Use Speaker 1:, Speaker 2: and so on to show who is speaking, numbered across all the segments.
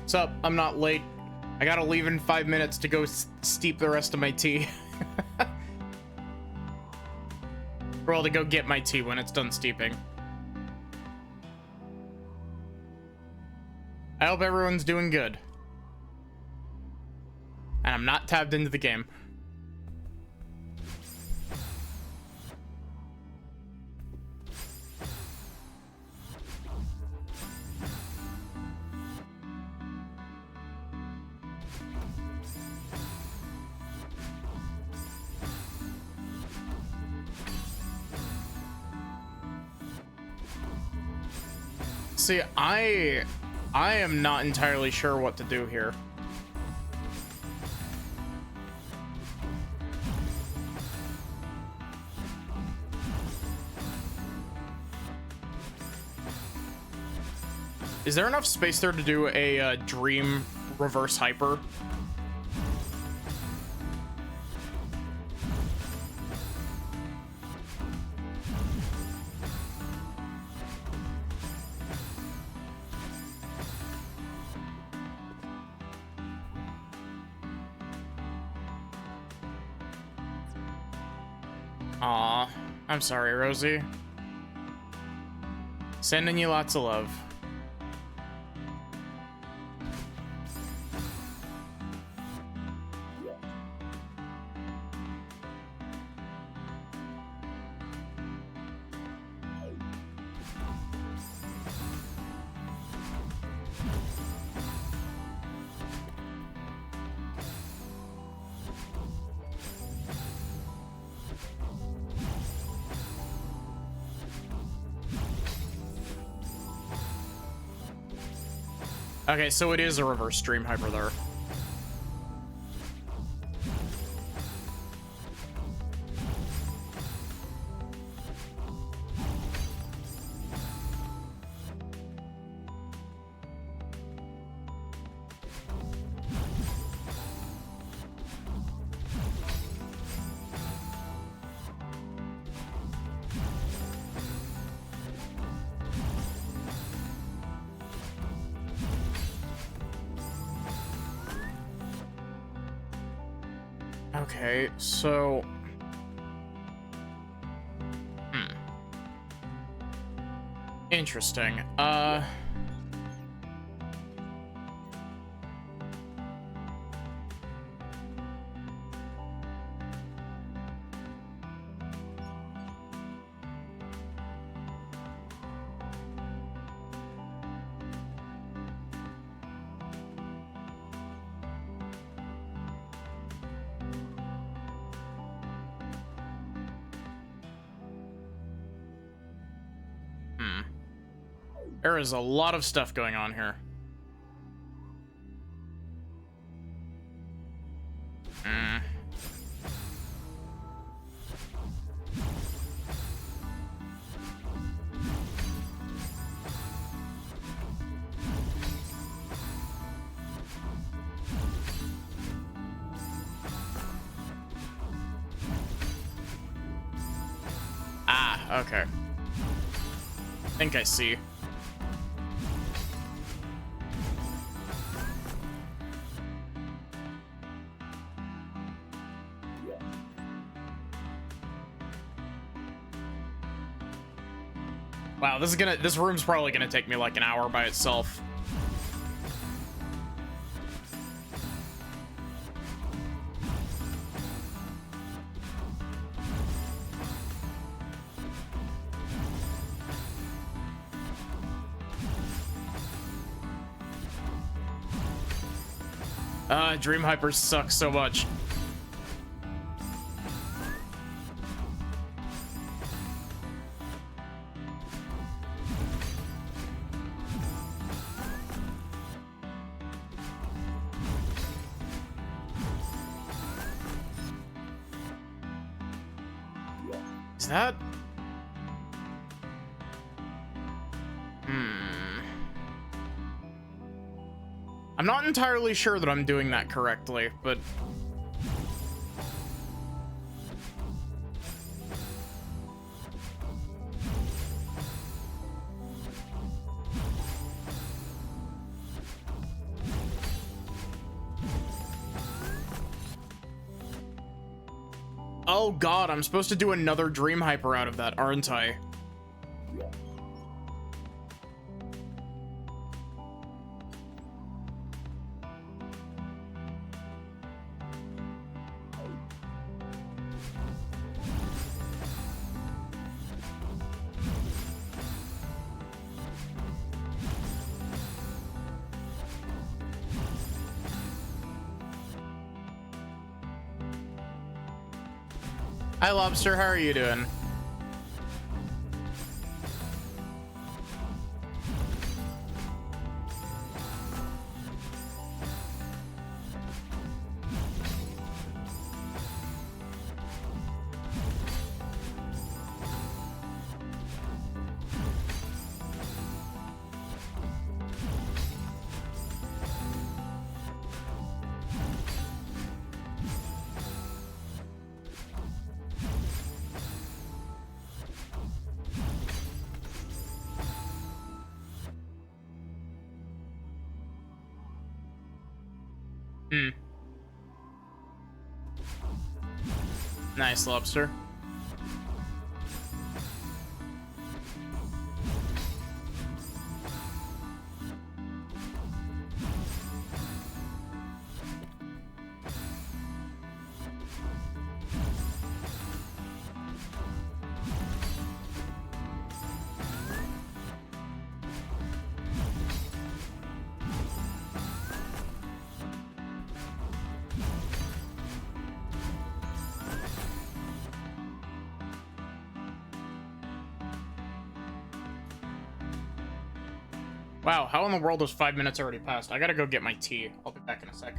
Speaker 1: What's up? I'm not late. I gotta leave in 5 minutes to go steep the rest of my tea. Well, to go get my tea when it's done steeping. I hope everyone's doing good. And I'm not tabbed into the game. See, I am not entirely sure what to do here. Is there enough space there to do a dream reverse hyper? Aw, I'm sorry, Rosie. Sending you lots of love. Okay, so it is a reverse stream hyper there. Okay, so... Interesting. There is a lot of stuff going on here. Ah, okay. I think I see. Wow, this room's probably gonna take me like an hour by itself. Dream Hypers suck so much. Is that... I'm not entirely sure that I'm doing that correctly, but... Oh god, I'm supposed to do another Dream Hyper out of that, aren't I? Hi, Lobster. How are you doing? Nice, Lobster. Wow, how in the world has 5 minutes already passed? I gotta go get my tea. I'll be back in a sec.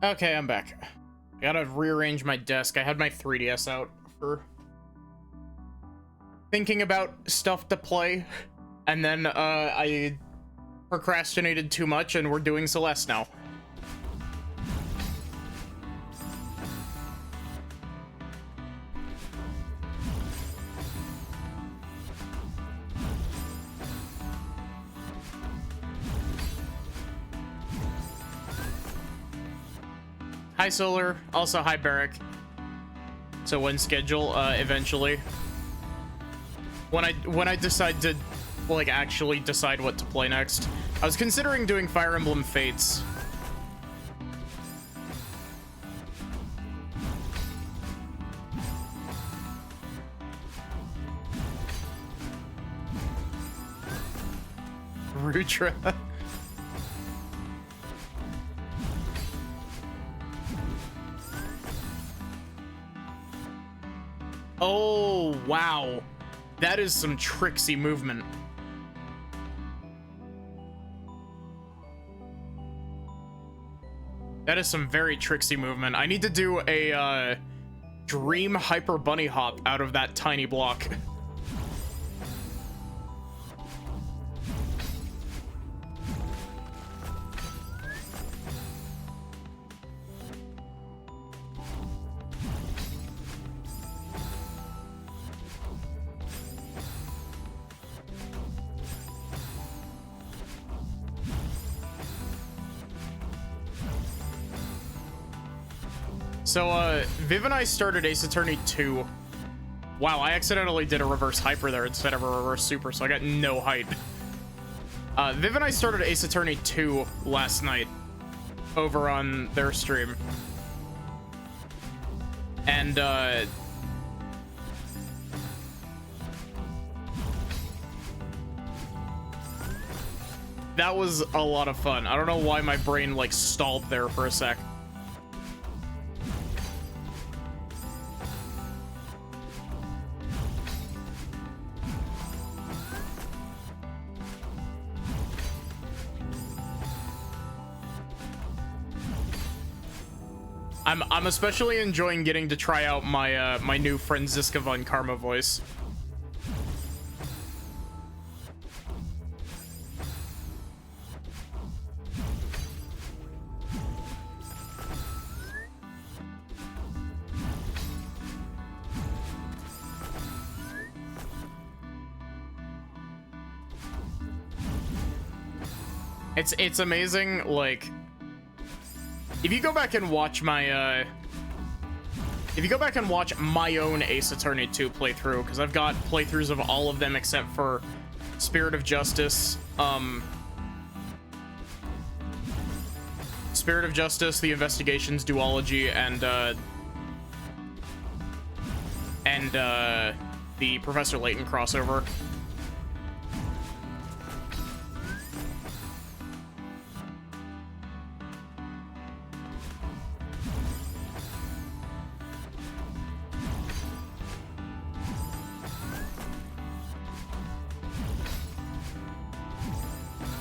Speaker 1: Okay, I'm back. I gotta rearrange my desk. I had my 3DS out for thinking about stuff to play, and then I procrastinated too much, and we're doing Celeste now. Hi, Solar. Also, hi, Barrick. So when schedule, eventually. When I decide to like, actually decide what to play next. I was considering doing Fire Emblem Fates. Rutra. Oh, wow. That is some tricksy movement. That is some very tricksy movement. I need to do a dream hyper bunny hop out of that tiny block. So, Viv and I started Ace Attorney 2. Wow, I accidentally did a reverse hyper there instead of a reverse super, so I got no height. Viv and I started Ace Attorney 2 last night over on their stream. And, that was a lot of fun. I don't know why my brain, like, stalled there for a sec. I'm especially enjoying getting to try out my my new Franziska von Karma voice. It's amazing, like, if you go back and watch my if you go back and watch my own Ace Attorney 2 playthrough, because I've got playthroughs of all of them except for Spirit of Justice, Spirit of Justice, the Investigations duology, and the Professor Layton crossover.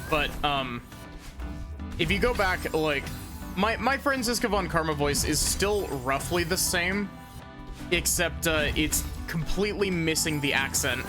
Speaker 1: But, if you go back, like, my Franziska von Karma voice is still roughly the same, except, it's completely missing the accent.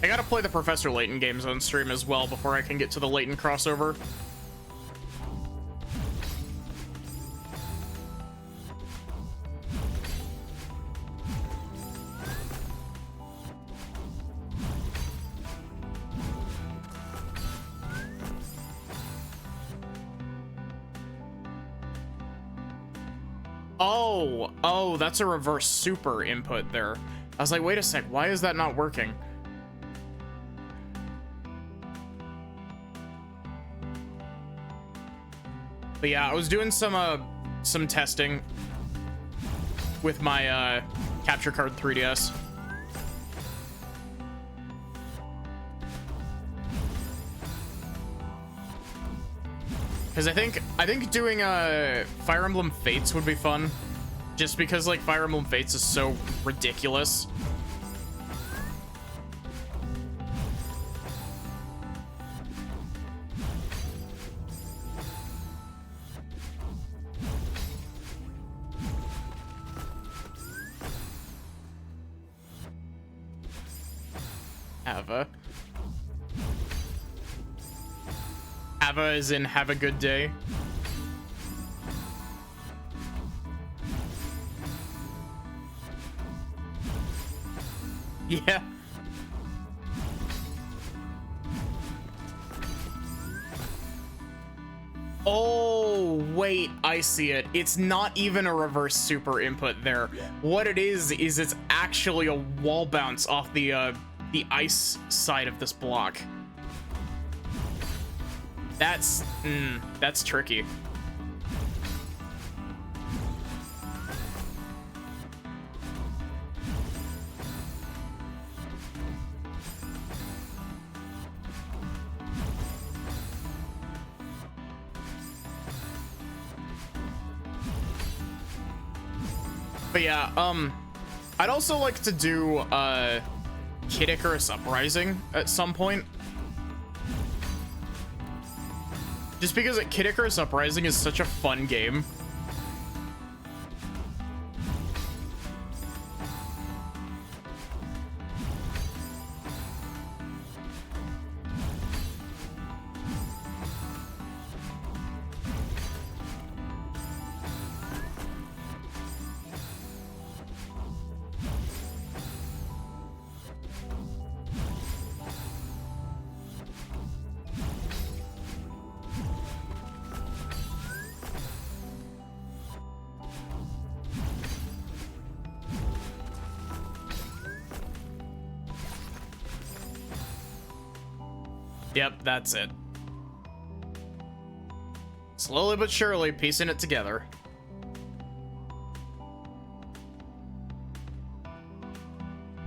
Speaker 1: I gotta play the Professor Layton games on stream as well before I can get to the Layton crossover. Oh, that's a reverse super input there. I was like, wait a sec, why is that not working? But yeah, I was doing some testing with my capture card 3DS. Because I think doing Fire Emblem Fates would be fun, just because like Fire Emblem Fates is so ridiculous. as in have a good day. Yeah. Oh, wait, I see it. It's not even a reverse super input there. What it is it's actually a wall bounce off the ice side of this block. That's tricky. But yeah, I'd also like to do Kid Icarus Uprising at some point. Just because Kid Icarus Uprising is such a fun game. Yep, that's it. Slowly but surely piecing it together.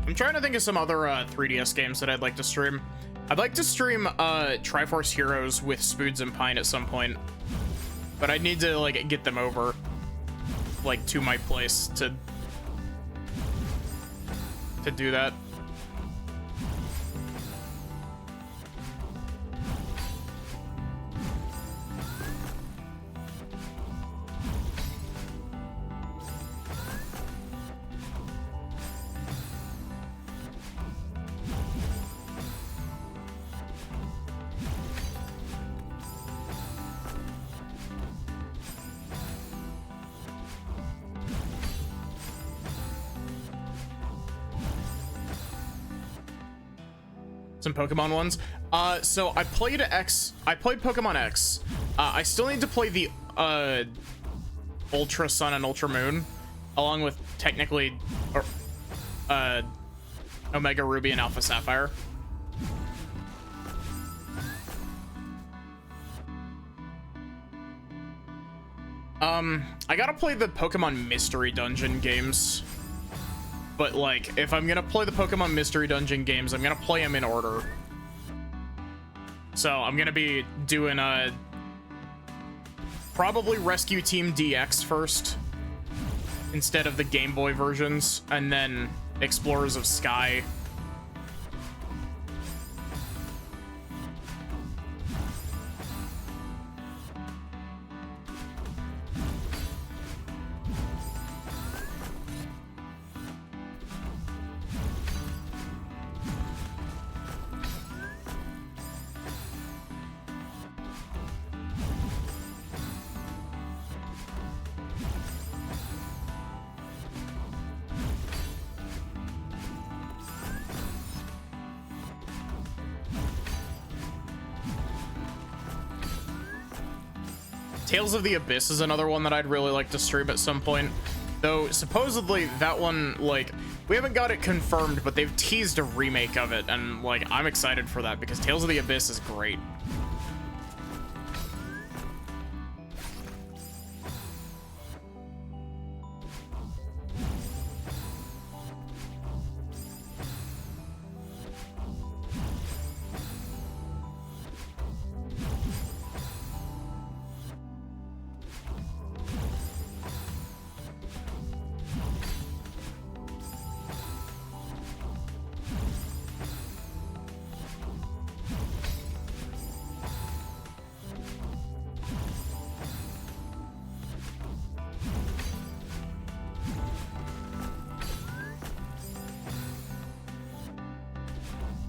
Speaker 1: I'm trying to think of some other 3DS games that I'd like to stream. I'd like to stream Triforce Heroes with Spoods and Pine at some point, but I need to like get them over like to my place to do that. Some Pokemon ones. So I played Pokemon X. I still need to play the Ultra Sun and Ultra Moon, along with technically Omega Ruby and Alpha Sapphire. I gotta play the Pokemon Mystery Dungeon games. But like, if I'm gonna play the Pokemon Mystery Dungeon games, I'm gonna play them in order. So I'm gonna be doing probably Rescue Team DX first, instead of the Game Boy versions, and then Explorers of Sky. Tales of the Abyss is another one that I'd really like to stream at some point. Though, supposedly, that one, like, we haven't got it confirmed, but they've teased a remake of it, and, like, I'm excited for that, because Tales of the Abyss is great.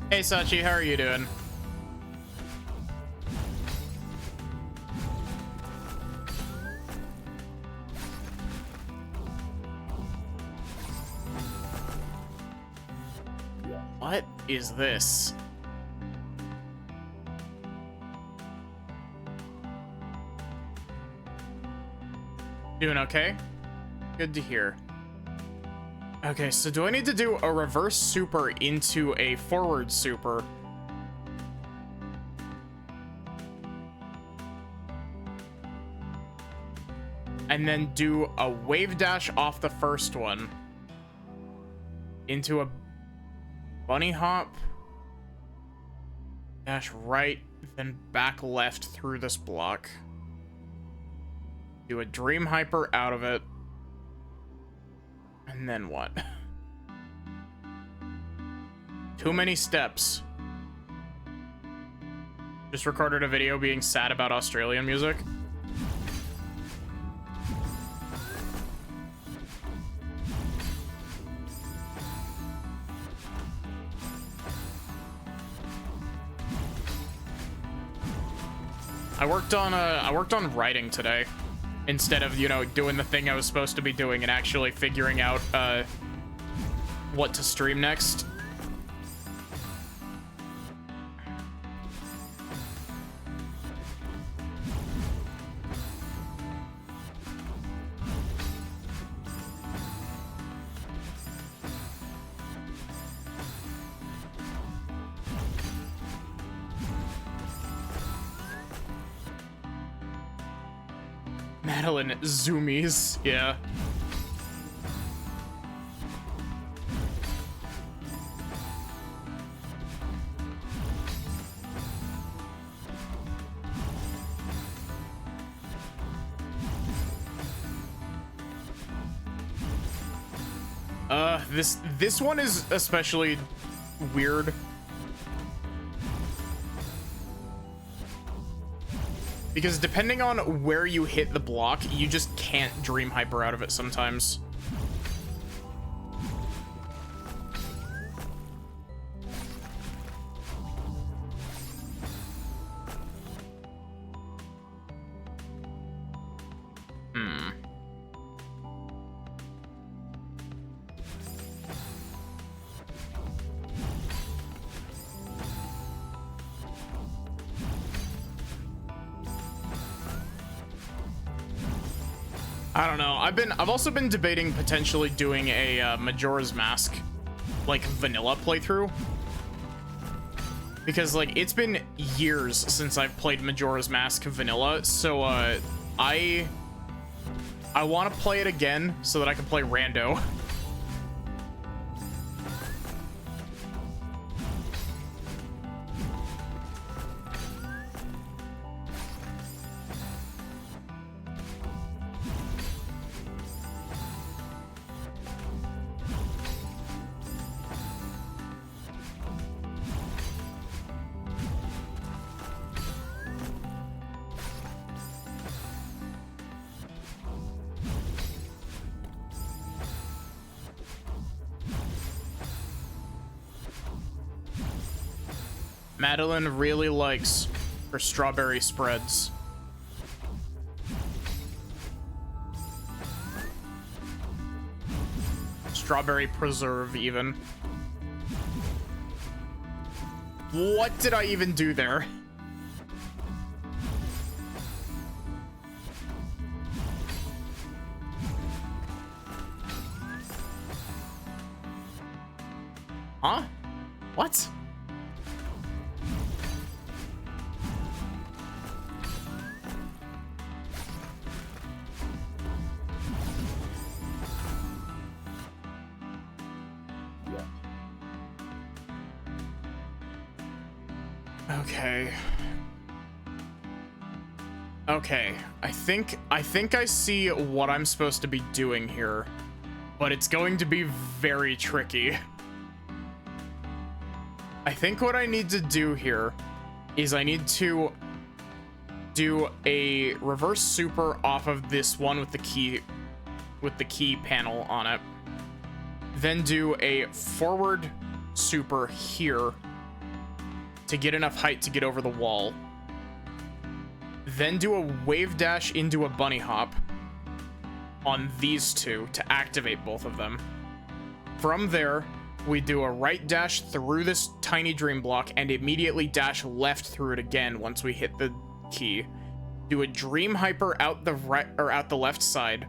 Speaker 1: Hey Sachi, how are you doing? is this. Doing okay? Good to hear. Okay, so do I need to do a reverse super into a forward super? And then do a wave dash off the first one into a bunny hop, dash right, then back left through this block. Do a dream hyper out of it. And then what? Too many steps. Just recorded a video being sad about Australian music. I worked on writing today instead of, you know, doing the thing I was supposed to be doing and actually figuring out what to stream next. Madeline zoomies, yeah. This one is especially weird. Because depending on where you hit the block, you just can't dream hyper out of it sometimes. I don't know. I've also been debating potentially doing a Majora's Mask, like, vanilla playthrough. Because, like, it's been years since I've played Majora's Mask vanilla, so, I want to play it again so that I can play rando. Madeline really likes her strawberry spreads. Strawberry preserve, even. What did I even do there? Huh? What? Okay, I think I see what I'm supposed to be doing here, but it's going to be very tricky. I think what I need to do here is I need to do a reverse super off of this one with the key panel on it. Then do a forward super here to get enough height to get over the wall. Then do a wave dash into a bunny hop on these two to activate both of them. From there, we do a right dash through this tiny dream block and immediately dash left through it again once we hit the key. Do a dream hyper out the right or out the left side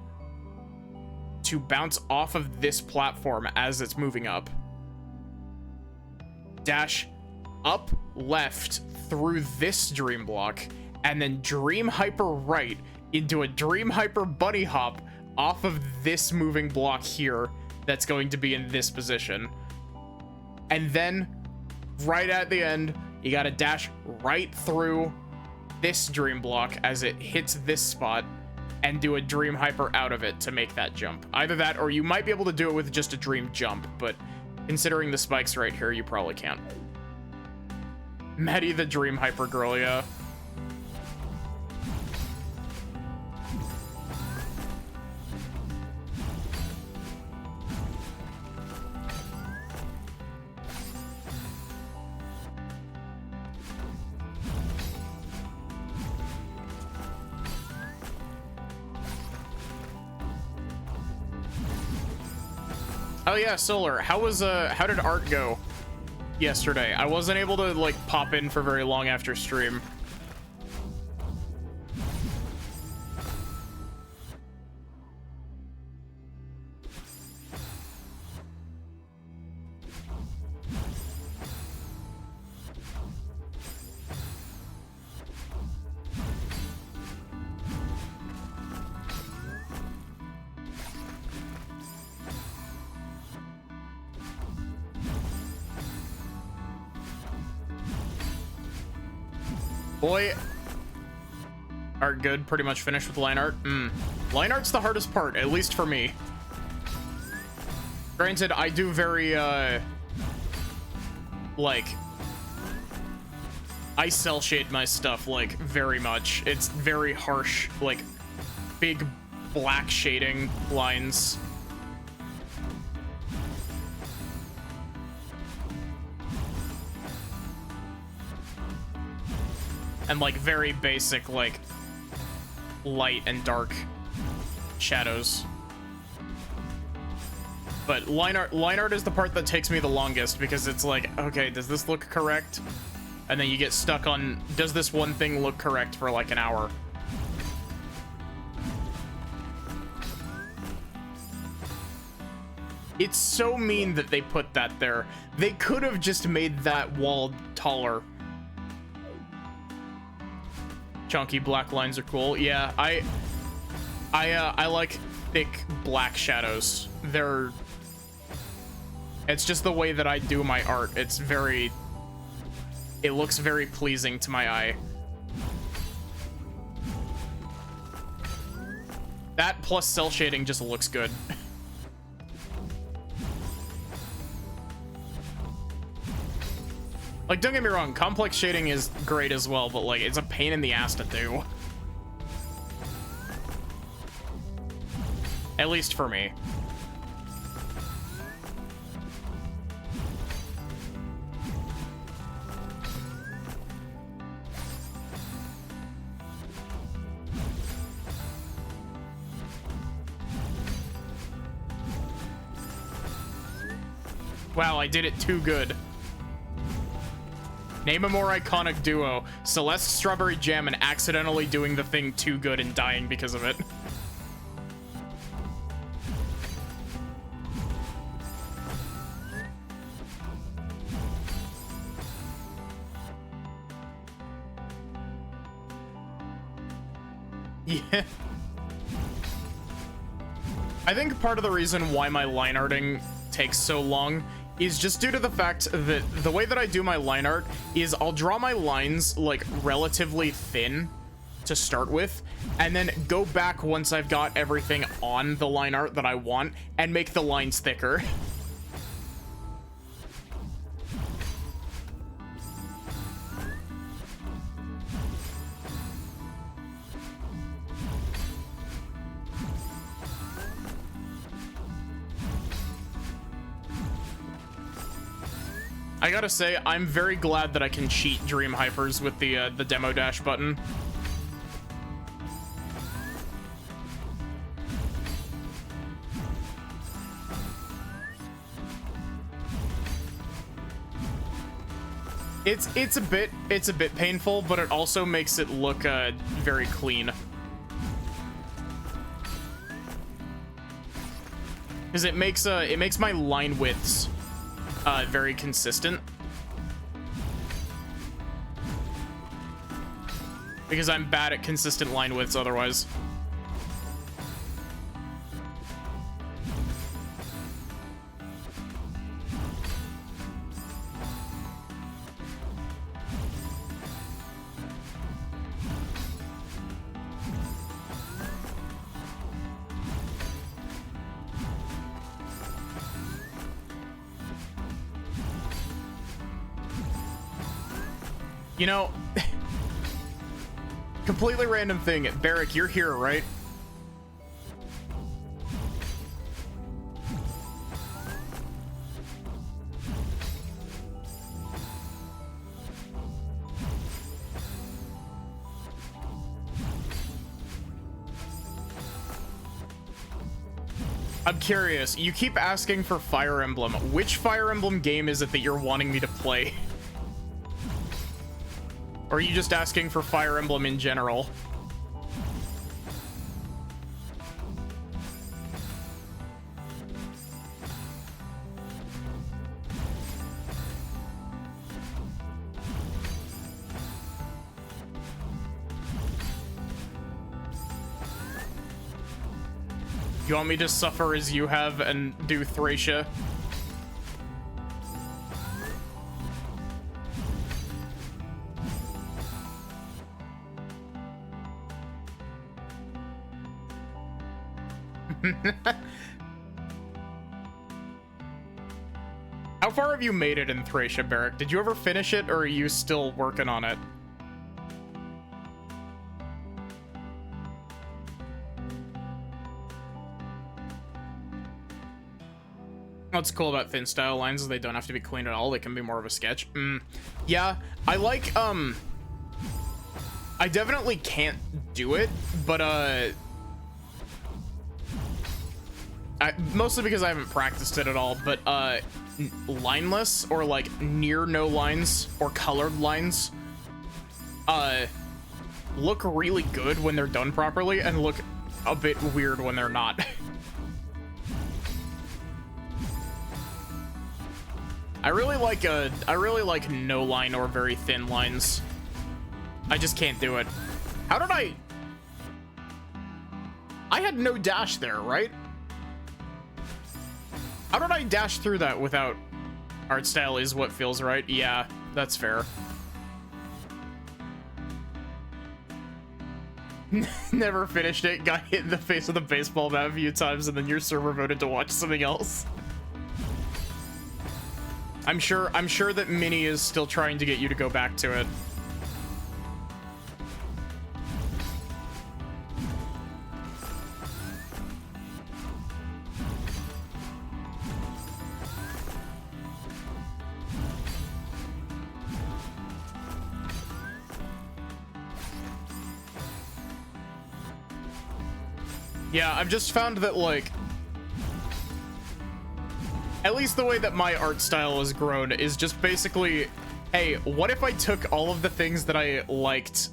Speaker 1: to bounce off of this platform as it's moving up. Dash up left through this dream block and then dream hyper right into a dream hyper bunny hop off of this moving block here that's going to be in this position. And then right at the end, you gotta dash right through this dream block as it hits this spot and do a dream hyper out of it to make that jump. Either that, or you might be able to do it with just a dream jump, but considering the spikes right here, you probably can't. Maddie the dream hyper girl, yeah. Oh yeah, Solar. How did art go yesterday? I wasn't able to like pop in for very long after stream. Boy, art good. Pretty much finished with line art. Line art's the hardest part, at least for me. Granted, I do very, like, I cell shade my stuff, like, very much. It's very harsh, like, big black shading lines. And like very basic like light and dark shadows. But line art is the part that takes me the longest because it's like, okay, does this look correct? And then you get stuck on, does this one thing look correct for like an hour? It's so mean that they put that there. They could have just made that wall taller. Chunky black lines are cool. Yeah, I like thick black shadows. It's just the way that I do my art. It looks very pleasing to my eye. That plus cell shading just looks good. Like, don't get me wrong, complex shading is great as well, but like, it's a pain in the ass to do. At least for me. Wow, I did it too good. Name a more iconic duo. Celeste, Strawberry Jam, and accidentally doing the thing too good and dying because of it. Yeah. I think part of the reason why my line arting takes so long is just due to the fact that the way that I do my line art is I'll draw my lines like relatively thin to start with, and then go back once I've got everything on the line art that I want and make the lines thicker. I gotta say, I'm very glad that I can cheat Dream Hypers with the demo dash button. It's a bit painful, but it also makes it look very clean. Because it makes my line widths very consistent. Because I'm bad at consistent line widths otherwise. You know, completely random thing. Barrick, you're here, right? I'm curious. You keep asking for Fire Emblem. Which Fire Emblem game is it that you're wanting me to play? Or are you just asking for Fire Emblem in general? You want me to suffer as you have and do Thracia? How far have you made it in Thracia, Barrick? Did you ever finish it, or are you still working on it? What's cool about thin style lines is they don't have to be clean at all. They can be more of a sketch. Yeah, I like, I definitely can't do it, but, mostly because I haven't practiced it at all, but lineless or like near no lines or colored lines look really good when they're done properly and look a bit weird when they're not. I really like no line or very thin lines. I just can't do it. How did I had no dash there, right? How did I dash through that without art style is what feels right? Yeah, that's fair. Never finished it, got hit in the face with a baseball bat a few times, and then your server voted to watch something else. I'm sure that Minnie is still trying to get you to go back to it. Yeah, I've just found that, like, at least the way that my art style has grown is just basically, hey, what if I took all of the things that I liked,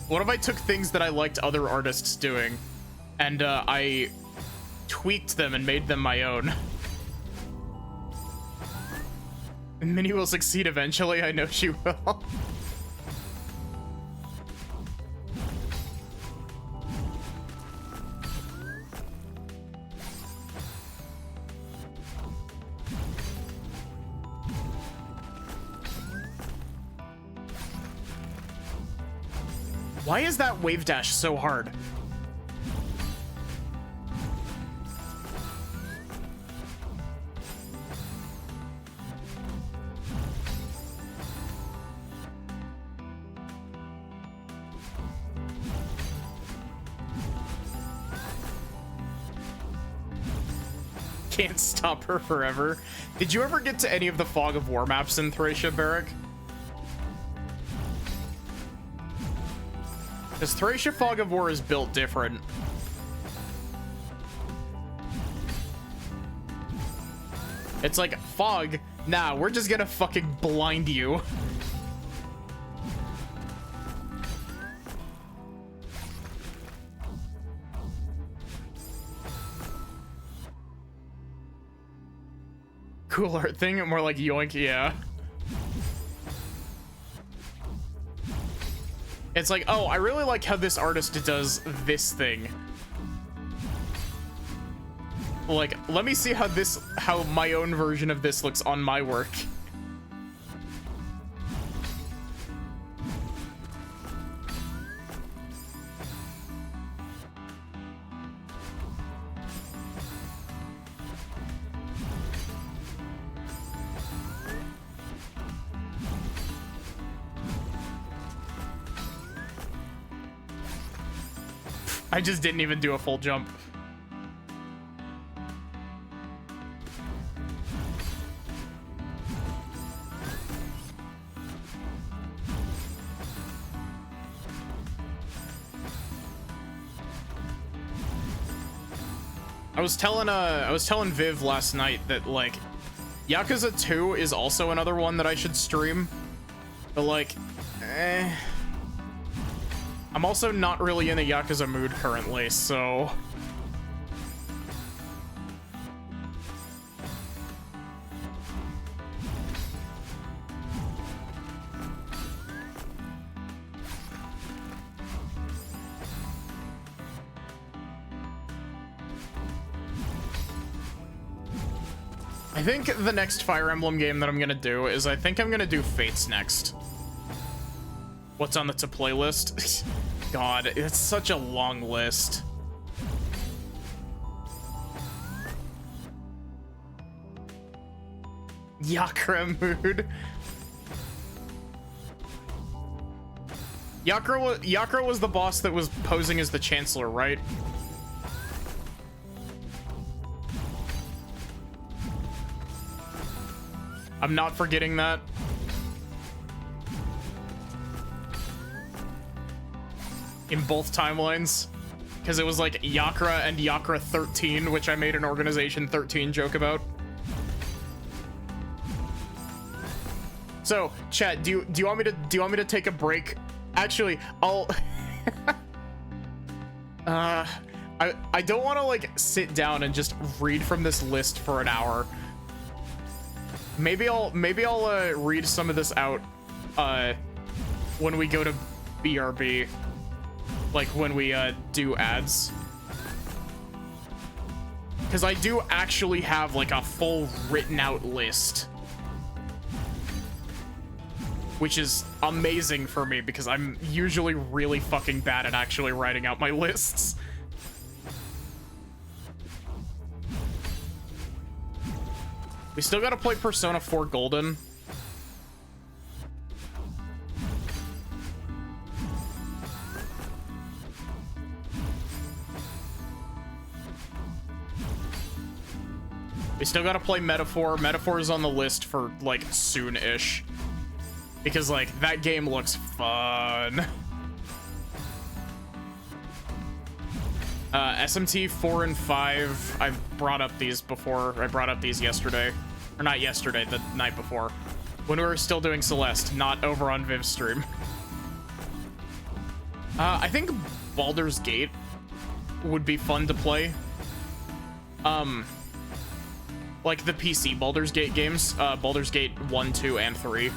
Speaker 1: what if I took things that I liked other artists doing, and I tweaked them and made them my own? Minnie will succeed eventually, I know she will. Why is that wave dash so hard? Can't stop her forever. Did you ever get to any of the Fog of War maps in Thracia, Barrick? Because Thracia Fog of War is built different. It's like Fog, Nah, we're just gonna fucking blind you. Cool art thing, more like yoink, yeah. It's like, oh, I really like how this artist does this thing. Like, let me see how my own version of this looks on my work. I just didn't even do a full jump. I was telling Viv last night that, like, Yakuza 2 is also another one that I should stream. But, like, I'm also not really in a Yakuza mood currently, so... I think the next Fire Emblem game that I'm gonna do is I think I'm gonna do Fates next. What's on the to-play list? God, it's such a long list. Yakra mood. Yakra was the boss that was posing as the Chancellor, right? I'm not forgetting that. In both timelines. Because it was like Yakra and Yakra 13, which I made an Organization 13 joke about. So, chat, do you want me to take a break? Actually, I'll I don't want to like sit down and just read from this list for an hour. Maybe I'll read some of this out when we go to BRB, like when we do ads, because I do actually have like a full written out list, which is amazing for me because I'm usually really fucking bad at actually writing out my lists. We still gotta play Persona 4 Golden. We still gotta play Metaphor. Metaphor is on the list for, like, soon-ish. Because, like, that game looks fun. SMT 4 and 5, I've brought up these before. I brought up these yesterday. Or not yesterday, the night before. When we were still doing Celeste, not over on Viv's stream. I think Baldur's Gate would be fun to play. Like the PC Baldur's Gate games. Baldur's Gate 1, 2, and 3.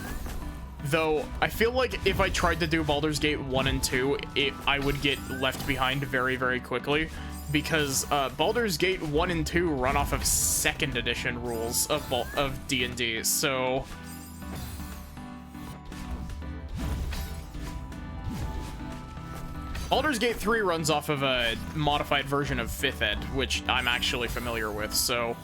Speaker 1: Though, I feel like if I tried to do Baldur's Gate 1 and 2, I would get left behind very, very quickly. Because Baldur's Gate 1 and 2 run off of 2nd edition rules of D&D, so... Baldur's Gate 3 runs off of a modified version of 5th Ed, which I'm actually familiar with, so...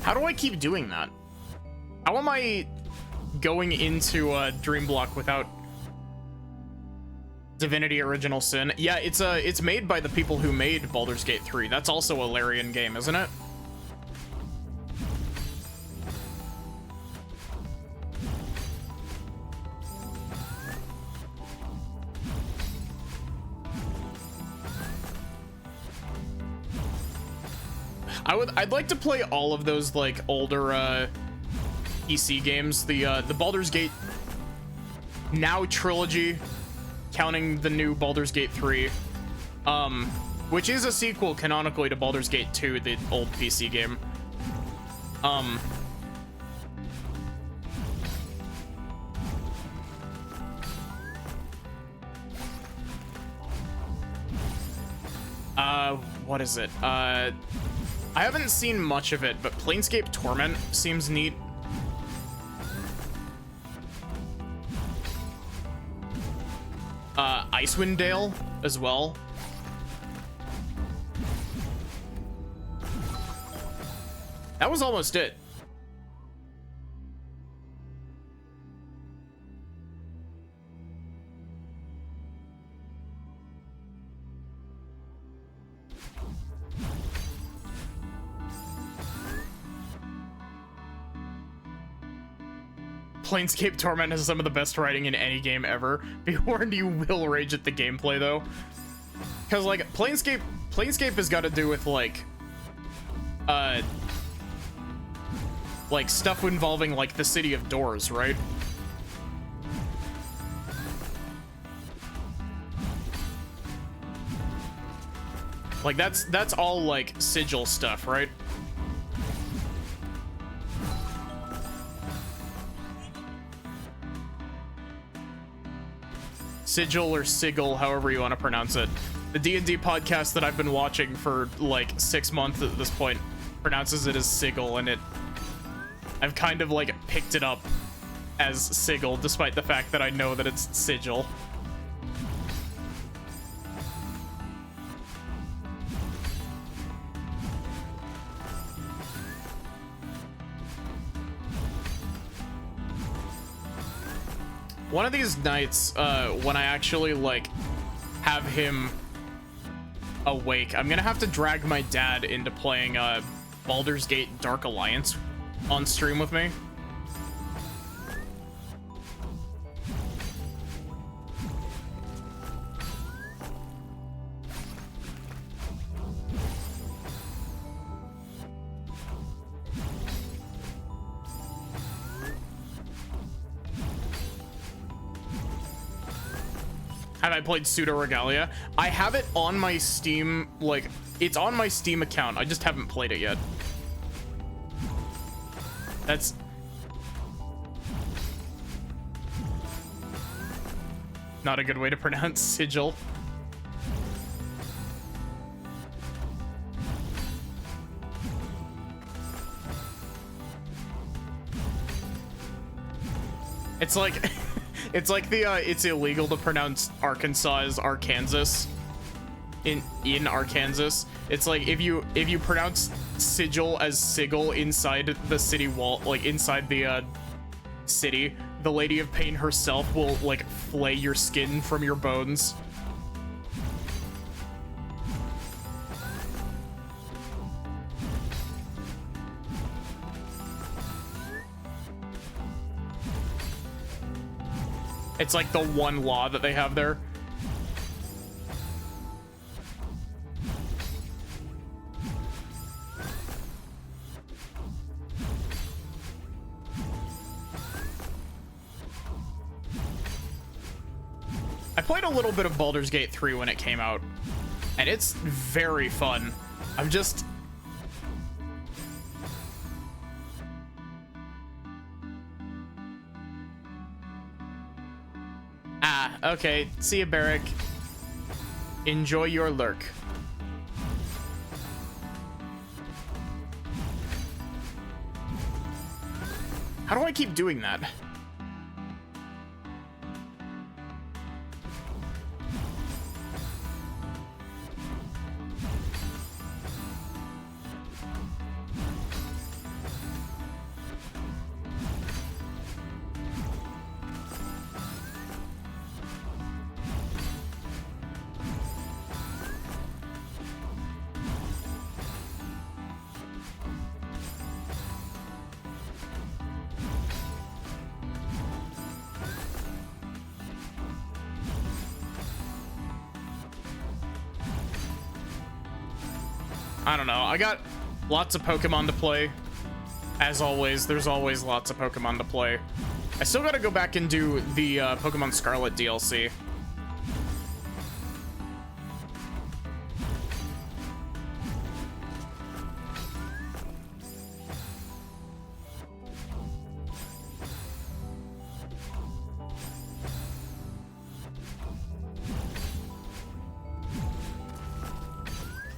Speaker 1: How do I keep doing that? How am I going into Dream Block without Divinity Original Sin? Yeah, it's made by the people who made Baldur's Gate 3. That's also a Larian game, isn't it? I'd like to play all of those like older PC games. The Baldur's Gate now trilogy, counting the new Baldur's Gate 3, which is a sequel canonically to Baldur's Gate 2, the old PC game. What is it? I haven't seen much of it, but Planescape Torment seems neat. Icewind Dale as well. That was almost it. Planescape Torment has some of the best writing in any game ever. Be warned, you will rage at the gameplay though. Because like Planescape has got to do with like stuff involving like the City of Doors, right? Like that's all like sigil stuff, right? Sigil or sigil, however you want to pronounce it. The D&D podcast that I've been watching for like 6 months at this point pronounces it as sigil, and I've kind of like picked it up as sigil, despite the fact that I know that it's sigil. One of these nights, when I actually like have him awake, I'm gonna have to drag my dad into playing Baldur's Gate Dark Alliance on stream with me. Have I played Pseudo Regalia? I have it on my Steam, like, it's on my Steam account. I just haven't played it yet. That's... not a good way to pronounce sigil. It's like... it's like the, it's illegal to pronounce Arkansas as Arkansas in Arkansas. It's like if you pronounce sigil as sigil inside the city wall, like inside the city, the Lady of Pain herself will like flay your skin from your bones. It's like the one law that they have there. I played a little bit of Baldur's Gate 3 when it came out, and it's very fun. I'm just... okay, see ya, Barrick. Enjoy your lurk. How do I keep doing that? I don't know. I got Lots of Pokemon to play. As always, there's always lots of Pokemon to play. I still gotta go back and do the Pokemon Scarlet DLC.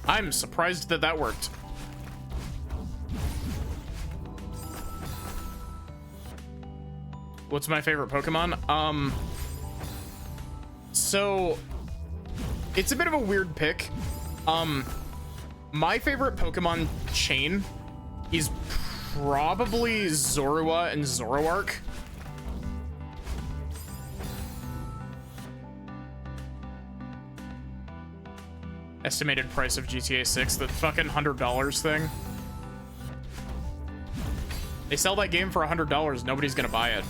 Speaker 1: I'm surprised that that worked. What's my favorite Pokemon? So it's a bit of a weird pick. My favorite Pokemon chain is probably Zorua and Zoroark. Estimated price of GTA 6, the fucking $100 thing. They sell that game for $100, nobody's gonna buy it.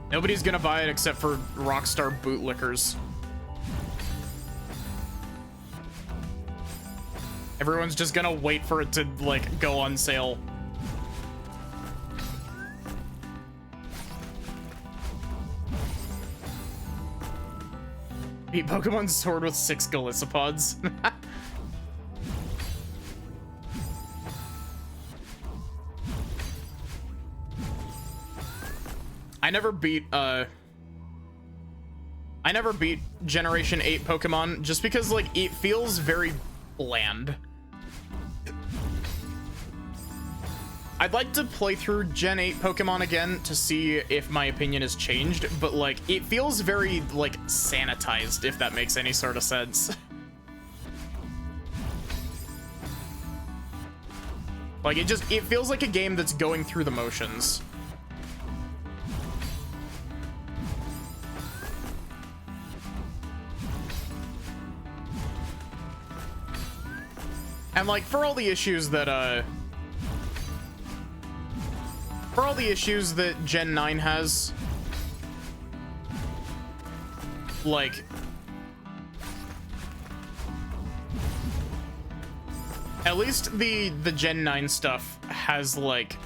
Speaker 1: Nobody's gonna buy it except for Rockstar bootlickers. Everyone's just gonna wait for it to, like, go on sale. Beat Pokemon Sword with 6 Gallipods. I never beat Generation 8 Pokemon just because, like, it feels very bland. I'd like to play through Gen 8 Pokemon again to see if my opinion has changed, but, like, it feels very, like, sanitized, if that makes any sort of sense. Like, it feels like a game that's going through the motions. And, like, for all the issues that Gen 9 has, like, at least the Gen 9 stuff has, like,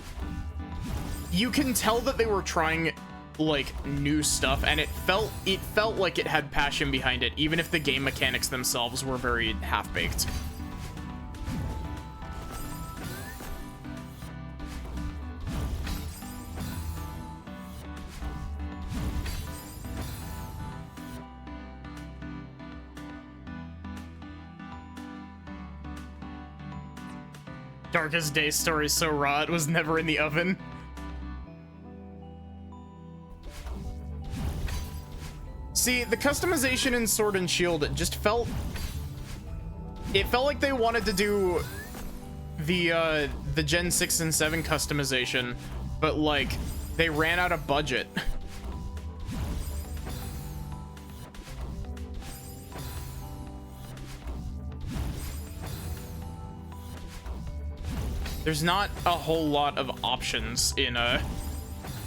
Speaker 1: you can tell that they were trying, like, new stuff, and it felt like it had passion behind it, even if the game mechanics themselves were very half-baked. Darkest Day story so raw it was never in the oven. See, the customization in Sword and Shield, it just felt like they wanted to do the Gen 6 and 7 customization, but, like, they ran out of budget. There's not a whole lot of options in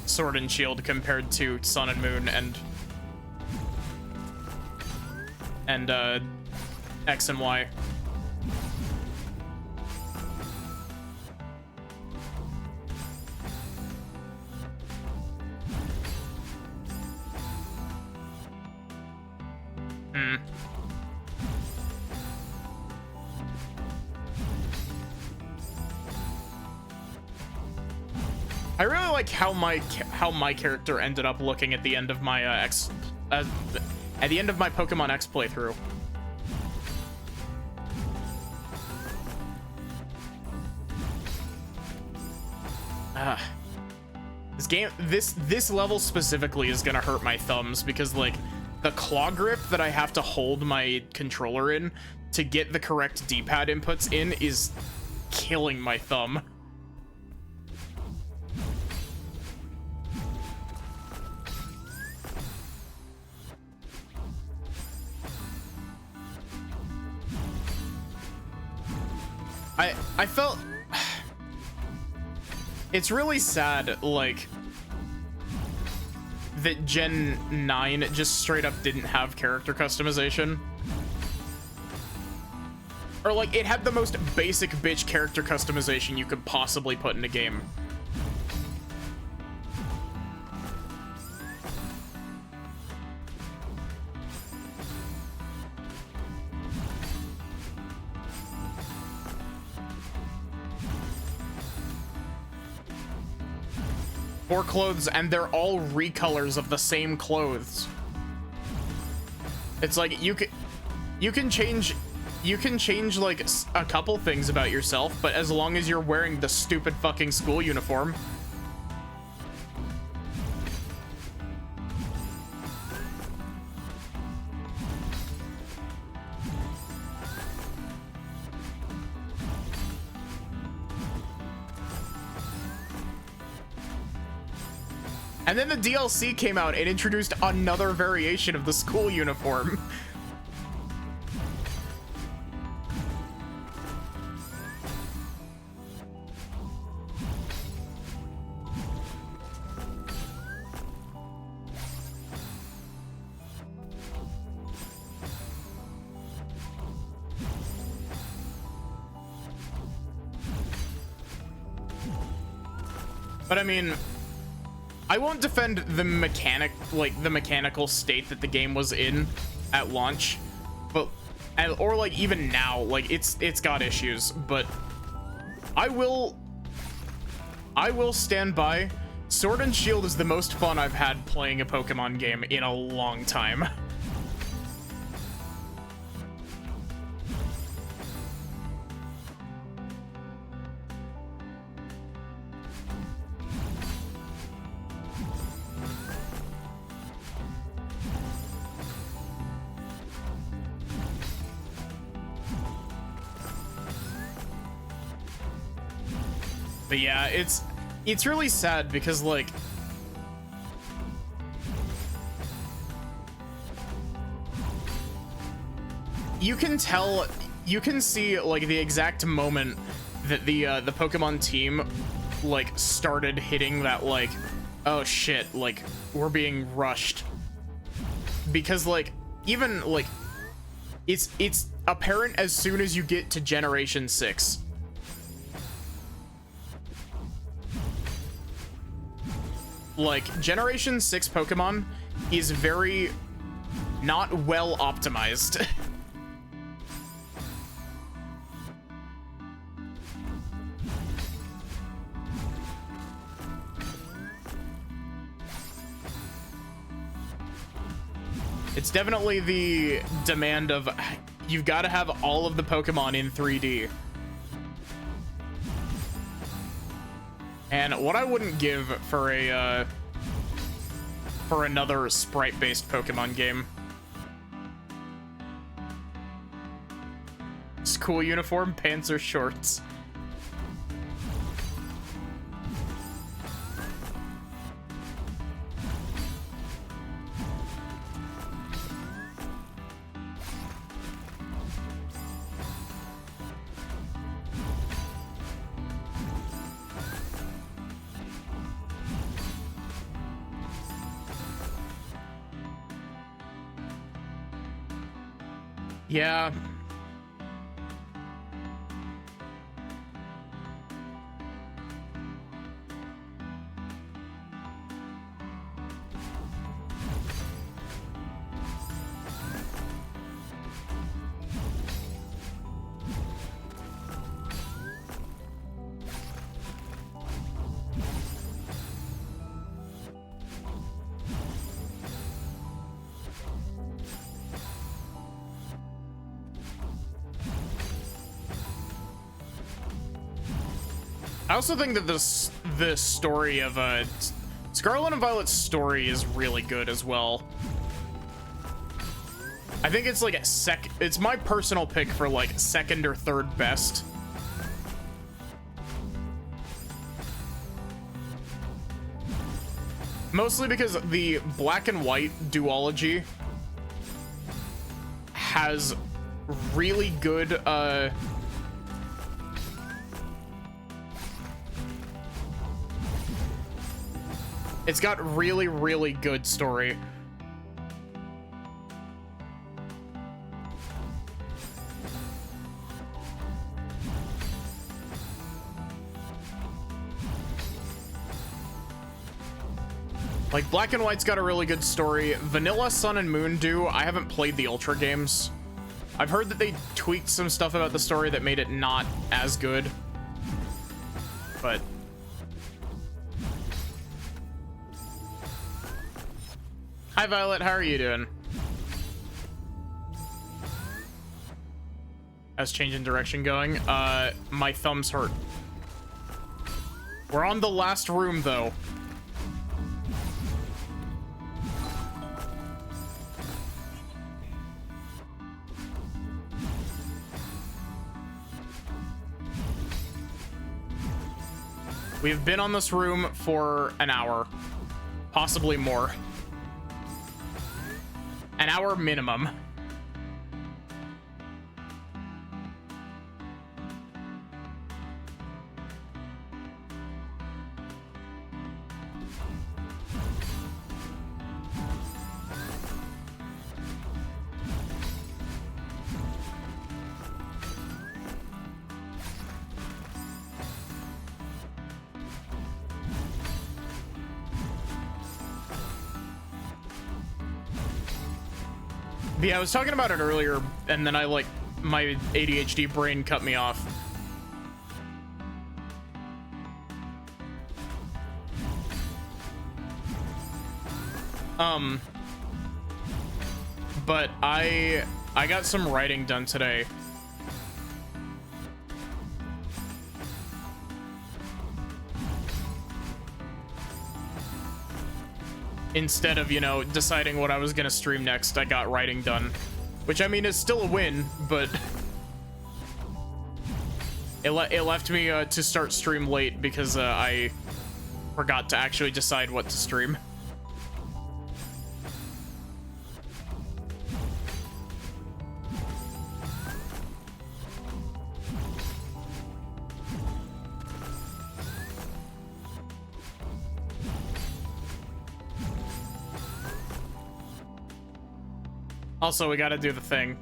Speaker 1: Sword and Shield compared to Sun and Moon and X and Y. I really like how my character ended up looking at the end of my at the end of my Pokemon X playthrough. This level specifically is gonna hurt my thumbs because, like, the claw grip that I have to hold my controller in to get the correct D-pad inputs in is killing my thumb. I felt it's really sad, like, that Gen 9 just straight up didn't have character customization. Or like, it had the most basic bitch character customization you could possibly put in a game. Four clothes, and they're all recolors of the same clothes. It's like you can change like a couple things about yourself, but as long as you're wearing the stupid fucking school uniform. And then the DLC came out and introduced another variation of the school uniform. But I mean, I won't defend the mechanical state that the game was in at launch, but or like even now, like it's got issues, but I will stand by. Sword and Shield is the most fun I've had playing a Pokemon game in a long time. But yeah, it's really sad because like you can see like the exact moment that the Pokemon team like started hitting that like, oh shit, like we're being rushed, because like even like it's apparent as soon as you get to Generation 6. Like, Generation 6 Pokemon is very not well optimized. It's definitely the demand of, you've got to have all of the Pokemon in 3D. And what I wouldn't give for a for another sprite-based Pokemon game. School uniform, pants, or shorts. Yeah. I also think that the story of Scarlet and Violet's story is really good as well. I think it's like it's my personal pick for like second or third best. Mostly because the black and white duology has really good It's got really, really good story. Like, Black and White's got a really good story. Vanilla, Sun, and Moon do. I haven't played the Ultra games. I've heard that they tweaked some stuff about the story that made it not as good. But... Hi, Violet. How are you doing? How's change in direction going? My thumbs hurt. We're on the last room, though. We've been on this room for an hour, possibly more. An hour minimum. Yeah, I was talking about it earlier, and then my ADHD brain cut me off. But I got some writing done today. Instead of, you know, deciding what I was gonna stream next, I got writing done. Which, I mean, is still a win, but... It left me to start stream late because I forgot to actually decide what to stream. Also, we gotta do the thing.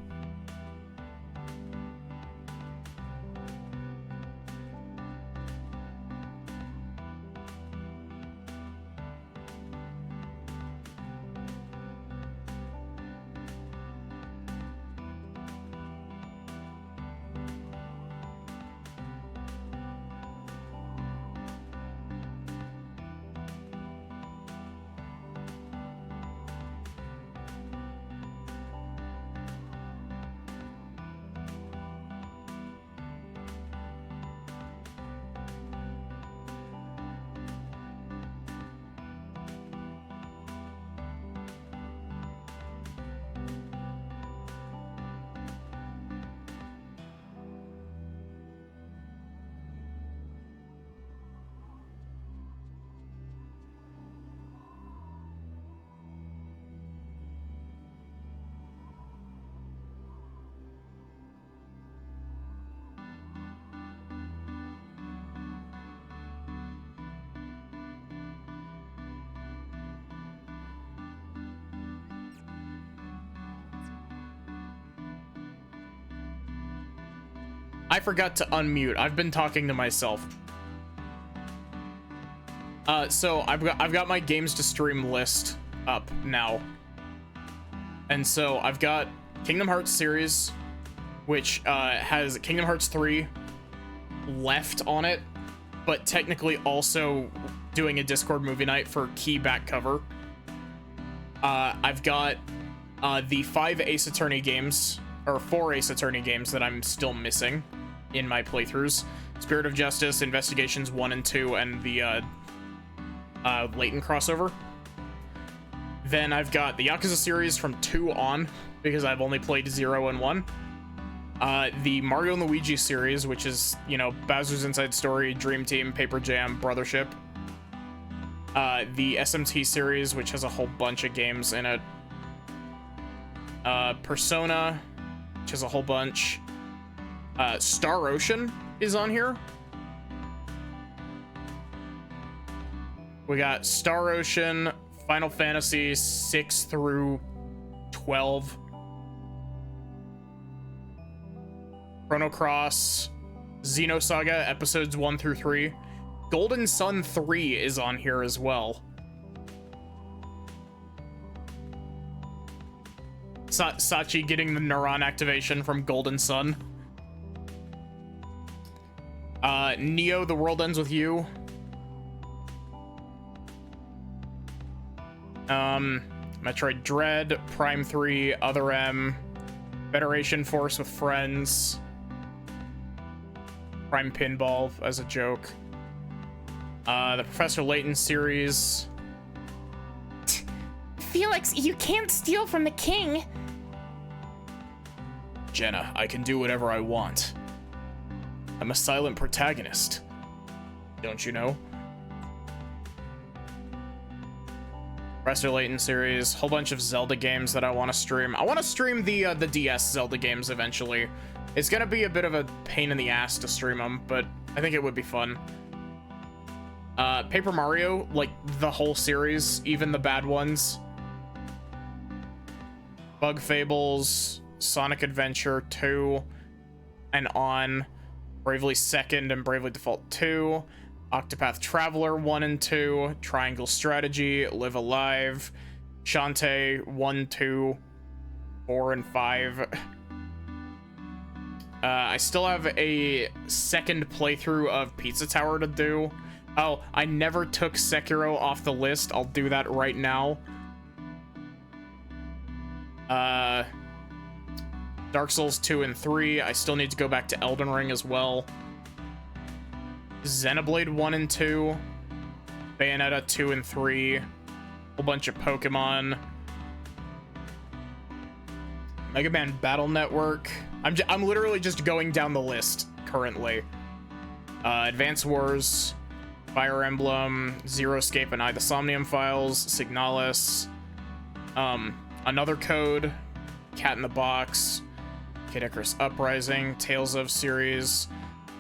Speaker 1: I forgot to unmute. I've been talking to myself. So I've got my games to stream list up now. And so I've got Kingdom Hearts series, which has Kingdom Hearts 3 left on it, but technically also doing a Discord movie night for key back cover. I've got the 5 Ace Attorney games, or 4 Ace Attorney games that I'm still missing in my playthroughs. Spirit of Justice, Investigations 1 and 2, and the Layton crossover. Then I've got the Yakuza series from 2 on, because I've only played 0 and 1. The Mario and Luigi series, which is, you know, Bowser's Inside Story, Dream Team, Paper Jam, Brothership. The SMT series, which has a whole bunch of games in it. Persona, which has a whole bunch. Star Ocean is on here. We got Star Ocean, Final Fantasy 6 through 12, Chrono Cross, Xenosaga episodes 1 through 3. Golden Sun 3 is on here as well. Sachi getting the neuron activation from Golden Sun. Neo, The World Ends With You. Metroid Dread, Prime 3, Other M, Federation Force with Friends, Prime Pinball as a joke, the Professor Layton series.
Speaker 2: Felix, you can't steal from the king.
Speaker 1: Jenna, I can do whatever I want. I'm a silent protagonist. Don't you know? Professor Layton series, whole bunch of Zelda games that I want to stream. I want to stream the DS Zelda games eventually. It's gonna be a bit of a pain in the ass to stream them, but I think it would be fun. Paper Mario, like the whole series, even the bad ones. Bug Fables, Sonic Adventure 2, and on. Bravely Second and Bravely Default 2. Octopath Traveler 1 and 2, Triangle Strategy, Live Alive, Shantae 1, 2, 4, and 5. I still have a second playthrough of Pizza Tower to do. Oh, I never took Sekiro off the list. I'll do that right now. Dark Souls 2 and 3. I still need to go back to Elden Ring as well. Xenoblade 1 and 2, Bayonetta 2 and 3, a whole bunch of Pokemon, Mega Man Battle Network. I'm literally just going down the list currently. Advance Wars, Fire Emblem, Zero Escape and I, the Somnium Files, Signalis, Another Code, Cat in the Box, Kid Icarus Uprising, Tales of series,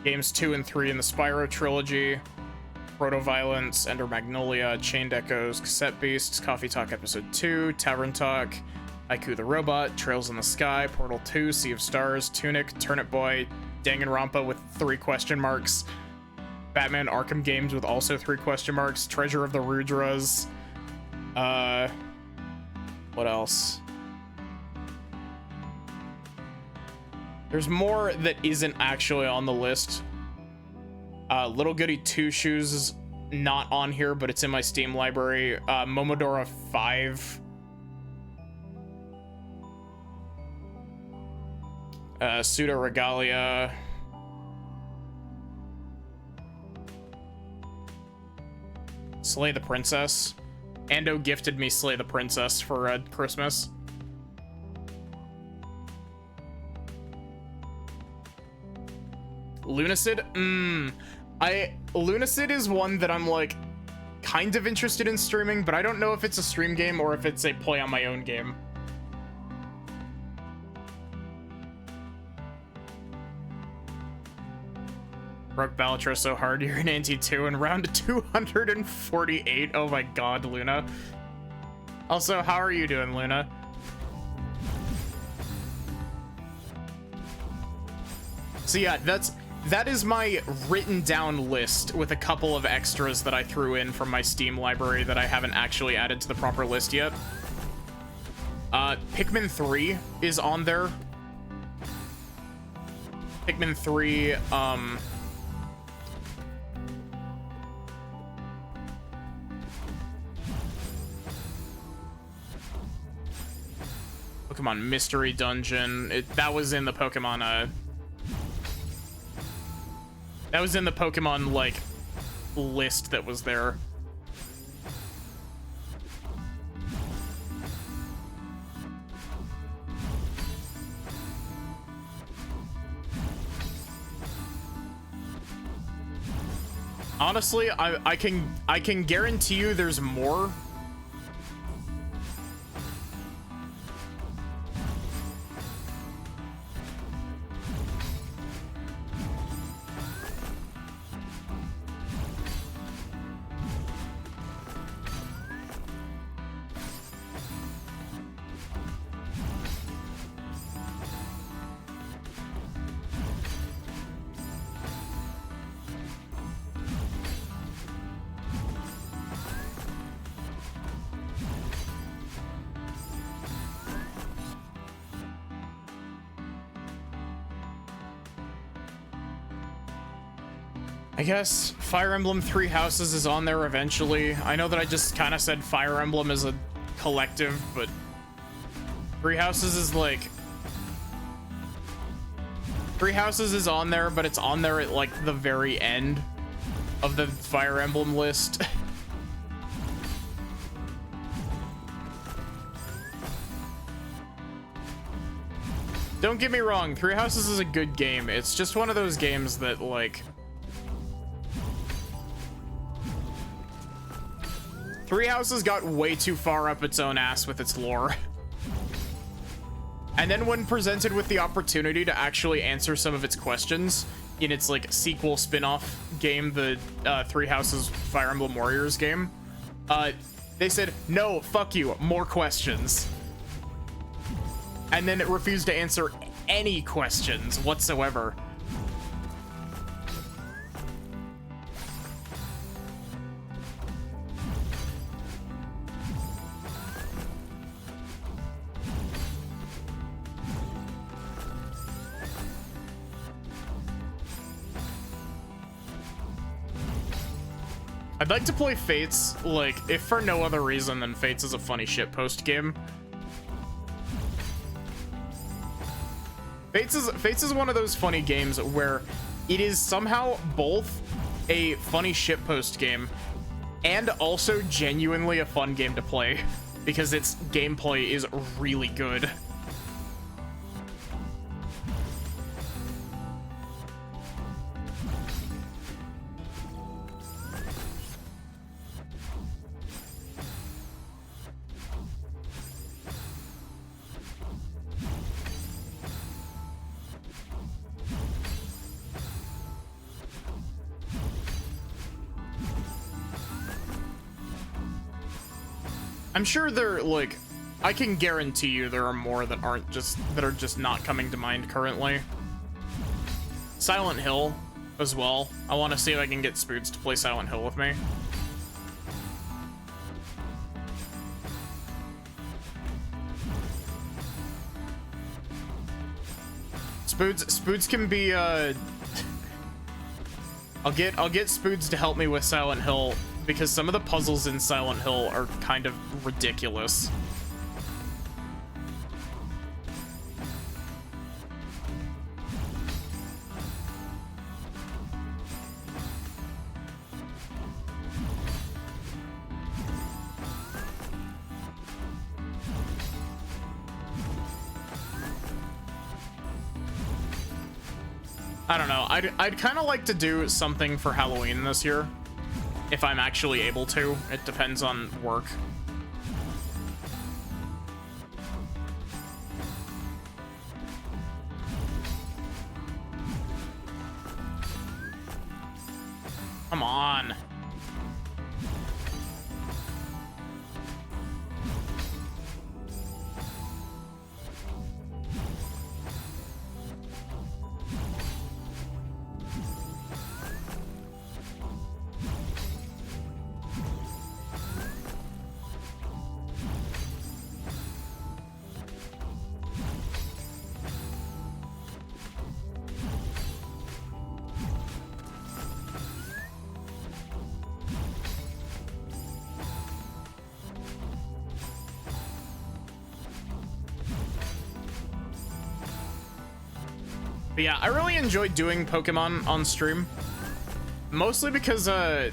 Speaker 1: Games 2 and 3 in the Spyro trilogy, Proto-Violence, Ender Magnolia, Chained Echoes, Cassette Beasts, Coffee Talk Episode 2, Tavern Talk, Haiku the Robot, Trails in the Sky, Portal 2, Sea of Stars, Tunic, Turnip Boy, Danganronpa with 3 question marks, Batman Arkham games with also 3 question marks, Treasure of the Rudras, what else? There's more that isn't actually on the list. Little Goody Two Shoes is not on here, but it's in my Steam library. Momodora 5. Pseudo Regalia. Slay the Princess. Ando gifted me Slay the Princess for Christmas. Lunacid? Lunacid is one that I'm like kind of interested in streaming, but I don't know if it's a stream game or if it's a play on my own game. Broke Balatro so hard, you're in Ante 2 in round 248. Oh my god, Luna. Also, how are you doing, Luna? So yeah, that is my written down list with a couple of extras that I threw in from my Steam library that I haven't actually added to the proper list yet. Pikmin 3 is on there. Pikmin 3, Pokemon Mystery Dungeon. That was in the Pokemon, that was in the Pokemon, like, list that was there. Honestly, I can guarantee you there's more. I guess Fire Emblem Three Houses is on there eventually. I know that I just kind of said Fire Emblem as a collective, but Three Houses is like... Three Houses is on there, but it's on there at like the very end of the Fire Emblem list. Don't get me wrong, Three Houses is a good game. It's just one of those games that, like... Three Houses got way too far up its own ass with its lore. And then when presented with the opportunity to actually answer some of its questions in its, like, sequel spin-off game, the Three Houses Fire Emblem Warriors game, they said, no, fuck you, more questions. And then it refused to answer any questions whatsoever. I'd like to play Fates, like, if for no other reason than Fates is a funny shitpost game. Fates is one of those funny games where it is somehow both a funny shitpost game and also genuinely a fun game to play because its gameplay is really good. I'm sure there, like, I can guarantee you there are more that are just not coming to mind currently. Silent Hill as well. I want to see if I can get Spoods to play Silent Hill with me. Spoods can be I'll get Spoods to help me with Silent Hill because some of the puzzles in Silent Hill are kind of ridiculous. I don't know. I'd kind of like to do something for Halloween this year. If I'm actually able to. It depends on work. Come on. But yeah, I really enjoyed doing Pokemon on stream. Mostly because, at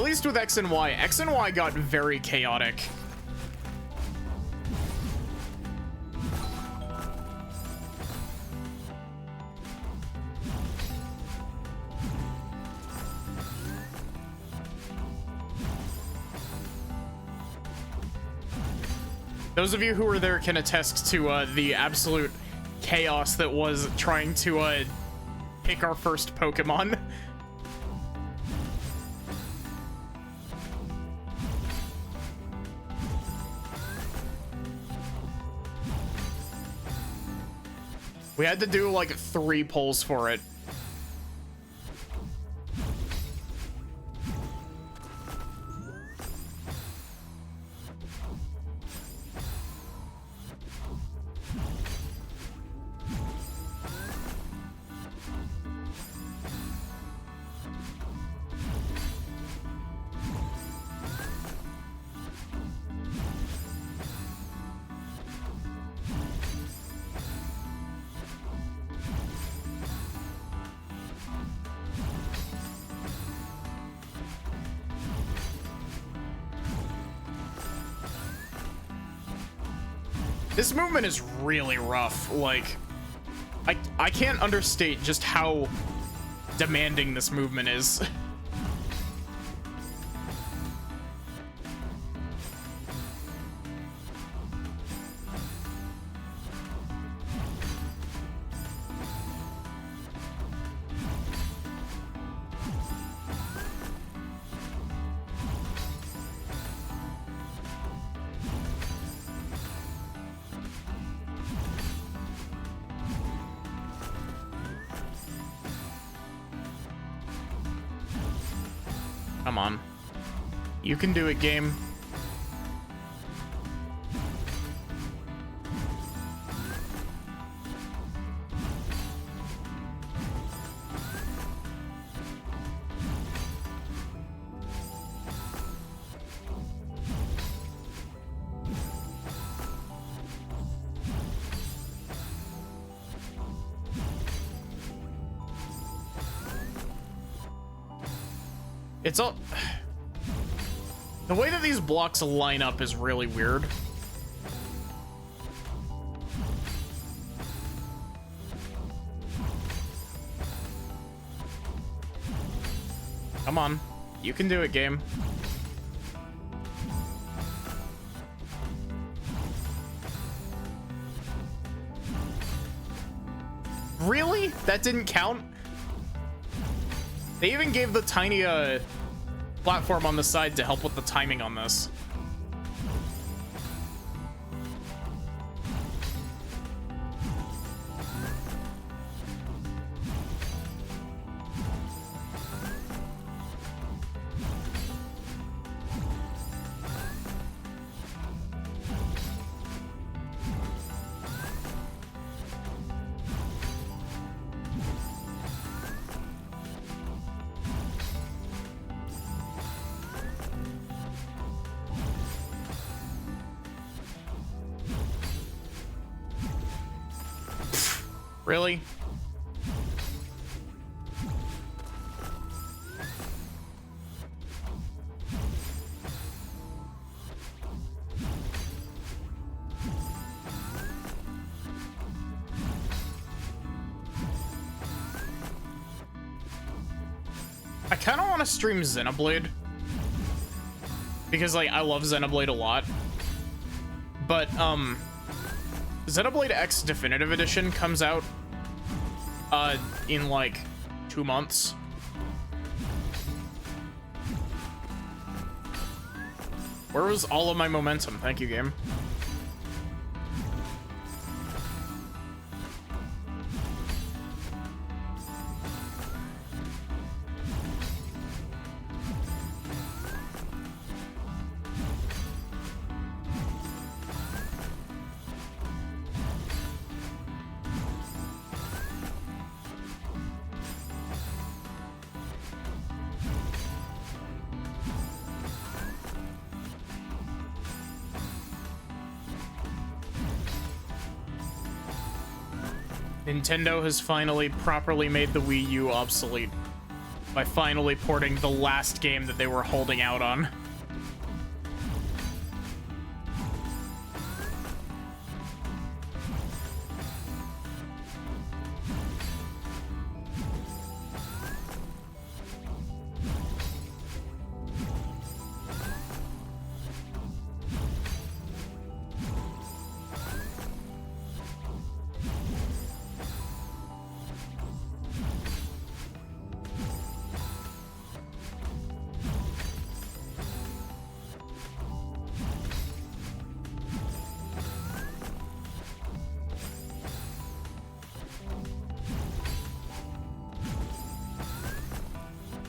Speaker 1: least with X and Y got very chaotic. Those of you who were there can attest to the absolute chaos that was trying to pick our first Pokemon. We had to do like 3 polls for it. This movement is really rough. Like, I can't understate just how demanding this movement is. Come on. You can do it, game. It's all... The way that these blocks line up is really weird. Come on. You can do it, game. Really? That didn't count? They even gave the tiny platform on the side to help with the timing on this. Really? I kind of want to stream Xenoblade because, like, I love Xenoblade a lot, but Xenoblade X Definitive Edition comes out in like 2 months. Where was all of my momentum? Thank you, game. Nintendo has finally properly made the Wii U obsolete by finally porting the last game that they were holding out on.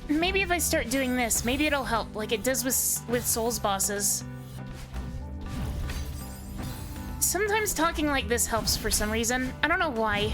Speaker 2: Maybe if I start doing this, maybe it'll help, like it does with Souls bosses. Sometimes talking like this helps for some reason. I don't know why.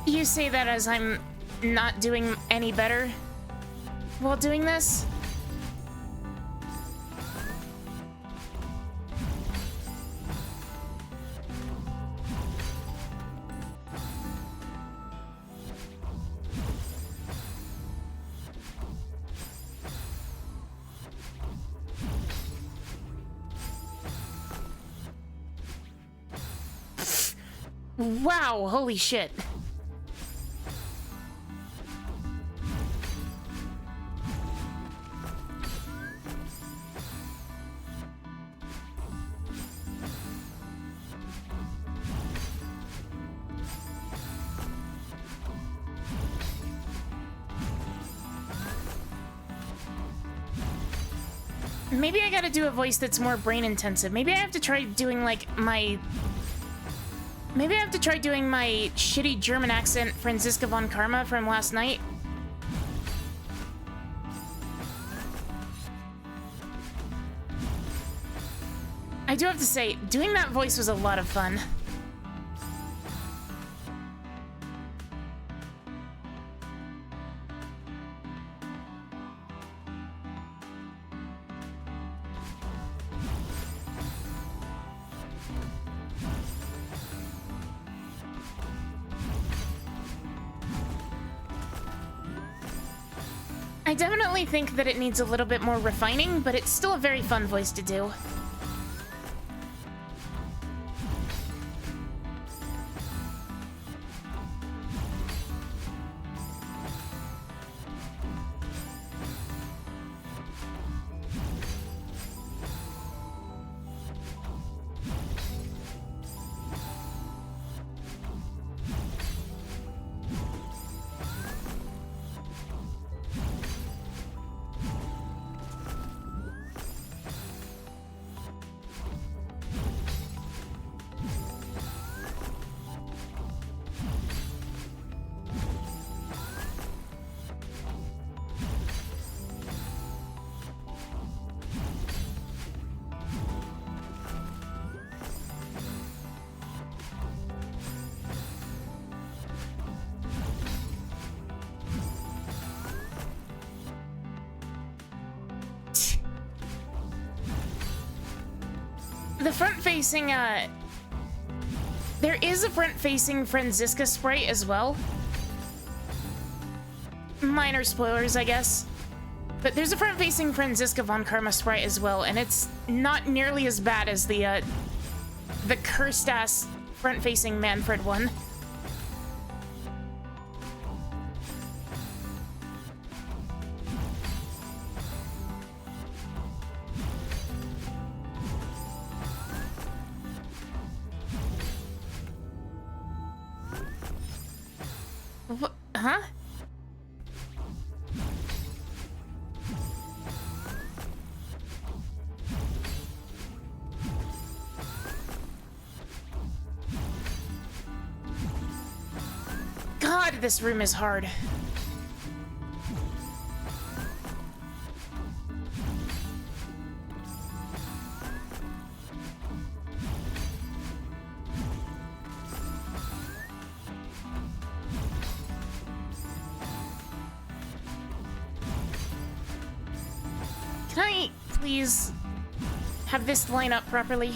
Speaker 2: You say that as I'm not doing any better while doing this? Wow, holy shit. Maybe I gotta do a voice that's more brain intensive. Maybe I have to try doing like my... Maybe I have to try doing my shitty German accent Franziska von Karma from last night. I do have to say, doing that voice was a lot of fun. I definitely think that it needs a little bit more refining, but it's still a very fun voice to do. The front-facing, there is a front-facing Franziska sprite as well. Minor spoilers, I guess. But there's a front-facing Franziska von Karma sprite as well, and it's not nearly as bad as the cursed-ass front-facing Manfred one. Huh? God, this room is hard. Can I please have this line up properly?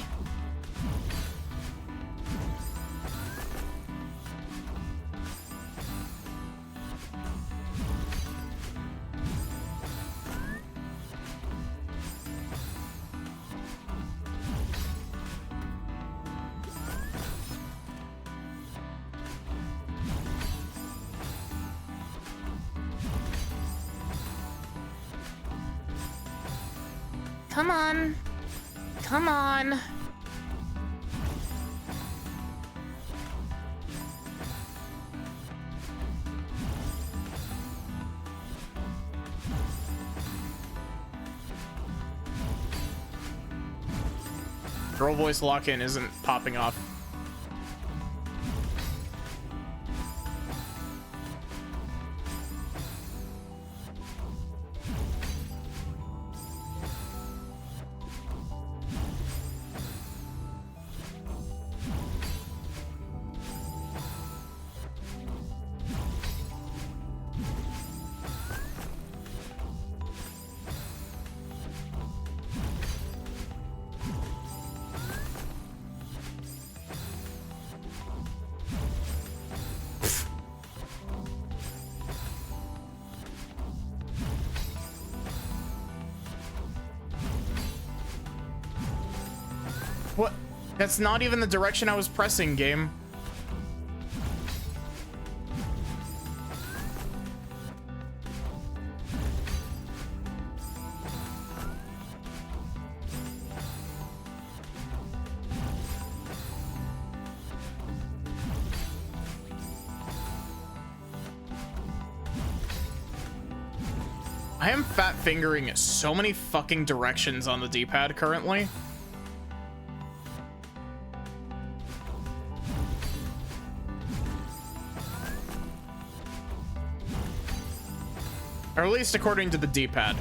Speaker 2: Come on. Come on.
Speaker 1: Girl voice lock-in isn't popping off. What? That's not even the direction I was pressing, game. I am fat fingering so many fucking directions on the D-pad currently. Or at least according to the D-pad.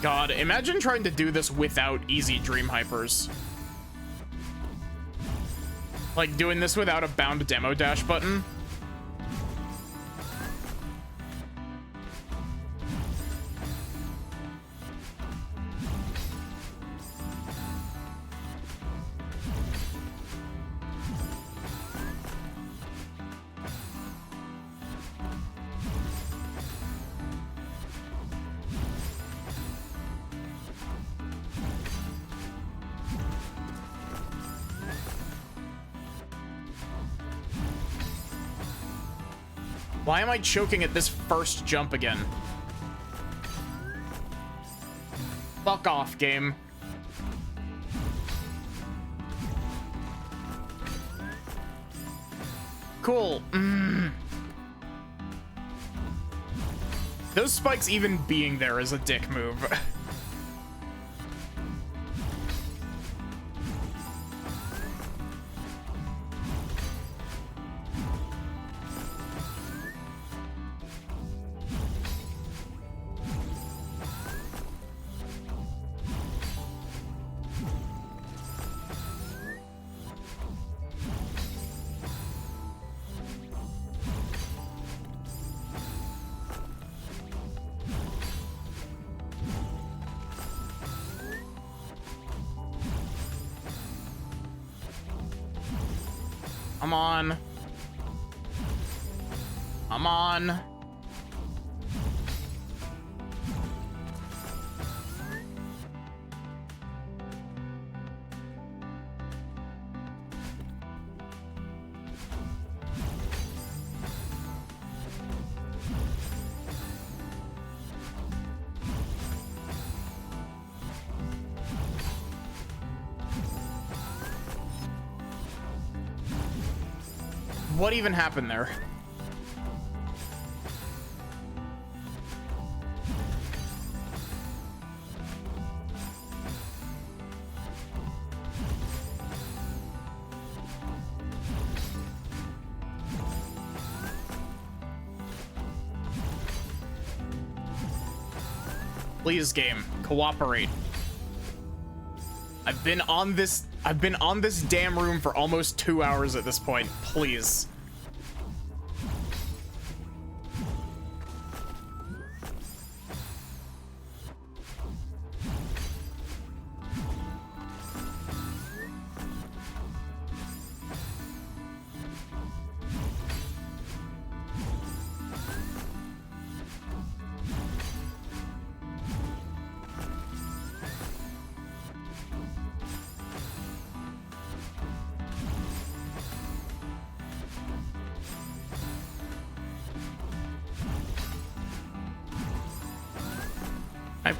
Speaker 1: God, imagine trying to do this without easy dream hypers. Like doing this without a bound demo dash button. Why am I choking at this first jump again? Fuck off, game. Cool. Those spikes even being there is a dick move. Come on. Come on. What even happened there? Please, game, cooperate. I've been on this damn room for almost 2 hours at this point. Please.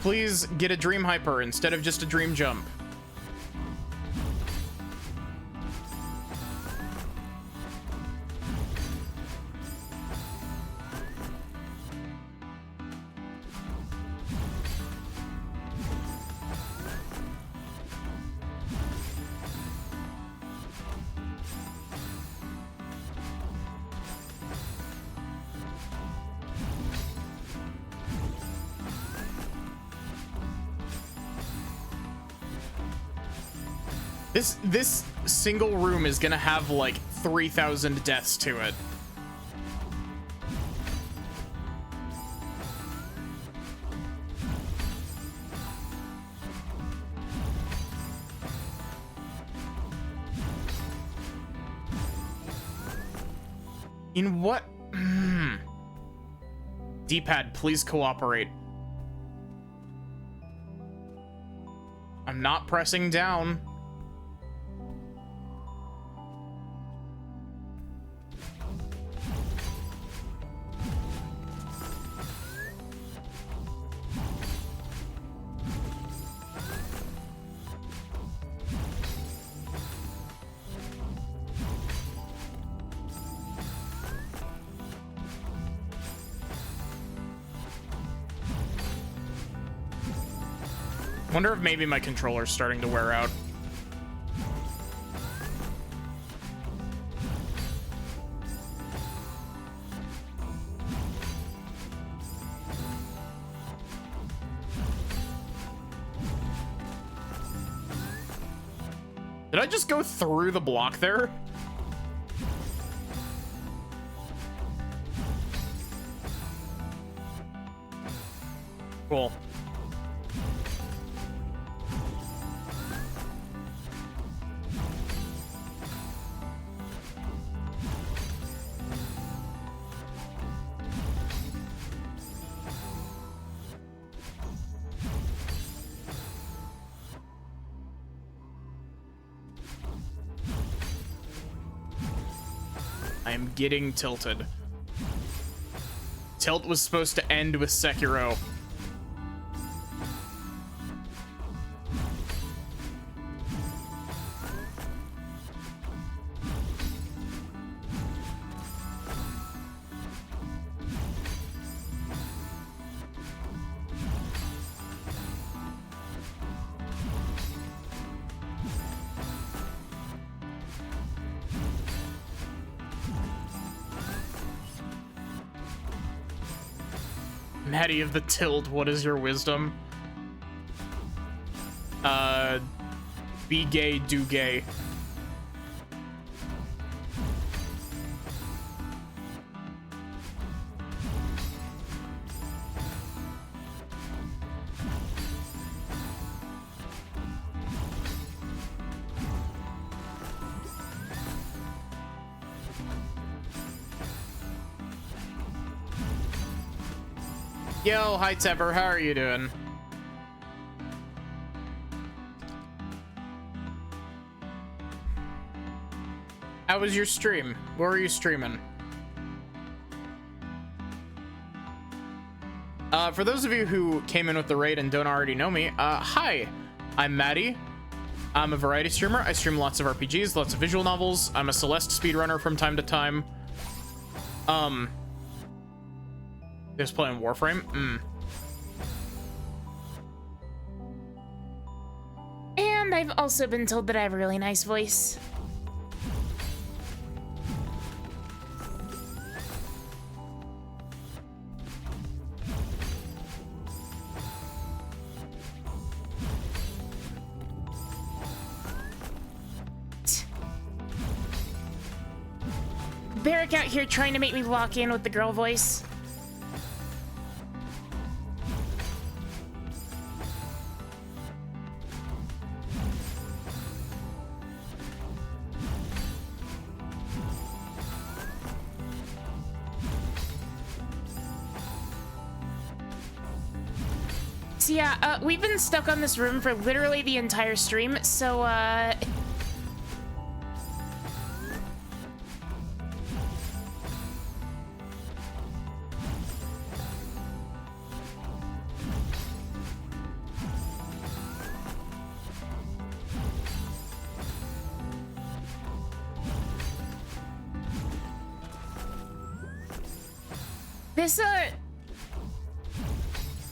Speaker 1: Please get a dream hyper instead of just a dream jump. This single room is gonna have like 3,000 deaths to it. In what? D-pad, please cooperate. I'm not pressing down. Wonder if maybe my controller's starting to wear out. Did I just go through the block there? Cool. I'm getting tilted. Tilt was supposed to end with Sekiro. Maddie of the Tilt, what is your wisdom? Be gay, do gay. Yo, hi Tepper, how are you doing? How was your stream? What were you streaming? For those of you who came in with the raid and don't already know me, hi, I'm Maddie. I'm a variety streamer. I stream lots of RPGs, lots of visual novels. I'm a Celeste speedrunner from time to time. Just playing Warframe?
Speaker 2: And I've also been told that I have a really nice voice. Barrack out here trying to make me walk in with the girl voice. So yeah, we've been stuck on this room for literally the entire stream, so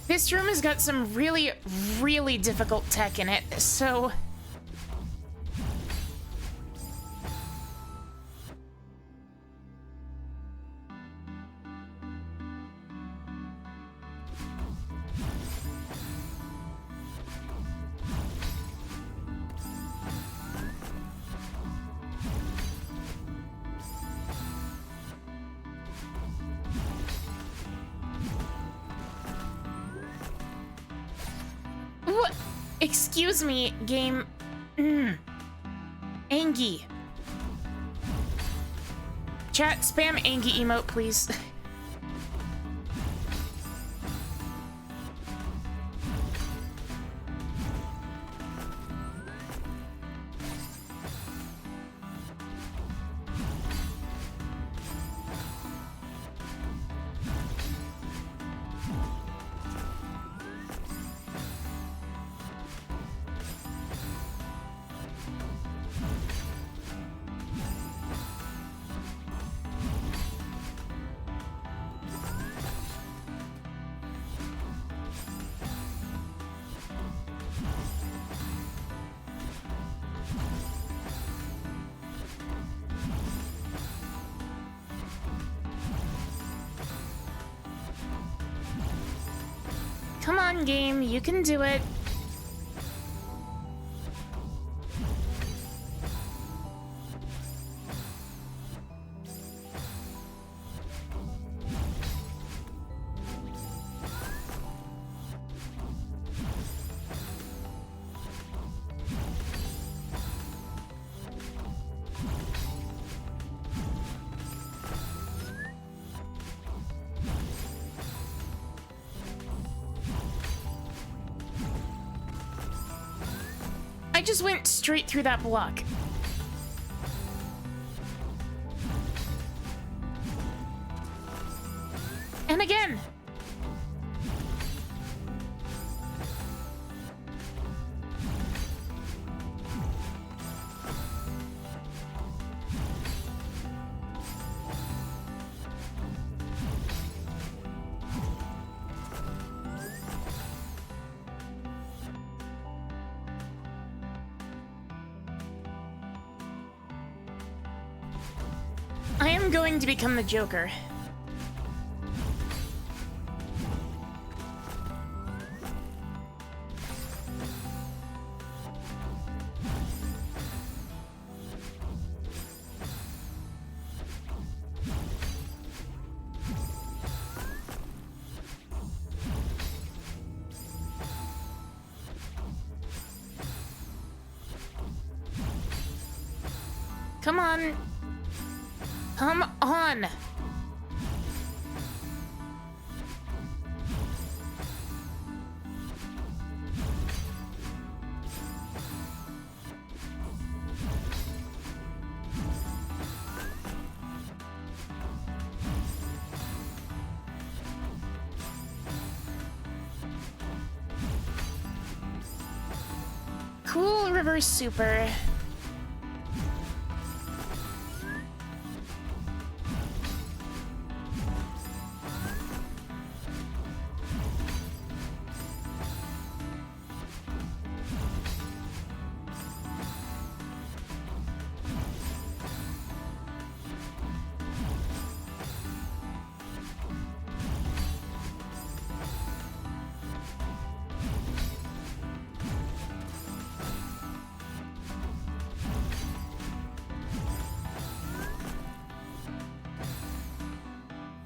Speaker 2: this room has got some really, really difficult tech in it, so... What? Excuse me, game. Angie. Chat, spam Angie emote, please. Come on, game. You can do it. I just went straight through that block. And again. I am going to become the Joker. Come on. Come on. Cool reverse super.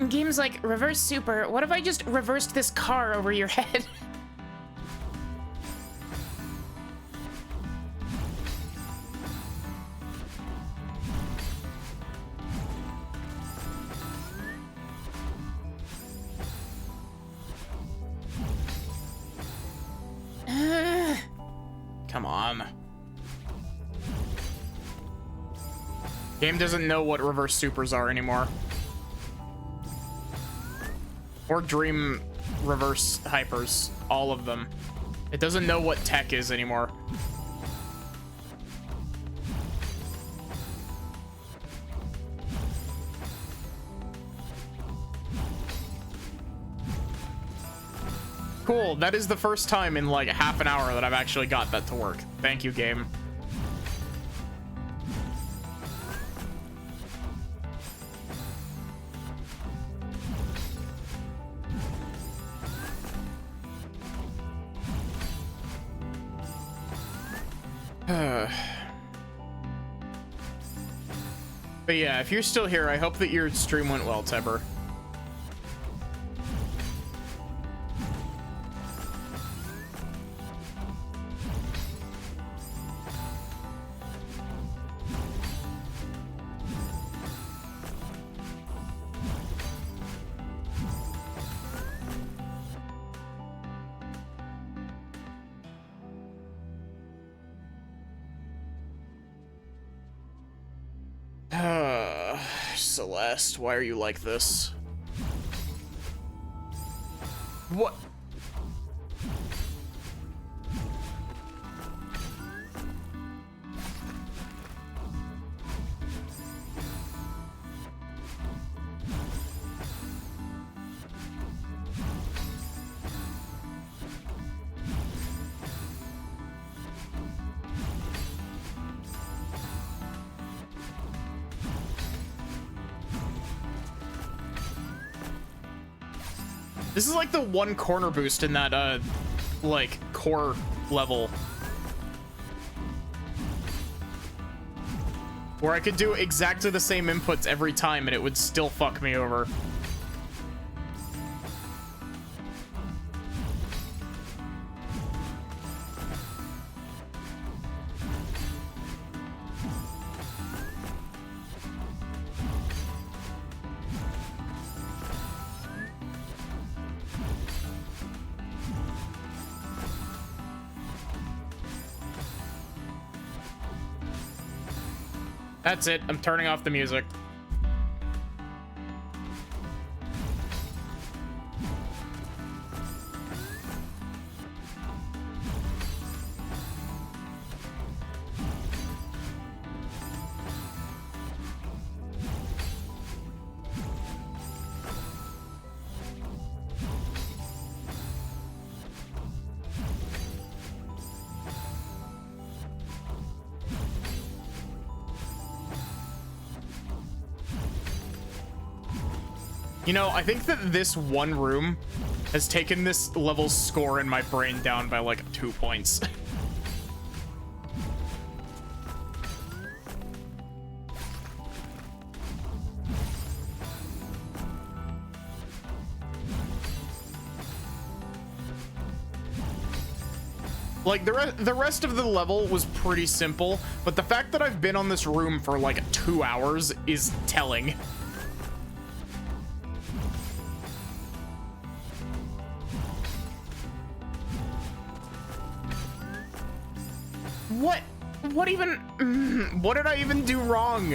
Speaker 2: Games like reverse super. What if I just reversed this car over your head?
Speaker 1: Come on. Game doesn't know what reverse supers are anymore. Or dream reverse hypers. All of them. It doesn't know what tech is anymore. Cool, that is the first time in like half an hour that I've actually got that to work. Thank you, game. But yeah, if you're still here, I hope that your stream went well, Teber. Celeste, why are you like this? What? This is like the one corner boost in that, like, core level. Where I could do exactly the same inputs every time and it would still fuck me over. That's it. I'm turning off the music. You know, I think that this one room has taken this level's score in my brain down by like 2 points. Like, the rest of the level was pretty simple, but the fact that I've been on this room for like 2 hours is telling. What even, what did I even do wrong?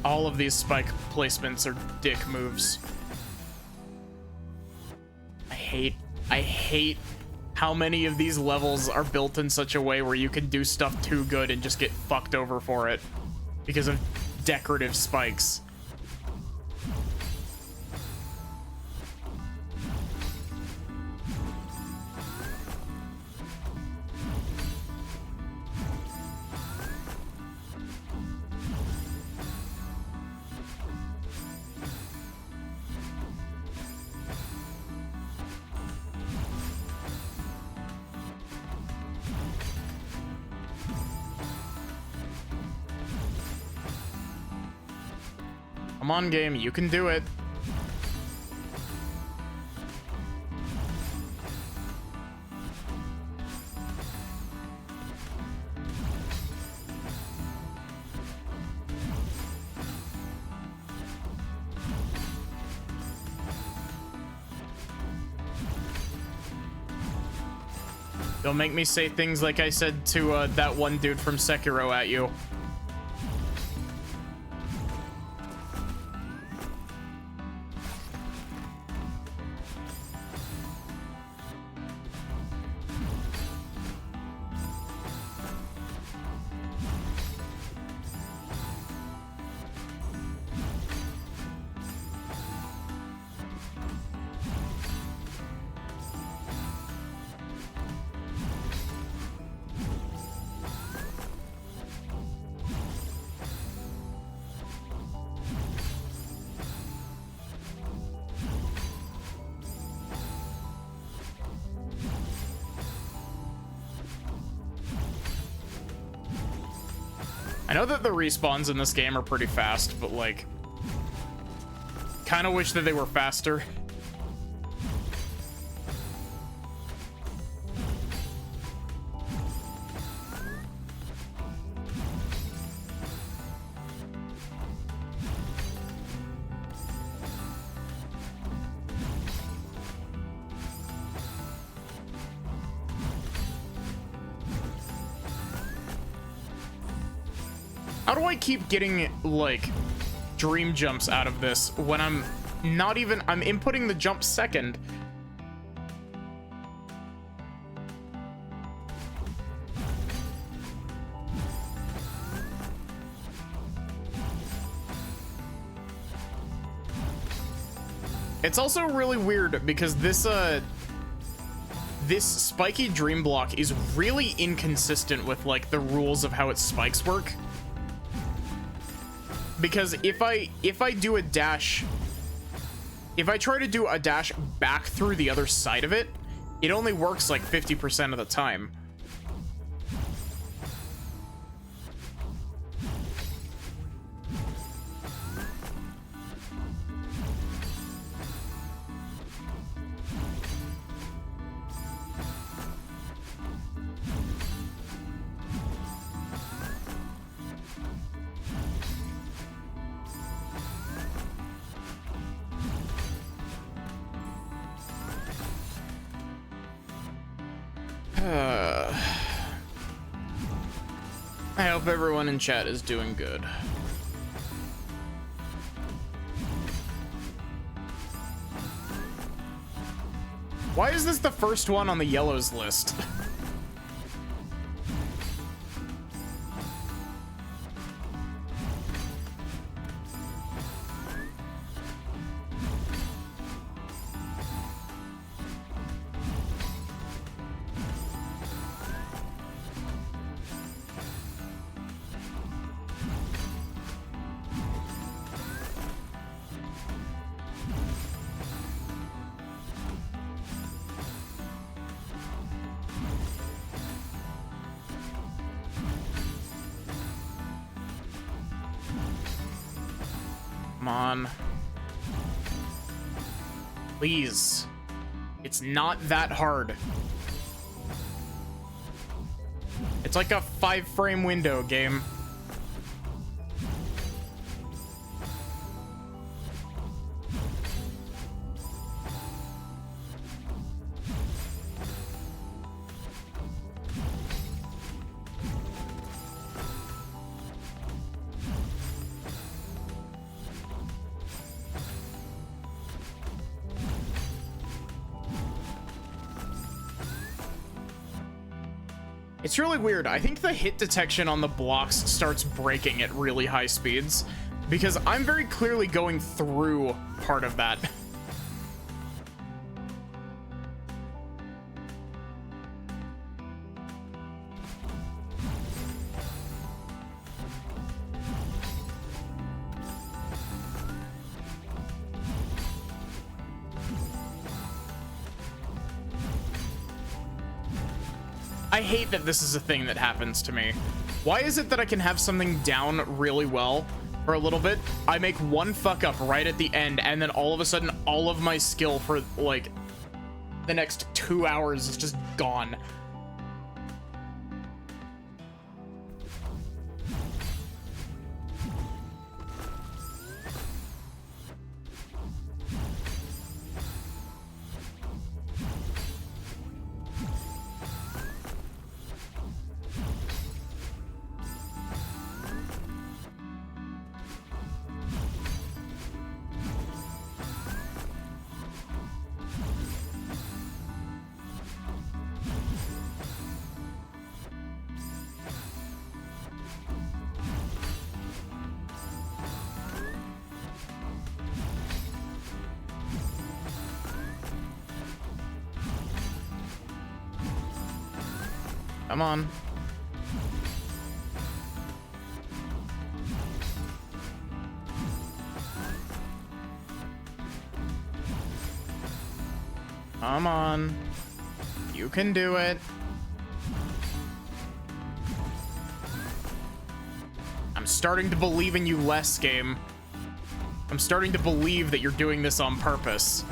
Speaker 1: All of these spike placements are dick moves. I hate how many of these levels are built in such a way where you can do stuff too good and just get fucked over for it because of decorative spikes. Come on, game, you can do it. Don't make me say things like I said to that one dude from Sekiro at you. I know that the respawns in this game are pretty fast, but like, kind of wish that they were faster. How do I keep getting, like, dream jumps out of this when I'm not even... I'm inputting the jump second. It's also really weird because this spiky dream block is really inconsistent with like the rules of how its spikes work. Because if I do a dash, if I try to do a dash back through the other side of it, it only works like 50% of the time. I hope everyone in chat is doing good. Why is this the first one on the yellows list? Come on. Please. It's not that hard. It's like a 5-frame window game. It's really weird. I think the hit detection on the blocks starts breaking at really high speeds because I'm very clearly going through part of that. I hate that this is a thing that happens to me. Why is it that I can have something down really well for a little bit, I make one fuck up right at the end, and then all of a sudden all of my skill for like the next 2 hours is just gone? Come on. Come on. You can do it. I'm starting to believe in you less, game. I'm starting to believe that you're doing this on purpose.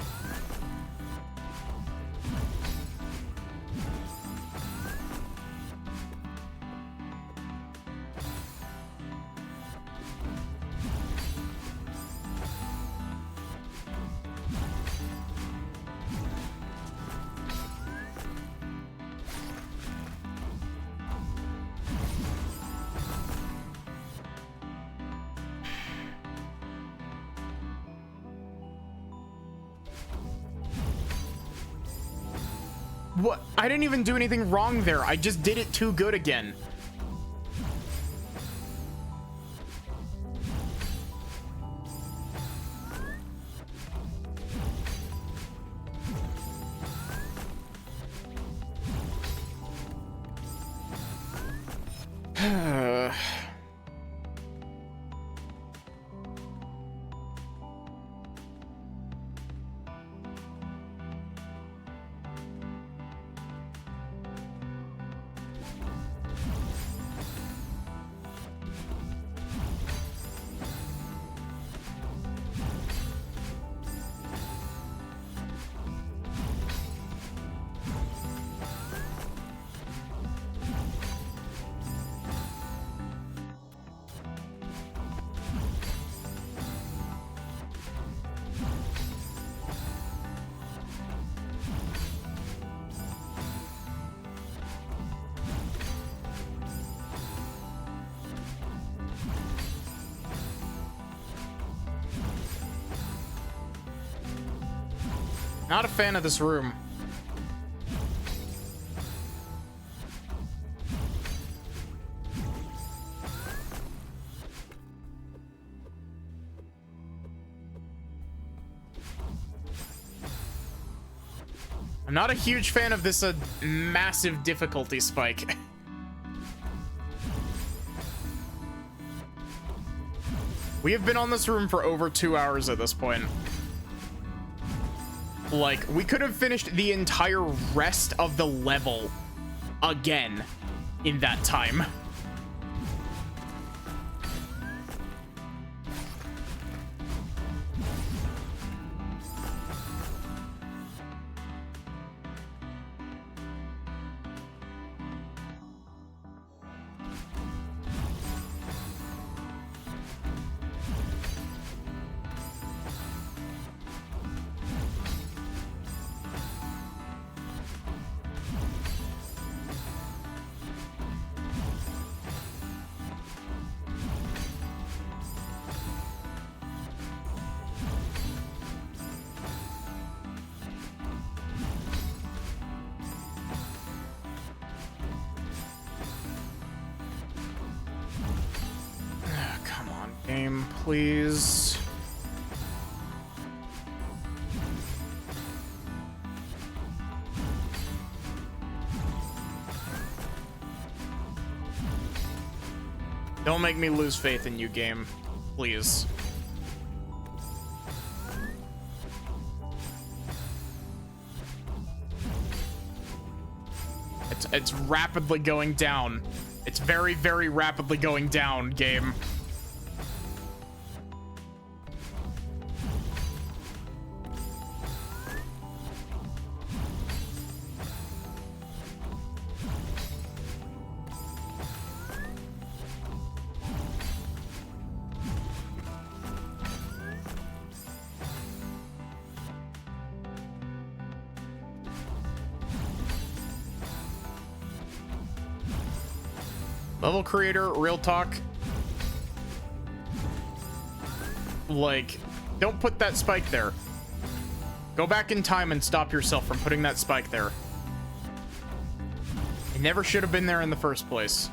Speaker 1: What? I didn't even do anything wrong there. I just did it too good again. Not a fan of this room. I'm not a huge fan of this massive difficulty spike. We have been on this room for over 2 hours at this point. Like, we could have finished the entire rest of the level again in that time. Game, please. Don't make me lose faith in you, game, please. It's rapidly going down. It's very, very rapidly going down, game. Level creator, real talk. Like, don't put that spike there. Go back in time and stop yourself from putting that spike there. It never should have been there in the first place.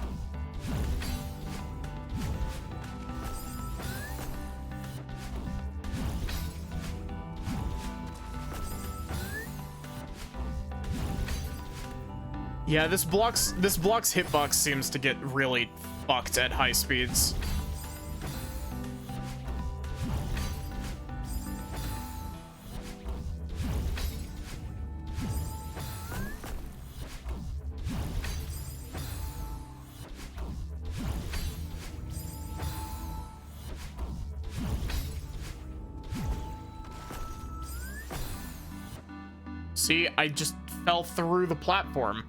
Speaker 1: Yeah, this block's hitbox seems to get really fucked at high speeds. See, I just fell through the platform.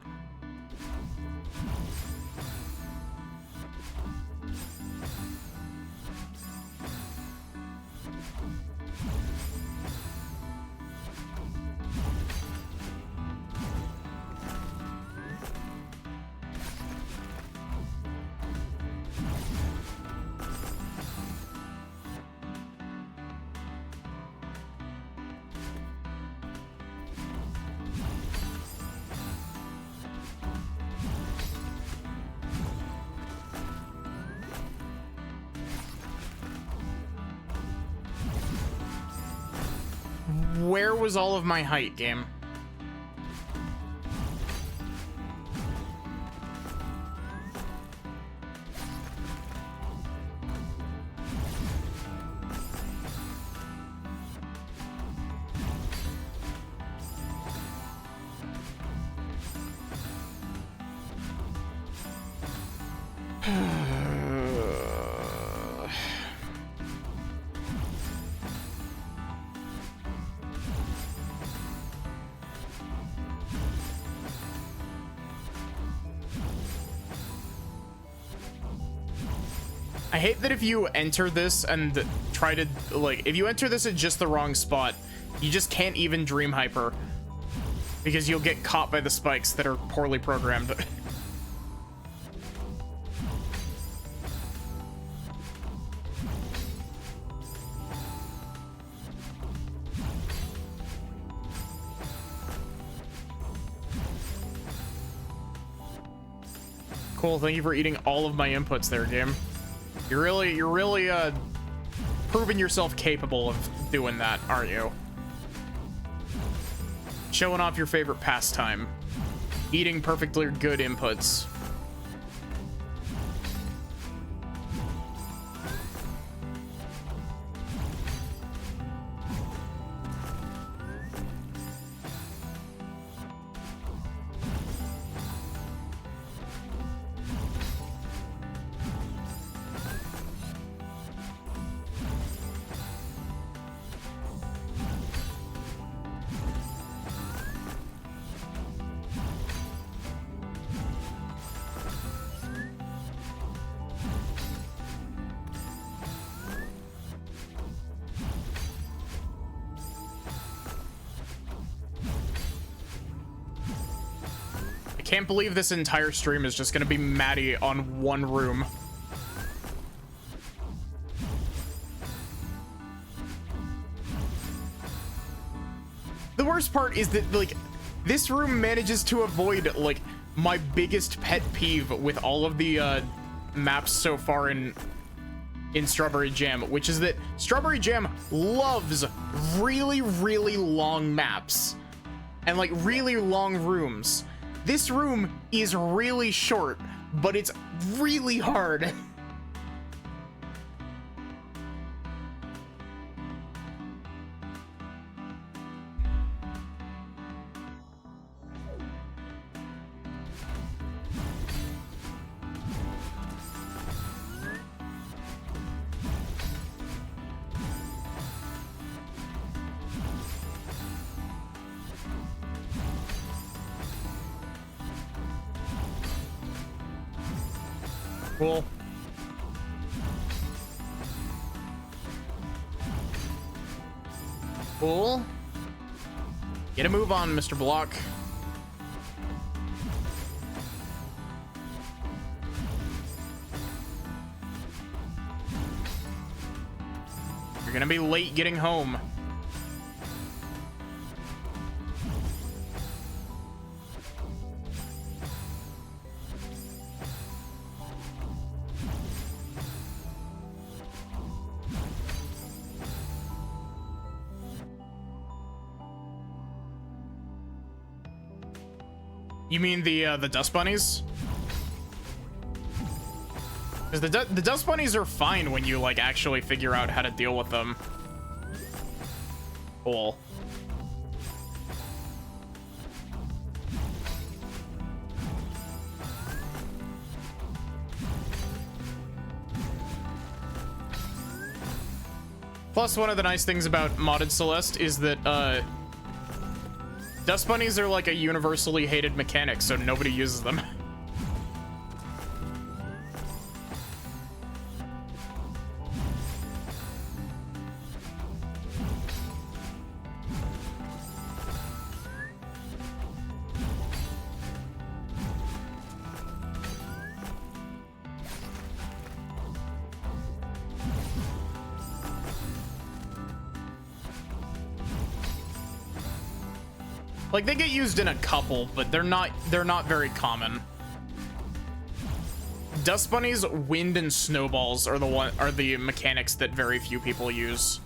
Speaker 1: Where was all of my height, game? I hate that if you enter this and try to, like, if you enter this at just the wrong spot, you just can't even Dream Hyper because you'll get caught by the spikes that are poorly programmed. Cool. Thank you for eating all of my inputs there, game. You're really proving yourself capable of doing that, aren't you? Showing off your favorite pastime. Eating perfectly good inputs. Can't believe this entire stream is just gonna be Maddie on one room. The worst part is that, like, this room manages to avoid, like, my biggest pet peeve with all of the maps so far in Strawberry Jam, which is that Strawberry Jam loves really, really long maps and, like, really long rooms. This room is really short, but it's really hard. Cool. Cool. Get a move on, Mr. Block. You're gonna be late getting home. You mean the dust bunnies? Because the dust bunnies are fine when you, like, actually figure out how to deal with them. Cool. Plus, one of the nice things about modded Celeste is that, dust bunnies are like a universally hated mechanic, so nobody uses them. Like, they get used in a couple, but they're not very common. Dust bunnies, wind, and snowballs are the mechanics that very few people use.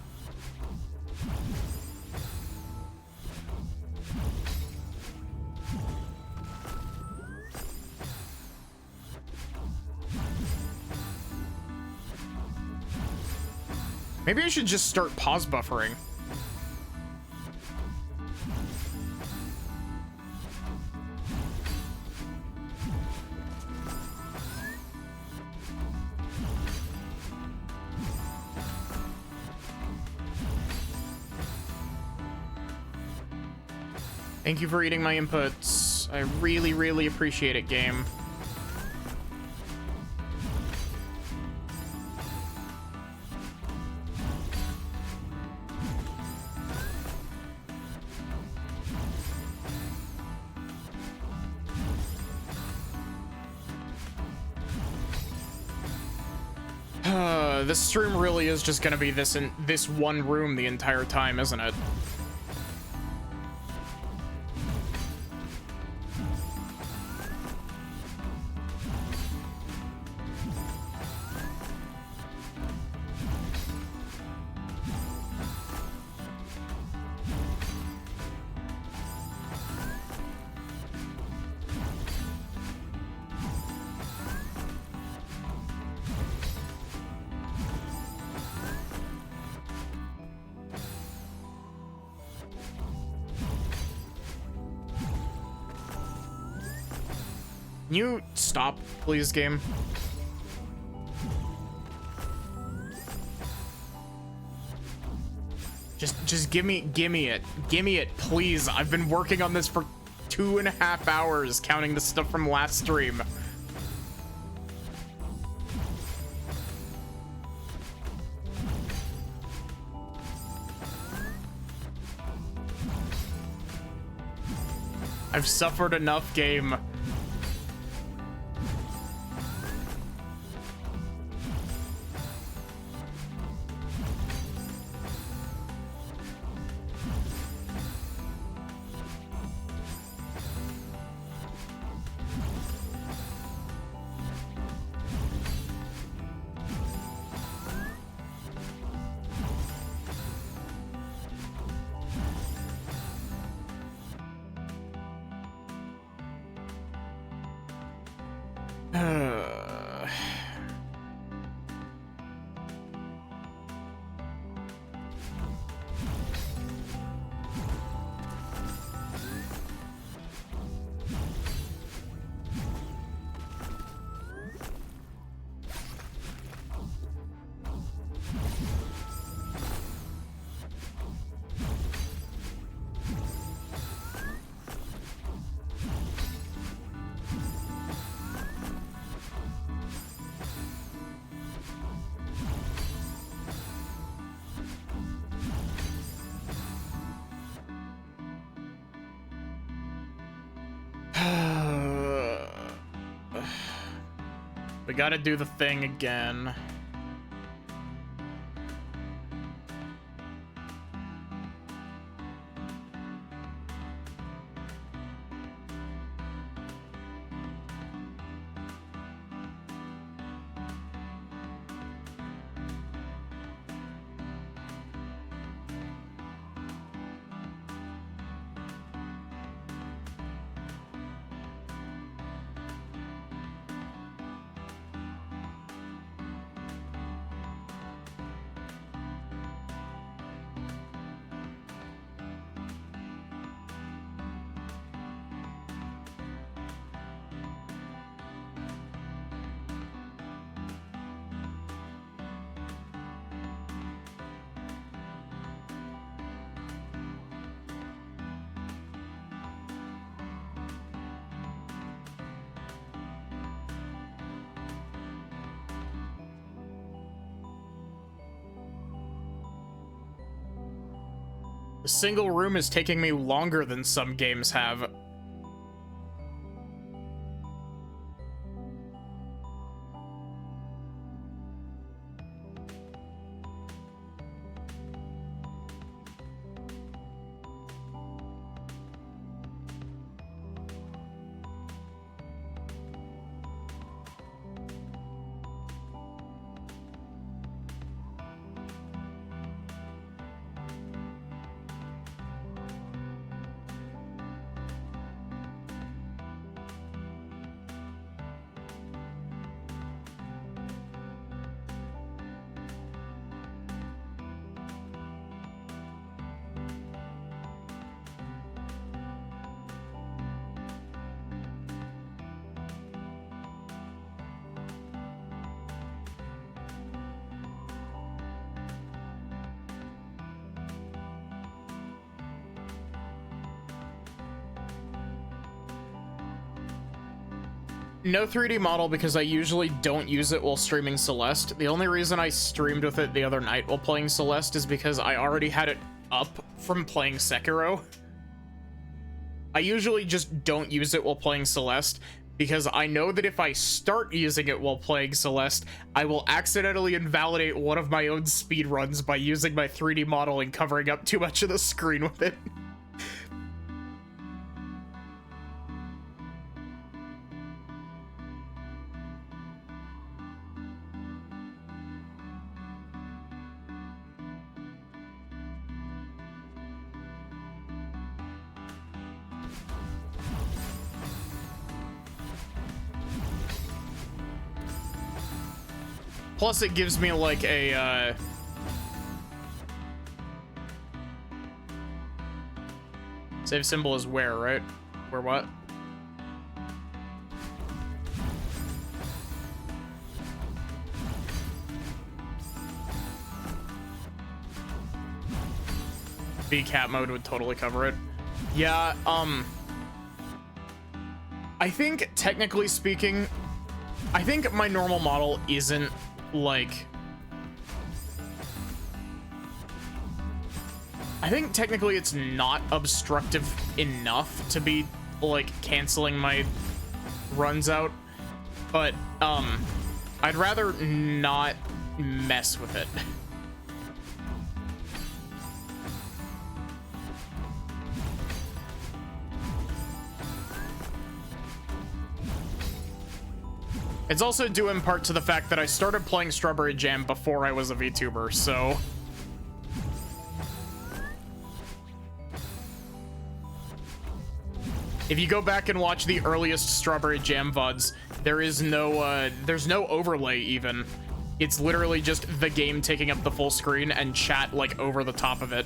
Speaker 1: Maybe I should just start pause buffering. Thank you for eating my inputs. I really, really appreciate it, game. This stream really is just gonna be this one room the entire time, isn't it? Can you stop, please, game? Just give me it, please. I've been working on this for 2.5 hours, counting the stuff from last stream. I've suffered enough, game. We gotta do the thing again. A single room is taking me longer than some games have. No 3D model because I usually don't use it while streaming Celeste. The only reason I streamed with it the other night while playing Celeste is because I already had it up from playing Sekiro. I usually just don't use it while playing Celeste because I know that if I start using it while playing Celeste, I will accidentally invalidate one of my own speedruns by using my 3D model and covering up too much of the screen with it. Plus, it gives me like a save symbol is where, right? Where what? cat mode would totally cover it. Yeah, I think, technically speaking, I think my normal model isn't, like... I think technically it's not obstructive enough to be, like, canceling my runs out, but, I'd rather not mess with it. It's also due in part to the fact that I started playing Strawberry Jam before I was a VTuber, so... If you go back and watch the earliest Strawberry Jam VODs, there's no overlay even. It's literally just the game taking up the full screen and chat, like, over the top of it.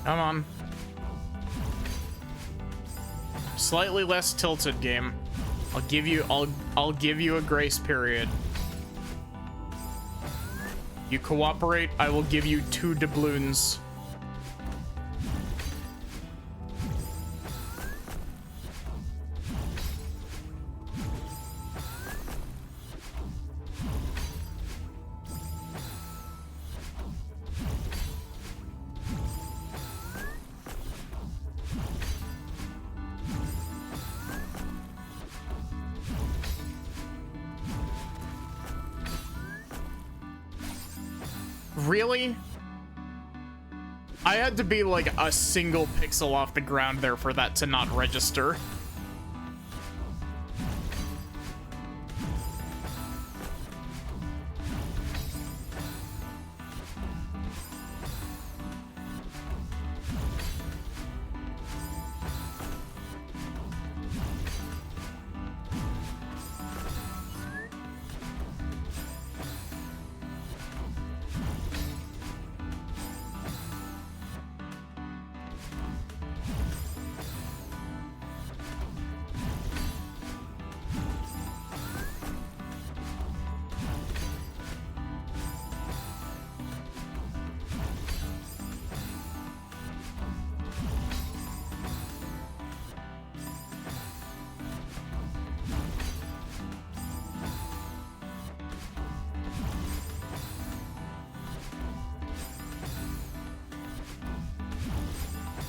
Speaker 1: Come on. Slightly less tilted, game. I'll give you a grace period. You cooperate, I will give you 2 doubloons. Really? I had to be like a single pixel off the ground there for that to not register.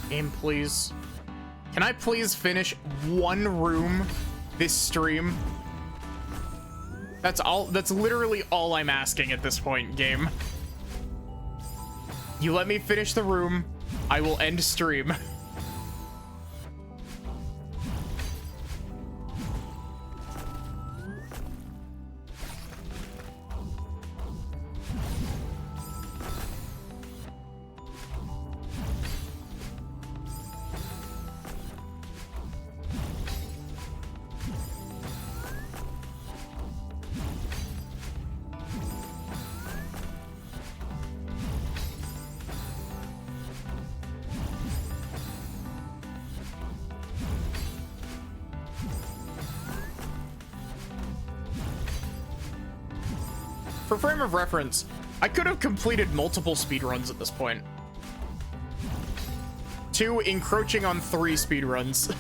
Speaker 1: Game, please. Can I please finish one room this stream? That's all. That's literally all I'm asking at this point, game. You let me finish the room, I will end stream. For frame of reference, I could have completed multiple speedruns at this point. 2 encroaching on 3 speedruns.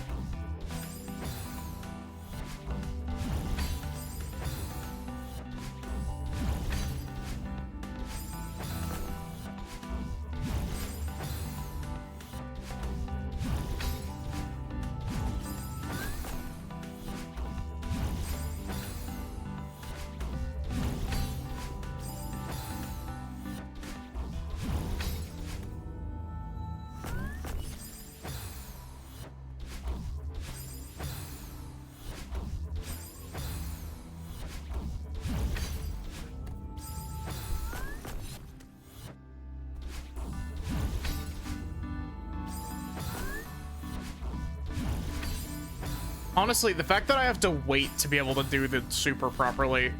Speaker 1: Honestly, the fact that I have to wait to be able to do the super properly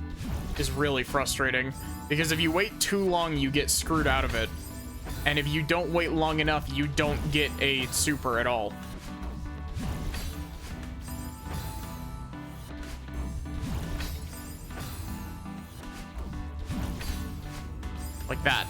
Speaker 1: is really frustrating. Because if you wait too long, you get screwed out of it. And if you don't wait long enough, you don't get a super at all. Like that.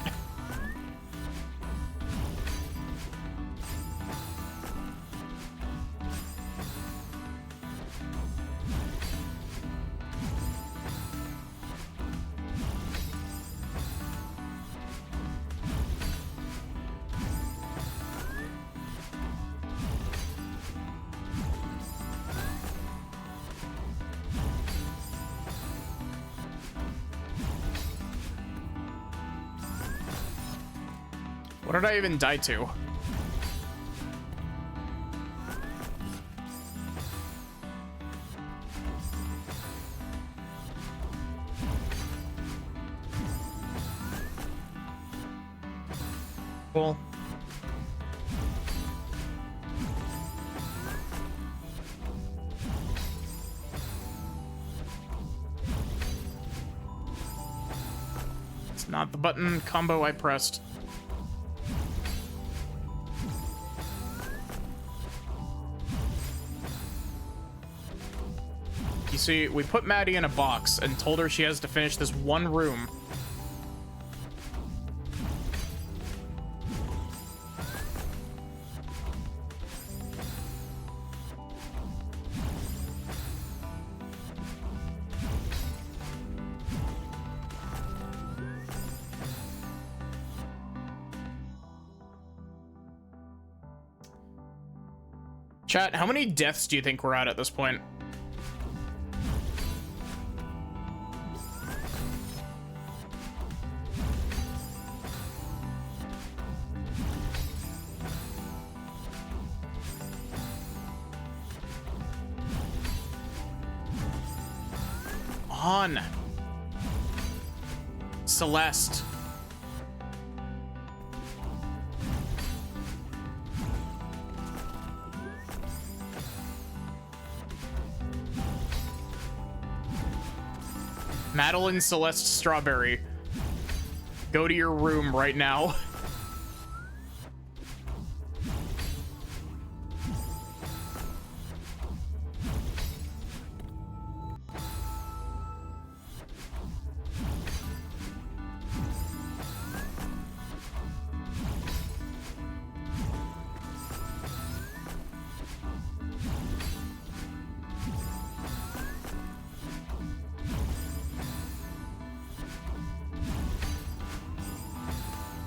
Speaker 1: What did I even die to? Cool. It's not the button combo I pressed. You see, we put Maddie in a box and told her she has to finish this one room. Chat, how many deaths do you think we're at this point? On. Celeste. Madeline Celeste Strawberry. Go to your room right now.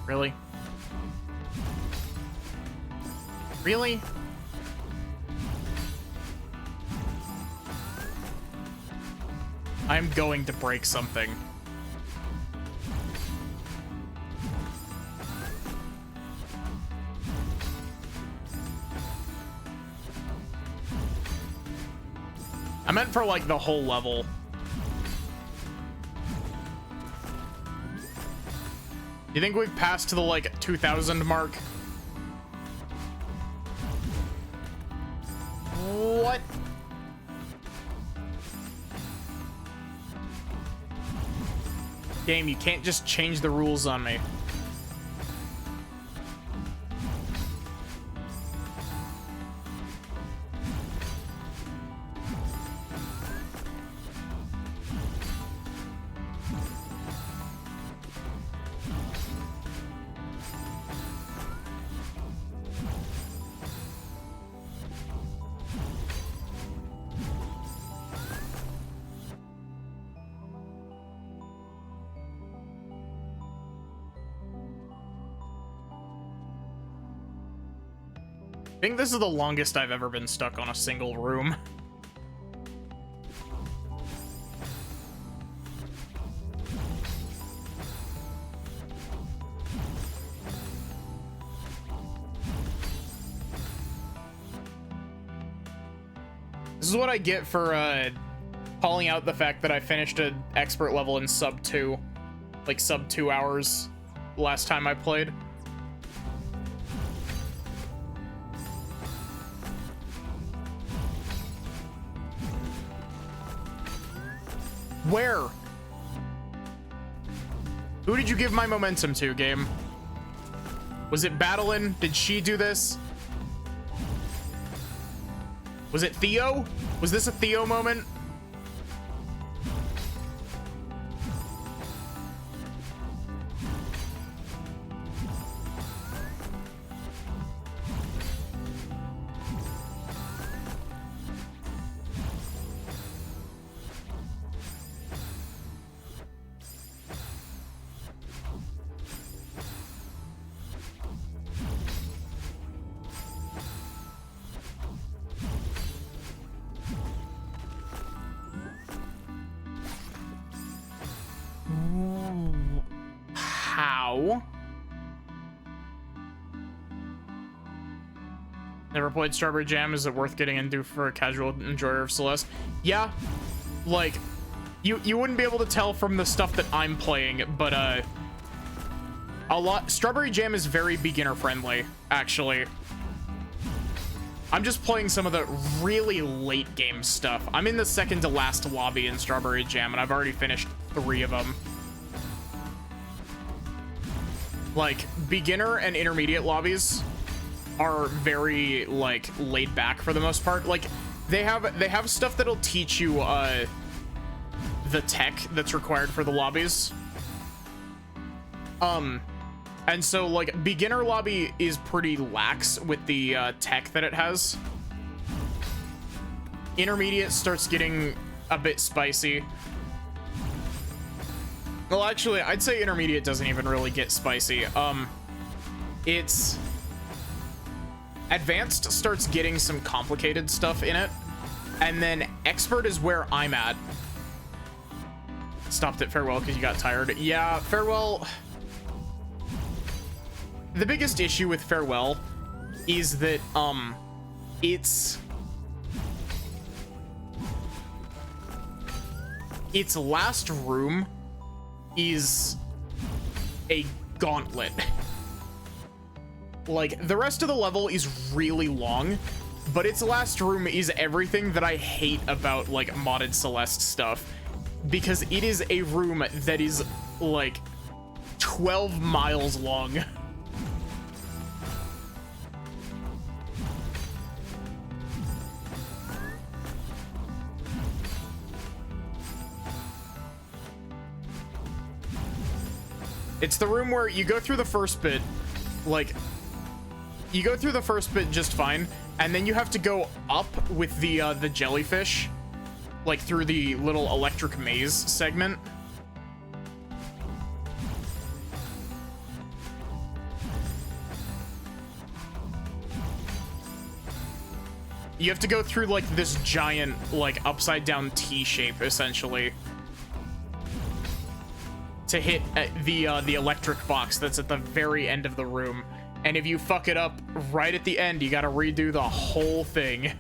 Speaker 1: Really? Really? I'm going to break something. I meant for like the whole level. You think we've passed to the, like, 2,000 mark? What? Game, you can't just change the rules on me. I think this is the longest I've ever been stuck on a single room. This is what I get for calling out the fact that I finished an expert level in sub 2. Like sub 2 hours last time I played. Where? Who did you give my momentum to, game? Was it Battlein? Did she do this? Was it Theo? Was this a Theo moment? How? Never played Strawberry Jam. Is it worth getting into for a casual enjoyer of Celeste? Yeah, like you wouldn't be able to tell from the stuff that I'm playing, but Strawberry Jam is very beginner friendly, actually. I'm just playing some of the really late game stuff. I'm in the second to last lobby in Strawberry Jam, and I've already finished 3 of them. Like, beginner and intermediate lobbies are very, like, laid back for the most part. Like, they have stuff that'll teach you the tech that's required for the lobbies. And so, like, beginner lobby is pretty lax with the tech that it has. Intermediate starts getting a bit spicy. Well, actually, I'd say intermediate doesn't even really get spicy. It's... Advanced starts getting some complicated stuff in it. And then expert is where I'm at. Stopped at farewell because you got tired. Yeah, farewell... The biggest issue with farewell is that, its last room is a gauntlet. Like, the rest of the level is really long, but its last room is everything that I hate about, like, modded Celeste stuff, because it is a room that is, like, 12 miles long. It's the room where you go through the first bit, like, you go through the first bit just fine, and then you have to go up with the jellyfish, like, through the little electric maze segment. You have to go through, like, this giant, like, upside-down T shape, essentially, to hit the electric box that's at the very end of the room. And if you fuck it up right at the end, you gotta redo the whole thing.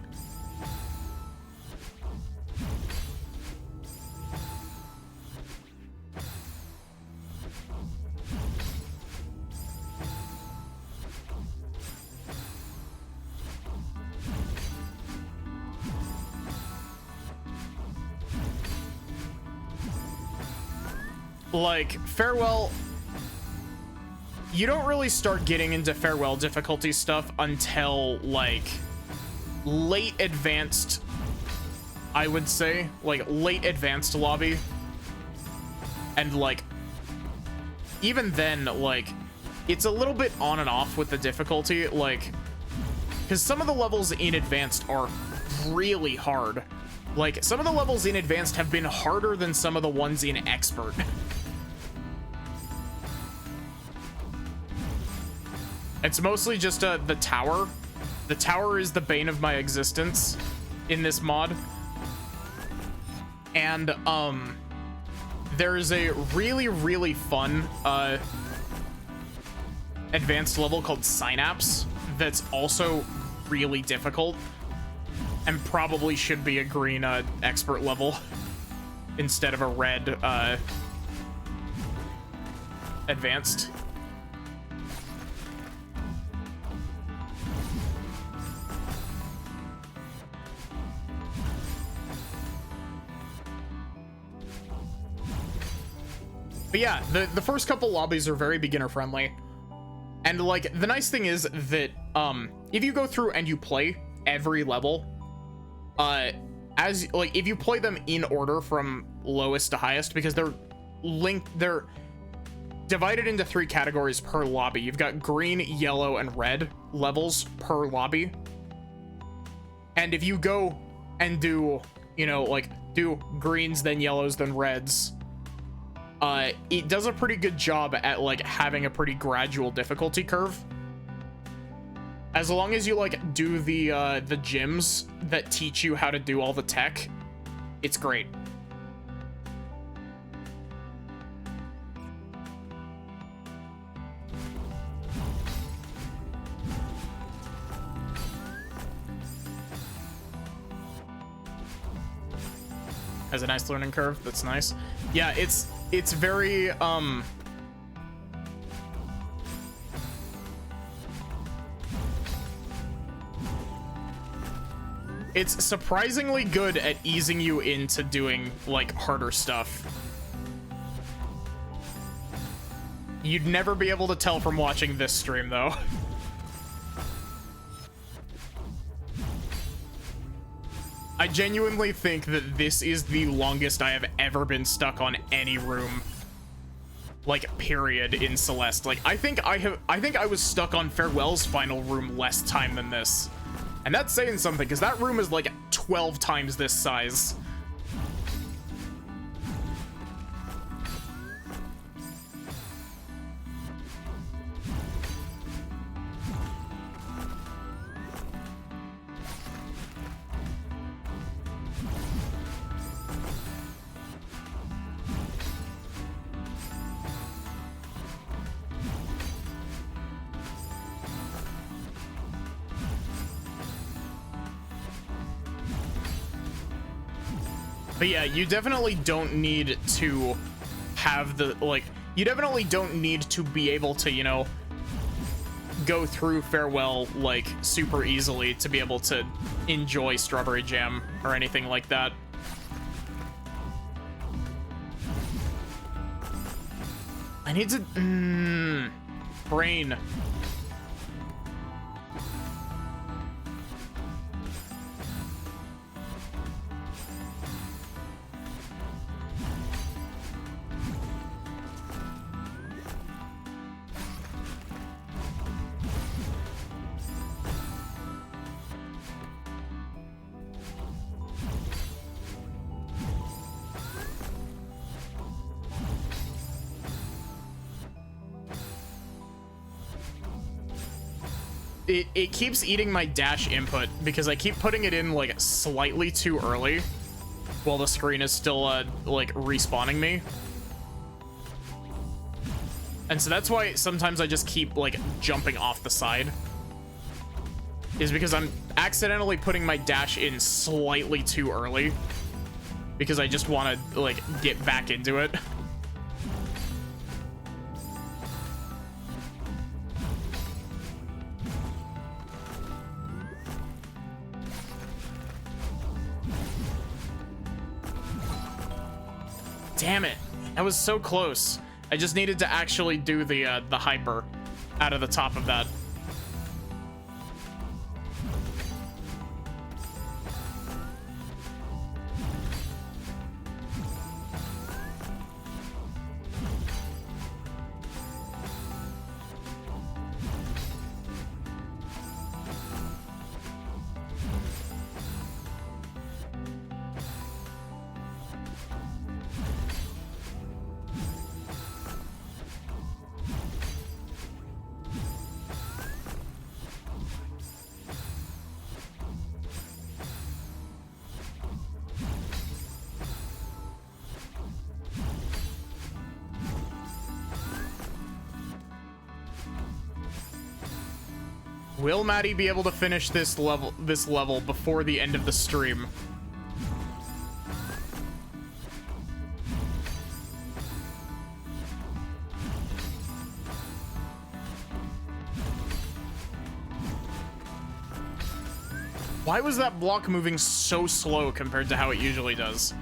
Speaker 1: Like, farewell, you don't really start getting into farewell difficulty stuff until, like, late advanced, I would say, like, late advanced lobby. And, like, even then, like, it's a little bit on and off with the difficulty, like, because some of the levels in advanced are really hard. Like, some of the levels in advanced have been harder than some of the ones in expert. It's mostly just the tower. The tower is the bane of my existence in this mod. And there's a really, really fun advanced level called Synapse that's also really difficult and probably should be a green expert level instead of a red advanced. But yeah, the first couple lobbies are very beginner friendly. And like the nice thing is that if you go through and you play every level, as like if you play them in order from lowest to highest, because they're divided into 3 categories per lobby. You've got green, yellow, and red levels per lobby. And if you go and do, you know, like do greens, then yellows, then reds, it does a pretty good job at like having a pretty gradual difficulty curve. As long as you like do the gyms that teach you how to do all the tech, it's great. Has a nice learning curve. That's nice. Yeah, it's very it's surprisingly good at easing you into doing like harder stuff. You'd never be able to tell from watching this stream though. I genuinely think that this is the longest I have ever been stuck on any room, like period, in Celeste. Like I think I was stuck on Farewell's final room less time than this. And that's saying something, because that room is like 12 times this size. But yeah, you definitely don't need to have the, like, you definitely don't need to be able to, you know, go through Farewell, like, super easily to be able to enjoy Strawberry Jam or anything like that. I need to, brain. It keeps eating my dash input because I keep putting it in like slightly too early while the screen is still like respawning me. And so that's why sometimes I just keep like jumping off the side, is because I'm accidentally putting my dash in slightly too early because I just want to like get back into it. Damn it. That was so close. I just needed to actually do the hyper out of the top of that. Will Maddie be able to finish this level before the end of the stream? Why was that block moving so slow compared to how it usually does?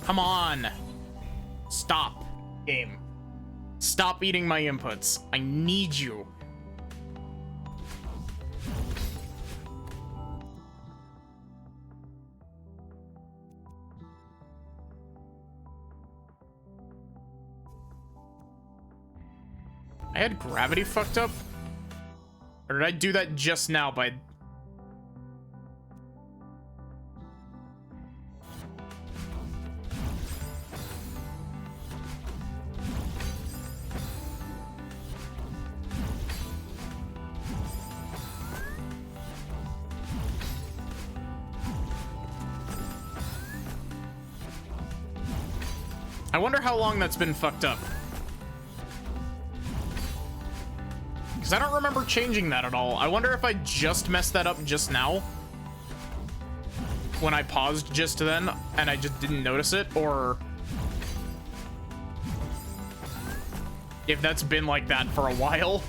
Speaker 1: Come on. Stop, game. Stop eating my inputs. I need you. I had gravity fucked up? Or did I do that just now by... I wonder how long that's been fucked up. Because I don't remember changing that at all. I wonder if I just messed that up just now. When I paused just then, and I just didn't notice it, or... if that's been like that for a while.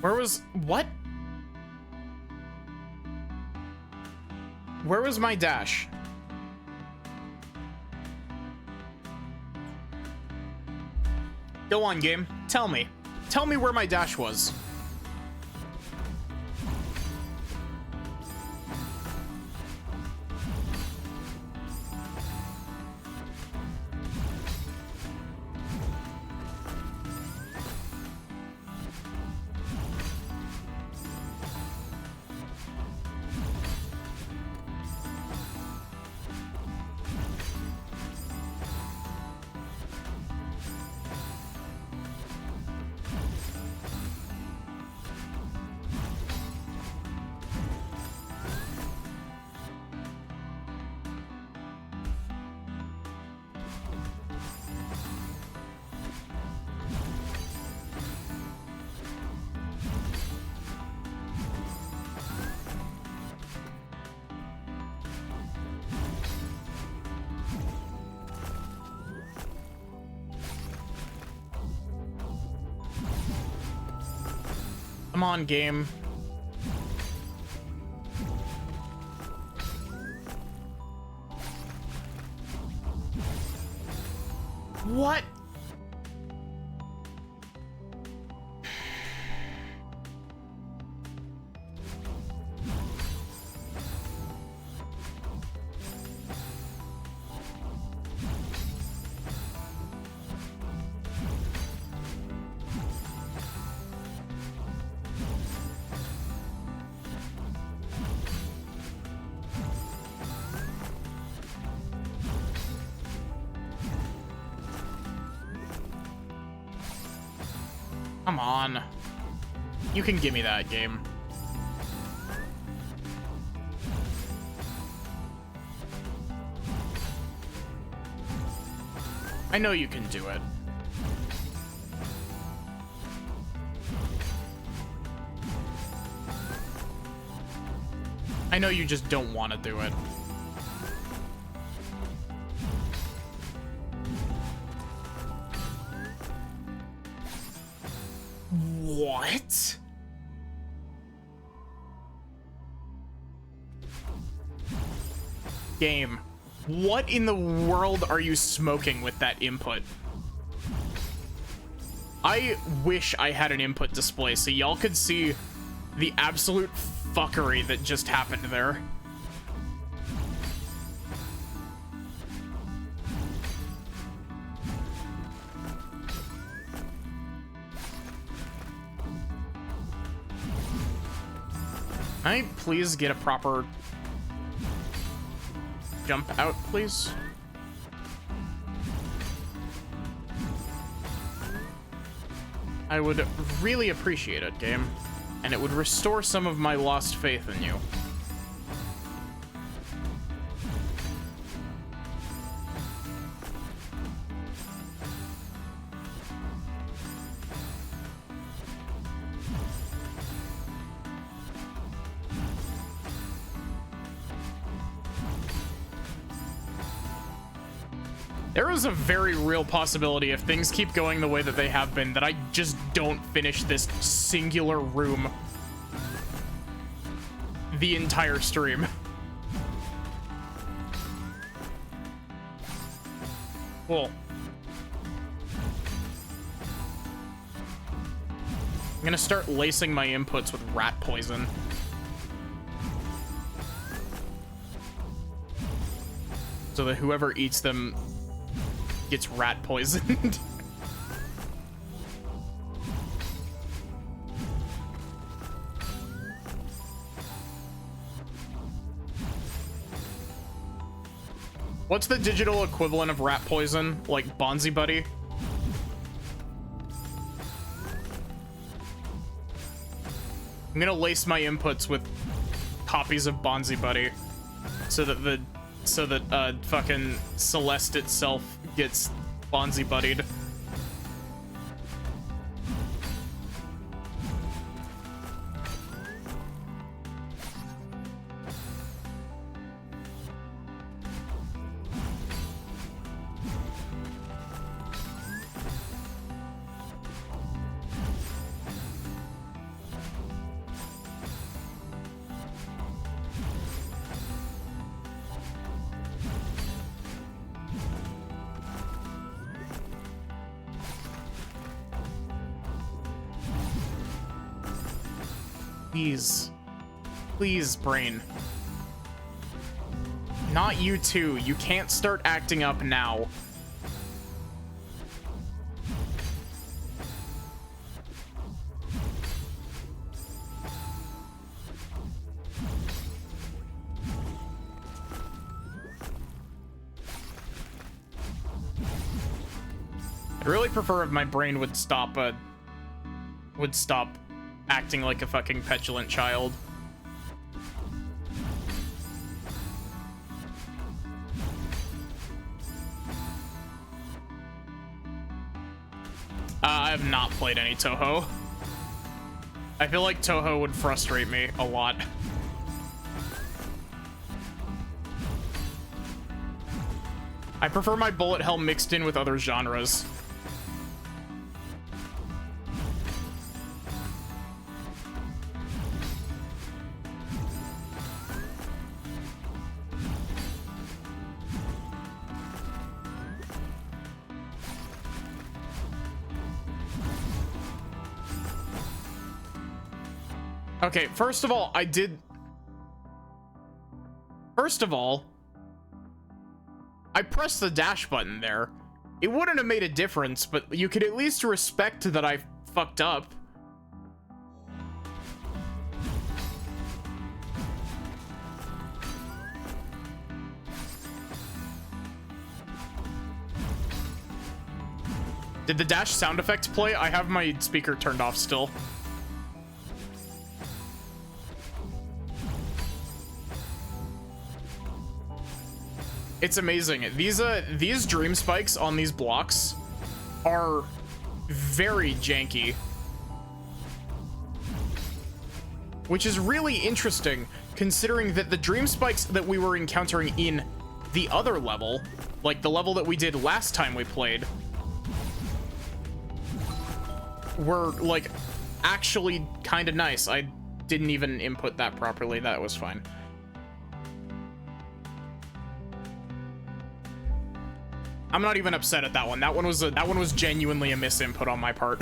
Speaker 1: Where was... what? Where was my dash? Go on, game. Tell me. Tell me where my dash was. Come on, game. What? Come on. You can give me that, game. I know you can do it. I know you just don't want to do it. What? Game, what in the world are you smoking with that input? I wish I had an input display so y'all could see the absolute fuckery that just happened there. Can I please get a proper jump out, please? I would really appreciate it, game. And it would restore some of my lost faith in you. There is a very real possibility, if things keep going the way that they have been, that I just don't finish this singular room the entire stream. Cool. I'm gonna start lacing my inputs with rat poison. So that whoever eats them gets rat poisoned. What's the digital equivalent of rat poison? Like Bonzi Buddy? I'm gonna lace my inputs with copies of Bonzi Buddy so that fucking Celeste itself gets Bonzi Buddied. Please. Please, brain. Not you too. You can't start acting up now. I'd really prefer if my brain would stop acting like a fucking petulant child. I have not played any Toho. I feel like Toho would frustrate me a lot. I prefer my bullet hell mixed in with other genres. Okay, first of all, I pressed the dash button there. It wouldn't have made a difference, but you could at least respect that I fucked up. Did the dash sound effects play? I have my speaker turned off still. It's amazing. These dream spikes on these blocks are very janky, which is really interesting considering that the dream spikes that we were encountering in the other level, like the level that we did last time we played, were like actually kind of nice. I didn't even input that properly. That was fine. I'm not even upset at that one. That one was genuinely a misinput on my part.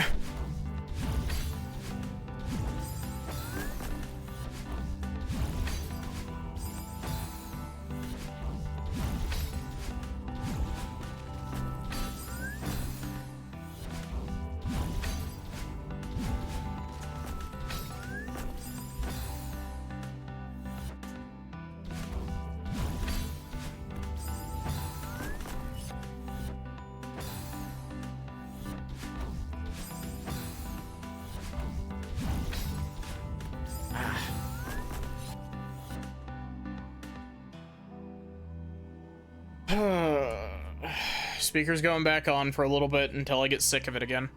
Speaker 1: Speaker's going back on for a little bit until I get sick of it again.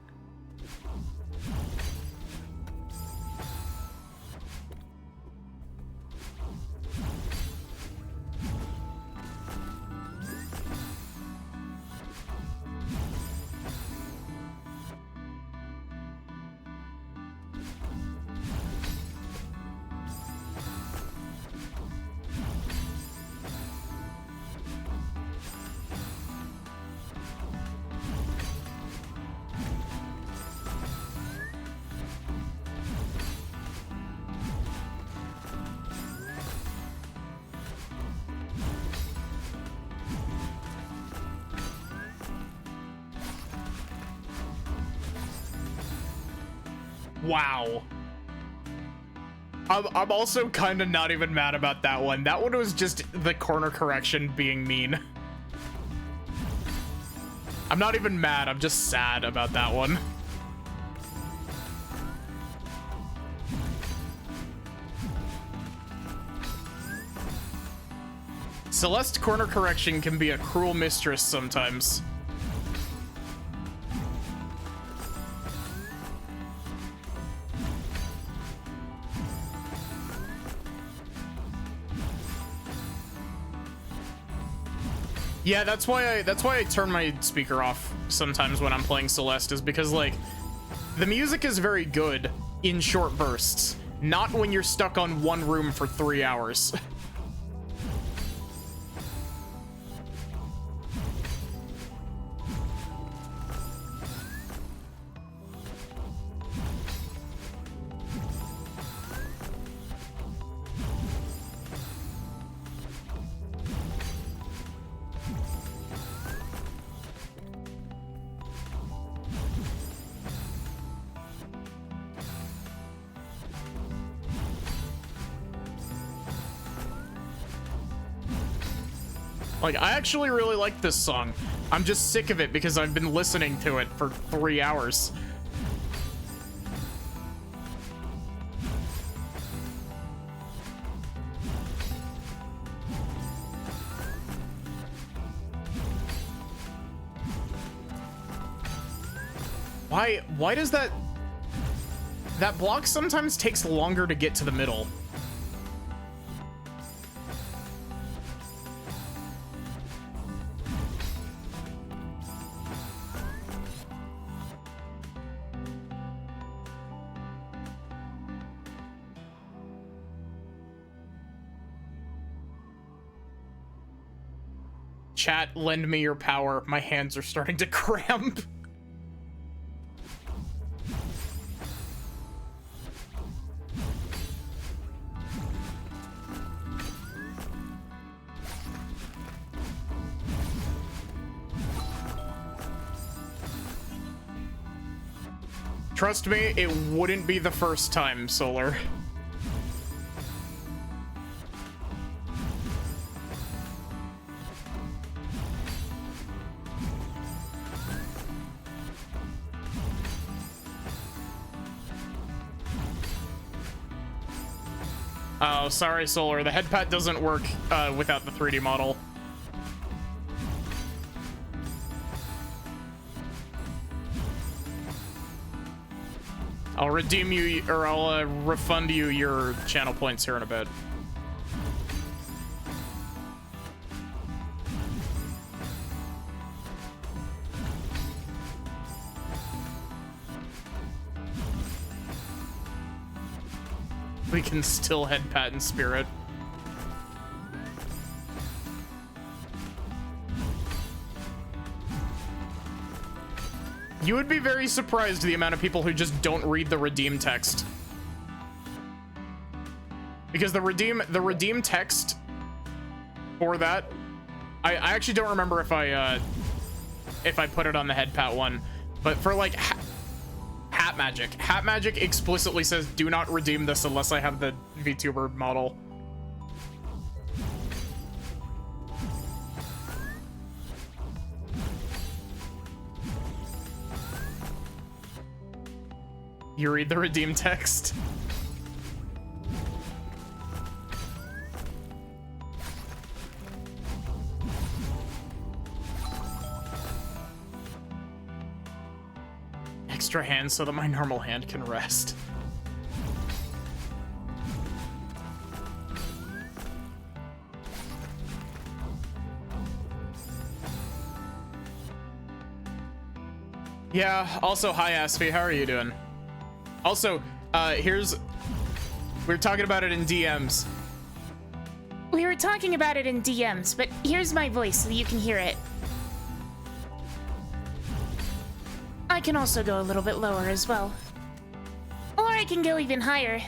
Speaker 1: Wow. I'm also kind of not even mad about that one. That one was just the corner correction being mean. I'm not even mad, I'm just sad about that one. Celeste corner correction can be a cruel mistress sometimes. Yeah, that's why I turn my speaker off sometimes when I'm playing Celeste, is because, like, the music is very good in short bursts, not when you're stuck on one room for 3 hours. Like, I actually really like this song. I'm just sick of it because I've been listening to it for 3 hours. Why does that block sometimes takes longer to get to the middle? Chat, lend me your power. My hands are starting to cramp. Trust me, it wouldn't be the first time, Solar. Oh, sorry, Solar. The head pat doesn't work without the 3D model. I'll redeem you, or I'll refund you your channel points here in a bit. We can still head pat in spirit. You would be very surprised the amount of people who just don't read the redeem text. Because the redeem text for that, I actually don't remember if I put it on the head pat one, but for like Hat Magic explicitly says do not redeem this unless I have the VTuber model. You read the redeem text. extra hand so that my normal hand can rest. Yeah, also, hi, Aspie. How are you doing? Also, we were talking about it in DMs.
Speaker 2: We were talking about it in DMs, but here's my voice so you can hear it. I can also go a little bit lower as well. Or I can go even higher.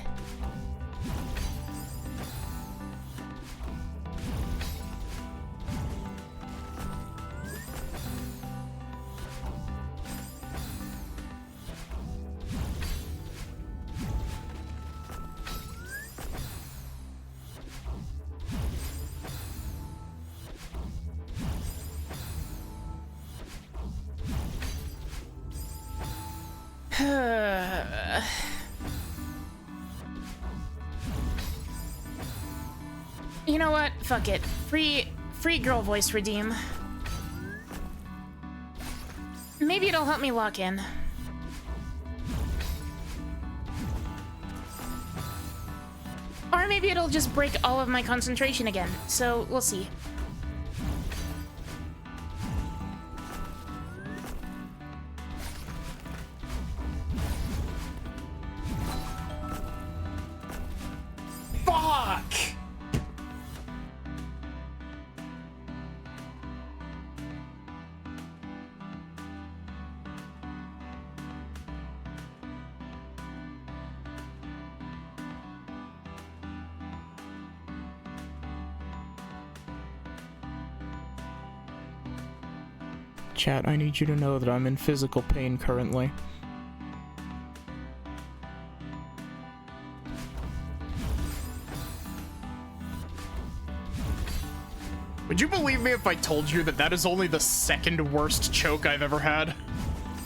Speaker 2: You know what? Fuck it. Free girl voice redeem. Maybe it'll help me lock in. Or maybe it'll just break all of my concentration again. So, we'll see.
Speaker 1: Fuck! Chat, I need you to know that I'm in physical pain currently. Would you believe me if I told you that that is only the second worst choke I've ever had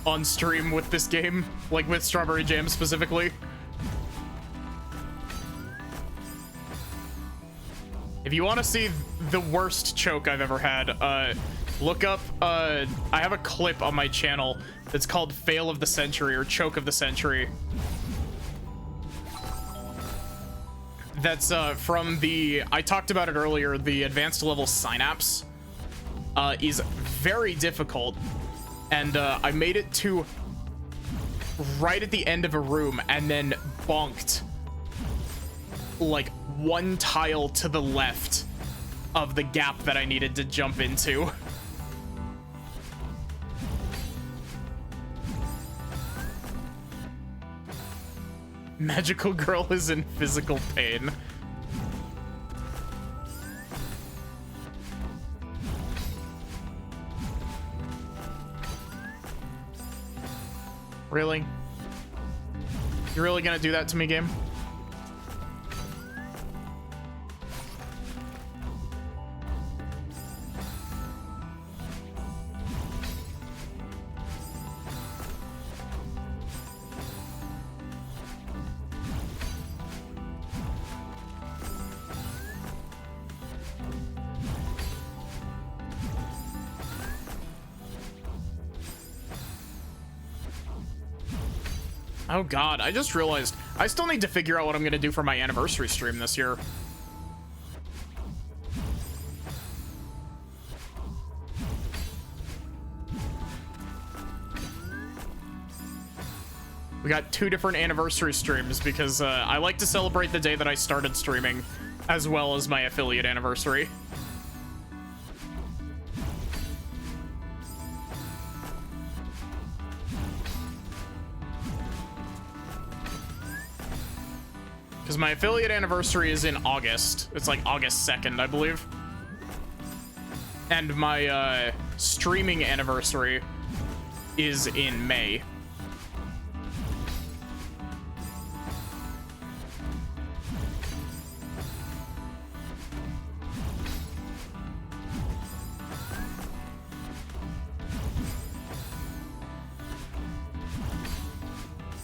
Speaker 1: on stream with this game? Like with Strawberry Jam specifically? If you want to see the worst choke I've ever had, look up, I have a clip on my channel that's called Fail of the Century or Choke of the Century. That's from the, I talked about it earlier, the advanced level Synapse is very difficult, and I made it to right at the end of a room and then bonked like one tile to the left of the gap that I needed to jump into. Magical girl is in physical pain. Really? You're really gonna do that to me, game? Oh god, I just realized I still need to figure out what I'm gonna do for my anniversary stream this year. We got 2 different anniversary streams because I like to celebrate the day that I started streaming as well as my affiliate anniversary. Because my affiliate anniversary is in August. It's like August 2nd, I believe. And my streaming anniversary is in May.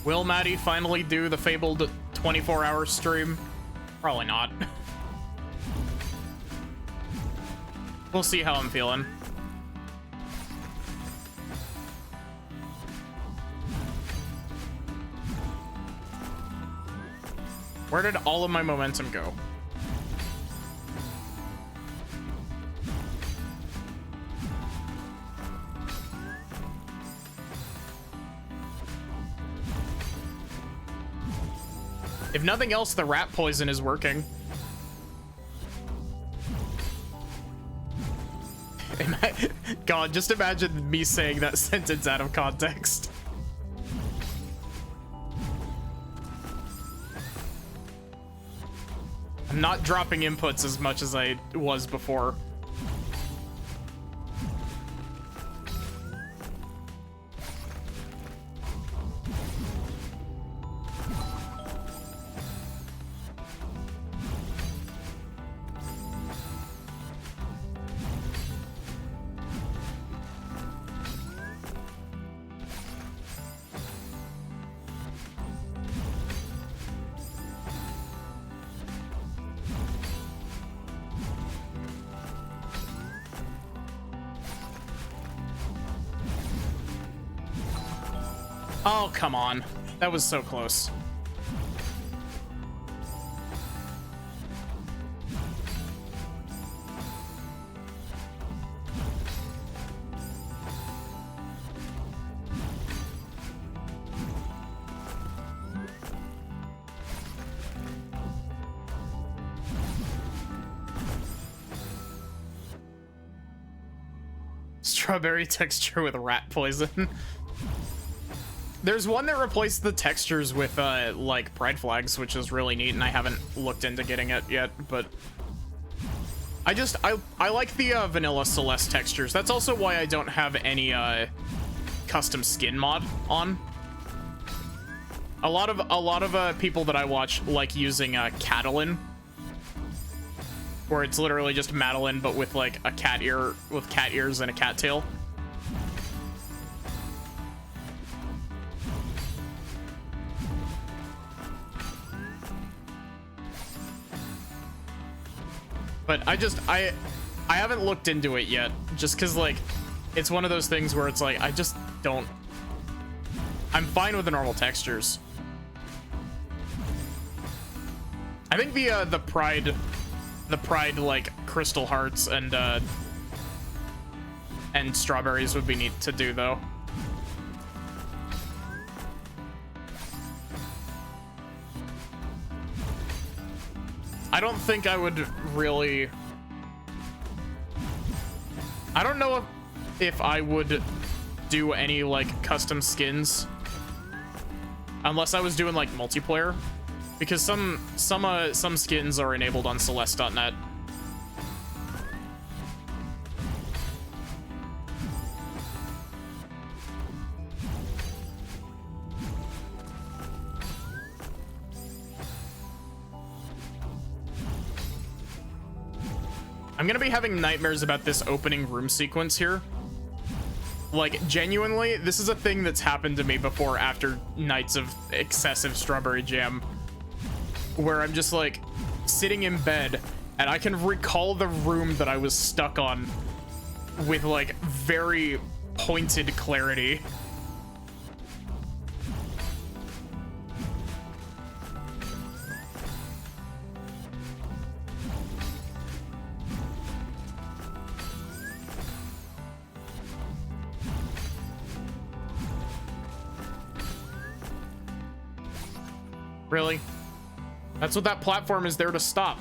Speaker 1: Will Maddie finally do the fabled 24-hour stream? Probably not. We'll see how I'm feeling. Where did all of my momentum go? If nothing else, the rat poison is working. God, just imagine me saying that sentence out of context. I'm not dropping inputs as much as I was before. Oh, come on. That was so close. Strawberry texture with rat poison. There's one that replaced the textures with, like, pride flags, which is really neat, and I haven't looked into getting it yet, but... I like the, vanilla Celeste textures. That's also why I don't have any, custom skin mod on. A lot of people that I watch like using, Catalan, where it's literally just Madeline, but with, like, a cat ear, with cat ears and a cat tail. But I haven't looked into it yet, just because, like, it's one of those things where it's like, I just don't... I'm fine with the normal textures. I think the pride, like, crystal hearts and strawberries would be neat to do, though. I don't think I would really... I don't know if I would do any, like, custom skins unless I was doing, like, multiplayer, because some skins are enabled on Celeste.net. I'm gonna be having nightmares about this opening room sequence here. Like, genuinely, this is a thing that's happened to me before after nights of excessive strawberry jam, where I'm just, like, sitting in bed, and I can recall the room that I was stuck on with, like, very pointed clarity. Really? That's what that platform is there to stop.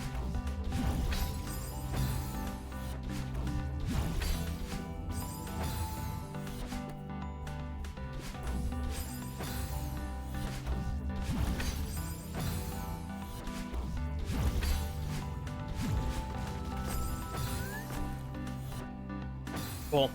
Speaker 1: Cool.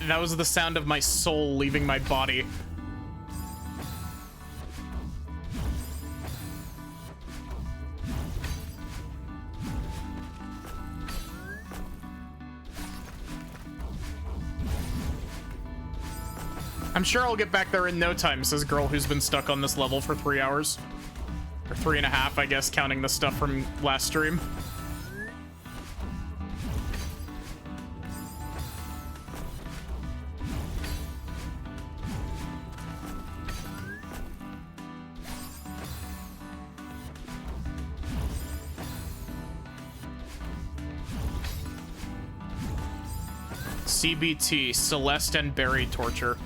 Speaker 1: That was the sound of my soul leaving my body. I'm sure I'll get back there in no time, says girl who's been stuck on this level for 3 hours. Or 3.5, I guess, counting the stuff from last stream. CBT, Celeste and Barry torture.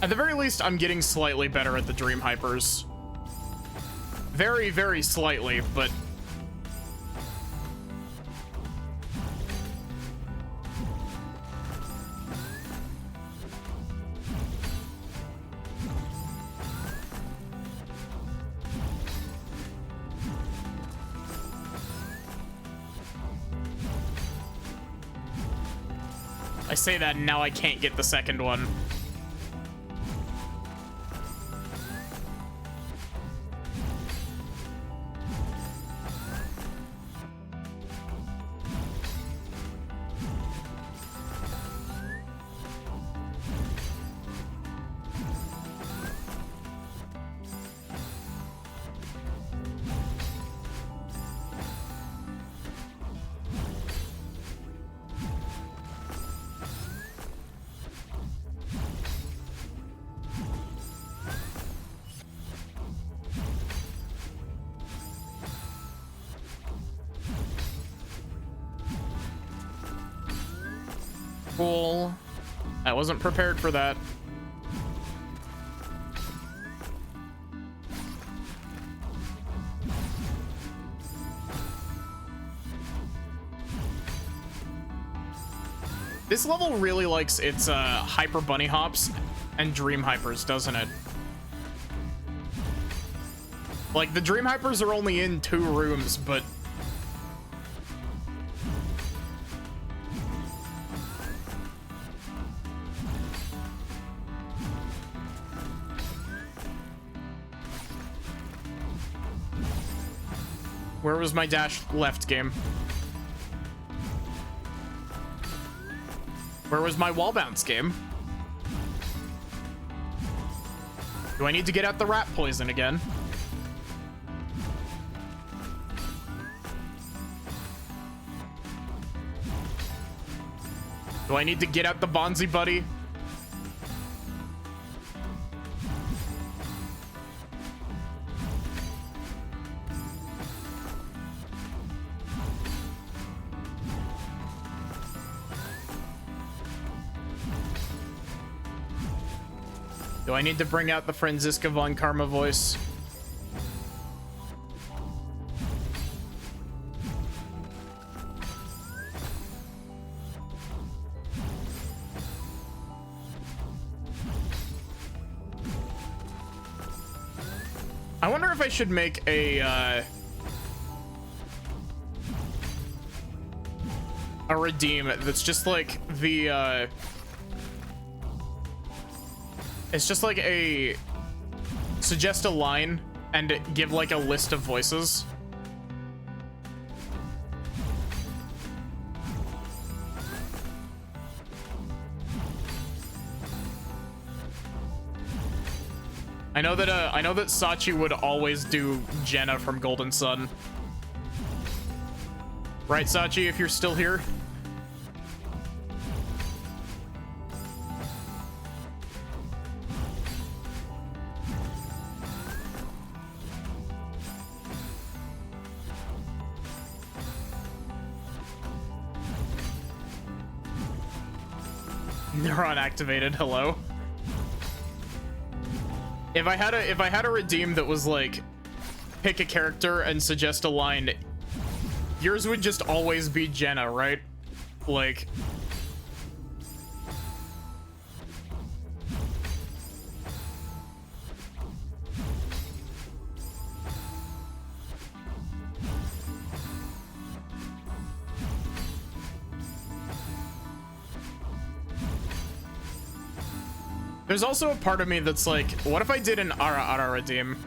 Speaker 1: At the very least, I'm getting slightly better at the Dream Hypers. Very, very slightly, but... I say that and now I can't get the second one. Cool. I wasn't prepared for that. This level really likes its hyper bunny hops and dream hypers, doesn't it? Like, the dream hypers are only in 2 rooms, but where was my dash left game? Where was my wall bounce game? Do I need to get out the rat poison again? Do I need to get out the Bonzi buddy? Do I need to bring out the Franziska von Karma voice? I wonder if I should make a redeem that's just like the it's just like a suggest a line and give like a list of voices. I know that Sachi would always do Jenna from Golden Sun. Right, Sachi, if you're still here? Neuron activated. Hello. If I had a redeem that was like, pick a character and suggest a line, yours would just always be Jenna, right? Like. There's also a part of me that's like, what if I did an Ara redeem?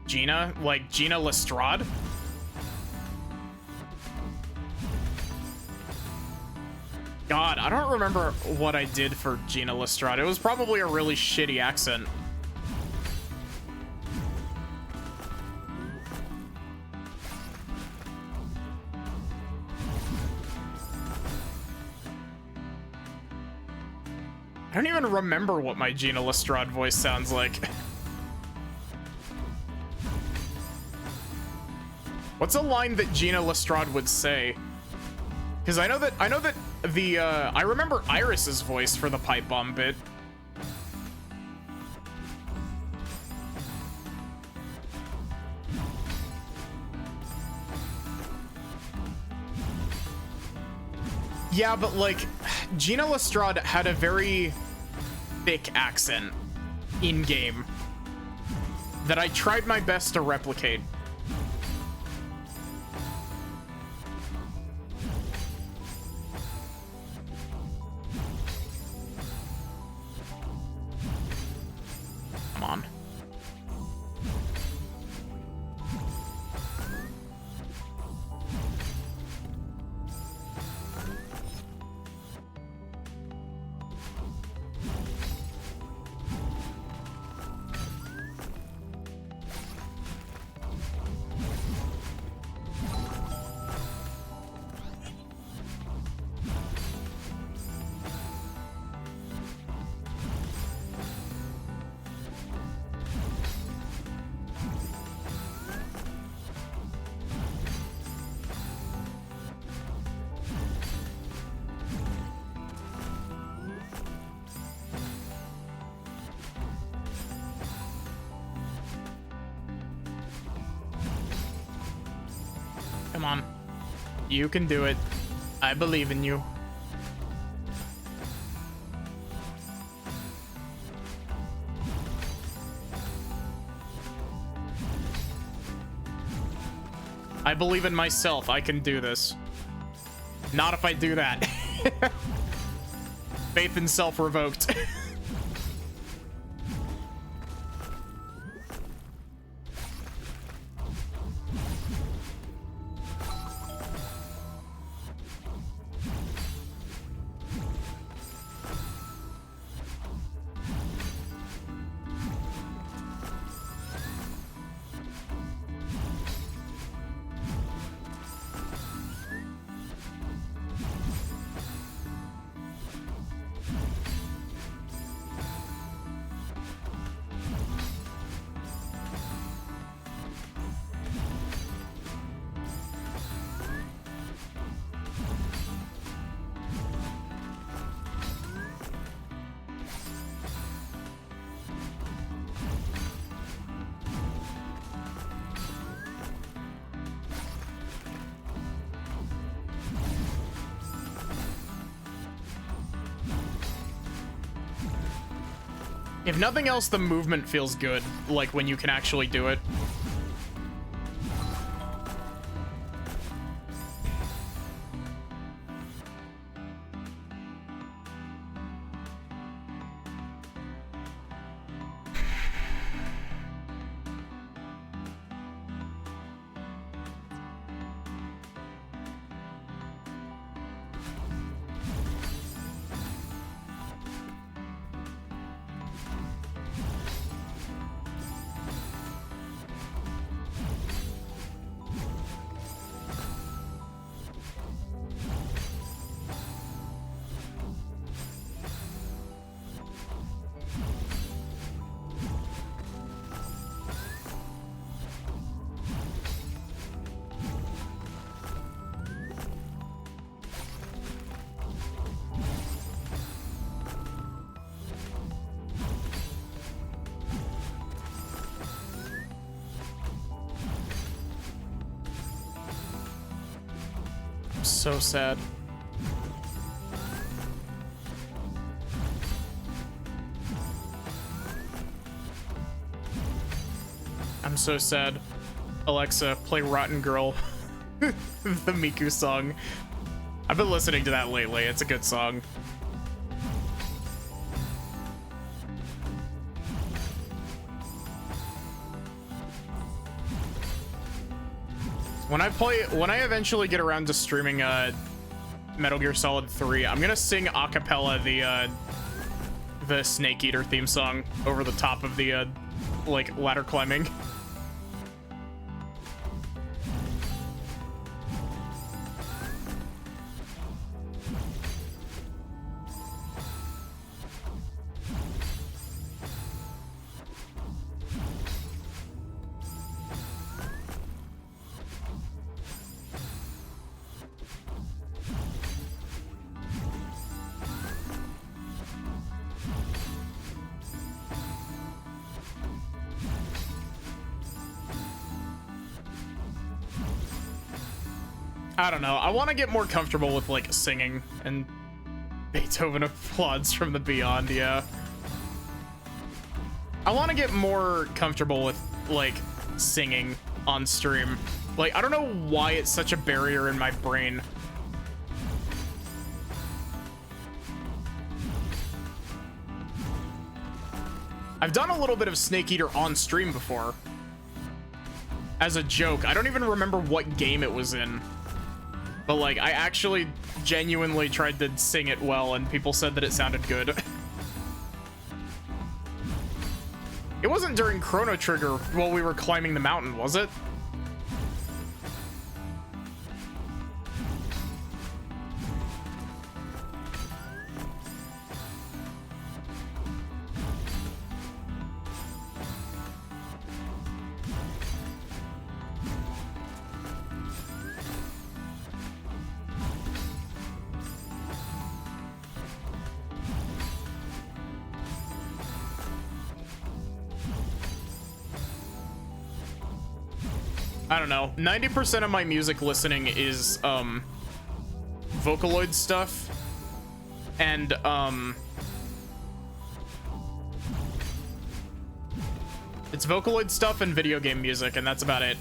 Speaker 1: Gina? Like, Gina Lestrade? God, I don't remember what I did for Gina Lestrade. It was probably a really shitty accent. I don't even remember what my Gina Lestrade voice sounds like. What's a line that Gina Lestrade would say? Because I know that the I remember Iris's voice for the pipe bomb bit. Yeah, but like, Gina Lestrade had a very thick accent in-game that I tried my best to replicate. Come on. Come on. You can do it. I believe in you. I believe in myself. I can do this. Not if I do that. Faith in self revoked. If nothing else, the movement feels good, like when you can actually do it. So sad. I'm so sad. Alexa, play Rotten Girl. The Miku song. I've been listening to that lately. It's a good song. When I eventually get around to streaming Metal Gear Solid 3, I'm gonna sing a cappella the Snake Eater theme song over the top of the like ladder climbing. I don't know. I want to get more comfortable with like singing, and Beethoven applauds from the beyond. Yeah. I want to get more comfortable with like singing on stream. Like, I don't know why it's such a barrier in my brain. I've done a little bit of Snake Eater on stream before. As a joke. I don't even remember what game it was in. But like, I actually genuinely tried to sing it well, and people said that it sounded good. It wasn't during Chrono Trigger while we were climbing the mountain, was it? I don't know. 90% of my music listening is Vocaloid stuff, and it's Vocaloid stuff and video game music, and that's about it.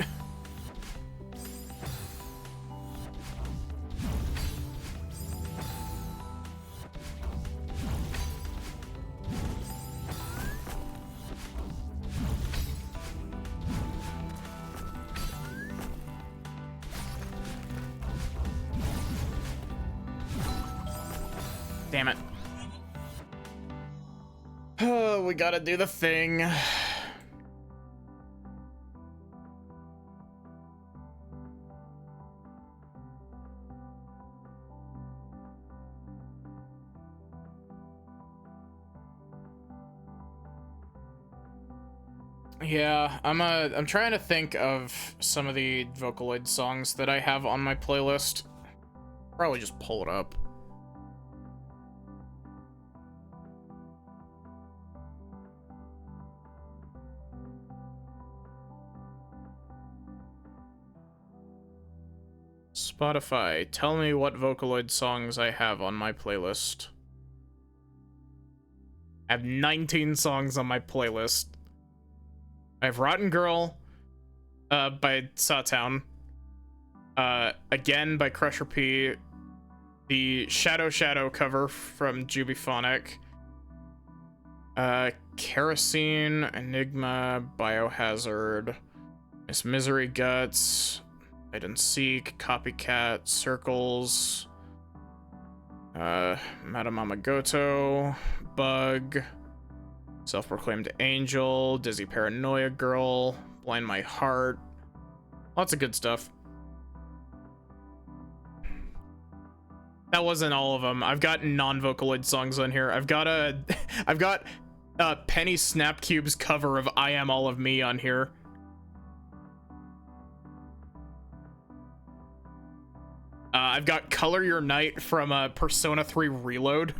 Speaker 1: Damn it. Oh, we gotta do the thing. Yeah, I'm trying to think of some of the Vocaloid songs that I have on my playlist. Probably just pull it up. Spotify, tell me what Vocaloid songs I have on my playlist. I have 19 songs on my playlist. I have Rotten Girl by Sawtown. Again by Crusher P. The Shadow cover from Jubiphonic. Kerosene, Enigma, Biohazard, Miss Misery Guts, Hide and Seek, Copycat, Circles, Madame Amagoto, Bug, Self-Proclaimed Angel, Dizzy Paranoia Girl, Blind My Heart. Lots of good stuff. That wasn't all of them. I've got non-Vocaloid songs on here. I've got Penny Snapcube's cover of I Am All of Me on here. I've got Color Your Night from Persona 3 Reload.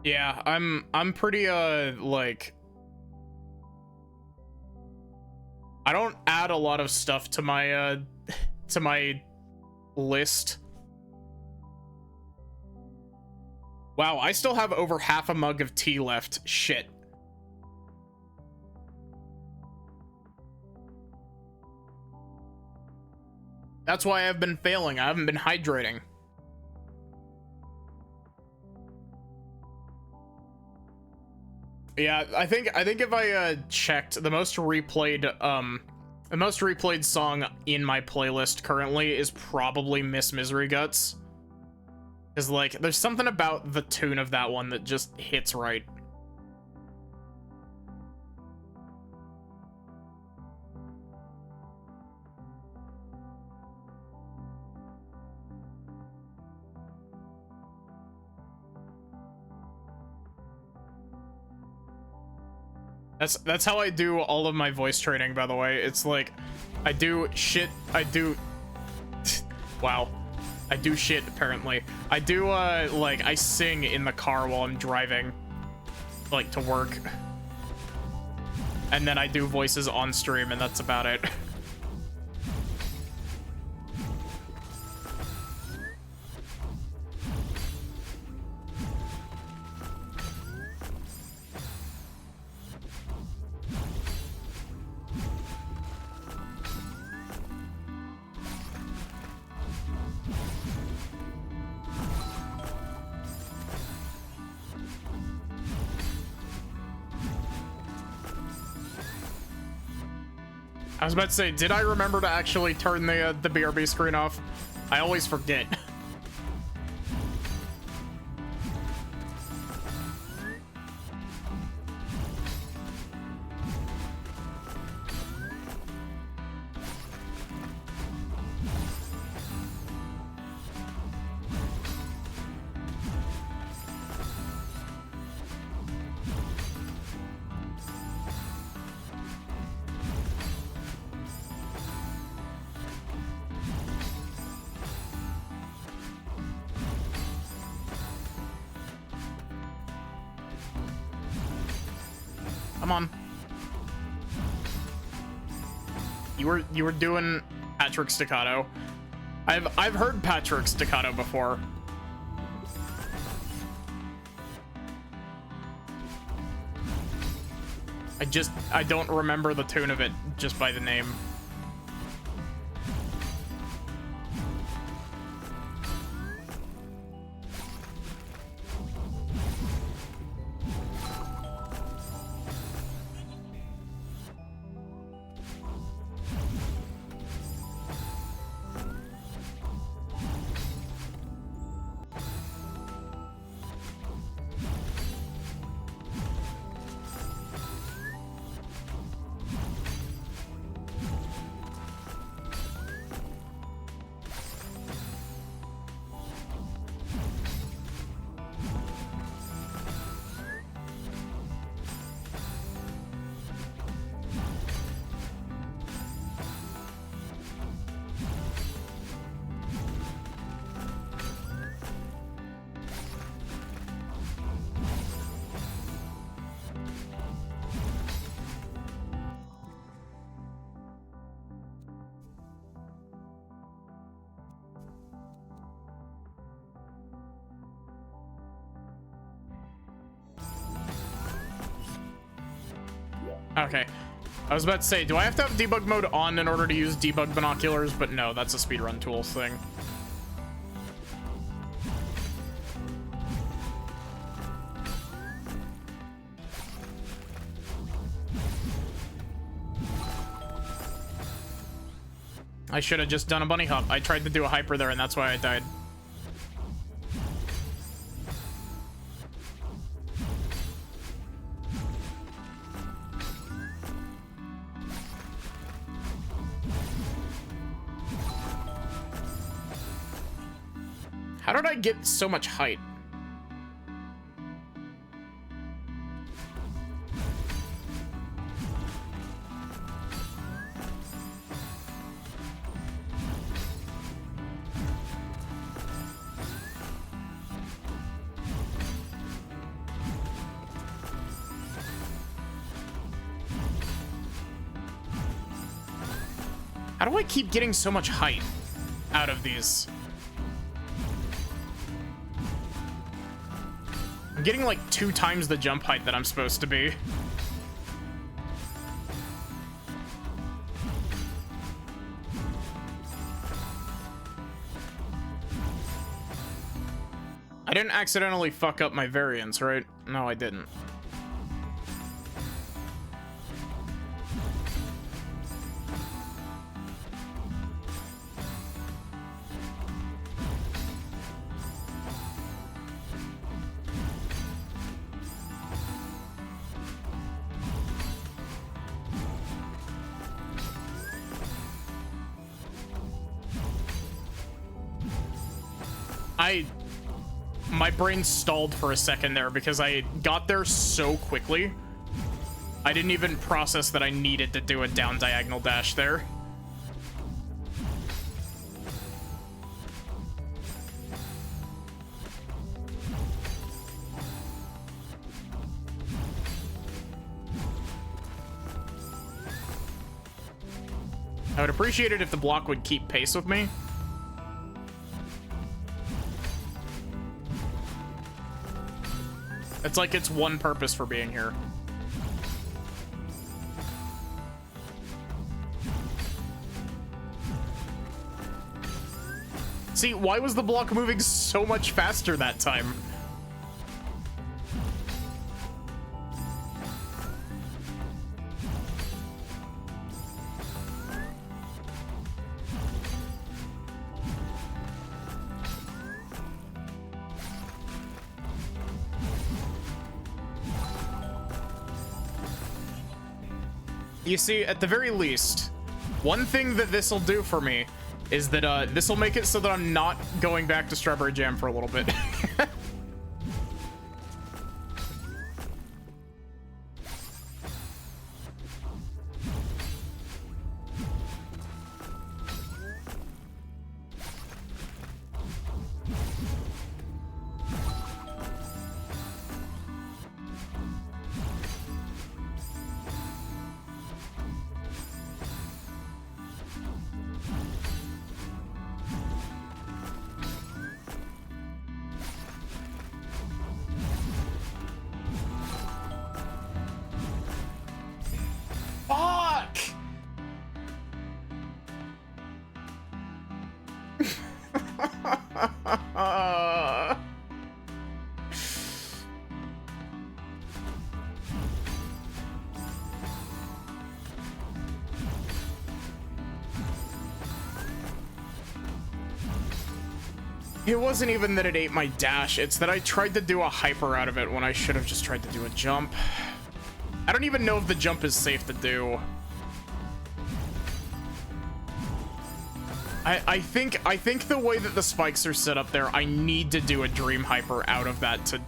Speaker 1: Yeah, I'm pretty like I don't add a lot of stuff to my to my list. Wow, I still have over half a mug of tea left. Shit. That's why I've been failing. I haven't been hydrating. Yeah, I think if I checked, the most replayed song in my playlist currently is probably Miss Misery Guts. Cause like there's something about the tune of that one that just hits right. That's how I do all of my voice training, by the way. It's like I do shit. Wow. I do shit, apparently. I do, like, I sing in the car while I'm driving, like, to work. And then I do voices on stream, and that's about it. I was about to say, did I remember to actually turn the BRB screen off? I always forget. Come on. You were doing Patrick Staccato. I've heard Patrick Staccato before. I don't remember the tune of it just by the name. Okay. I was about to say, do I have to have debug mode on in order to use debug binoculars? But no, that's a speedrun tools thing. I should have just done a bunny hop. I tried to do a hyper there, and that's why I died. How did I get so much height? How do I keep getting so much height out of these? I'm getting like 2 times the jump height that I'm supposed to be. I didn't accidentally fuck up my variance, right? No, I didn't. My brain stalled for a second there because I got there so quickly. I didn't even process that I needed to do a down diagonal dash there. I would appreciate it if the block would keep pace with me. It's like its one purpose for being here. See, why was the block moving so much faster that time? You see, at the very least, one thing that this'll do for me is that this'll make it so that I'm not going back to Strawberry Jam for a little bit. It wasn't even that it ate my dash, it's that I tried to do a hyper out of it when I should have just tried to do a jump. I don't even know if the jump is safe to do. I think the way that the spikes are set up there, I need to do a dream hyper out of that to...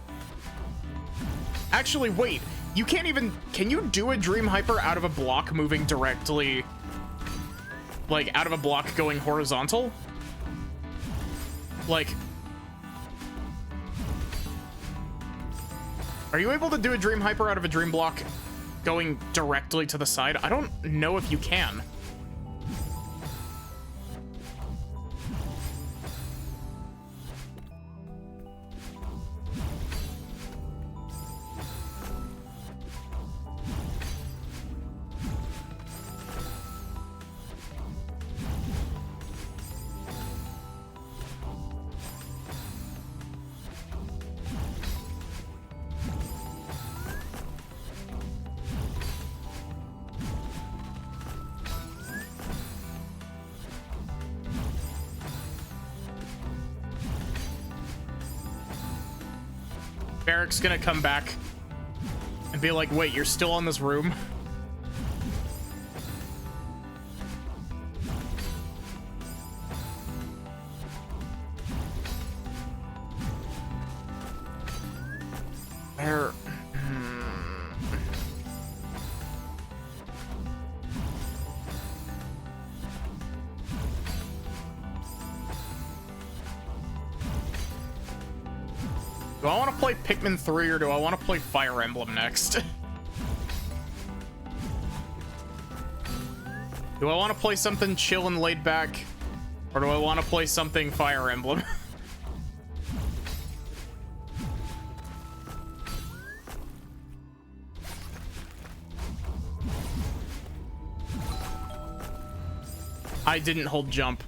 Speaker 1: Actually, wait, you can't even... Can you do a dream hyper out of a block moving directly... Like, out of a block going horizontal? Like... Are you able to do a dream hyper out of a dream block going directly to the side? I don't know if you can. Barrick's gonna come back and be like, wait, you're still in this room? Where? Do I want to play Pikmin 3 or do I want to play Fire Emblem next? Do I want to play something chill and laid back? Or do I want to play something Fire Emblem? I didn't hold jump.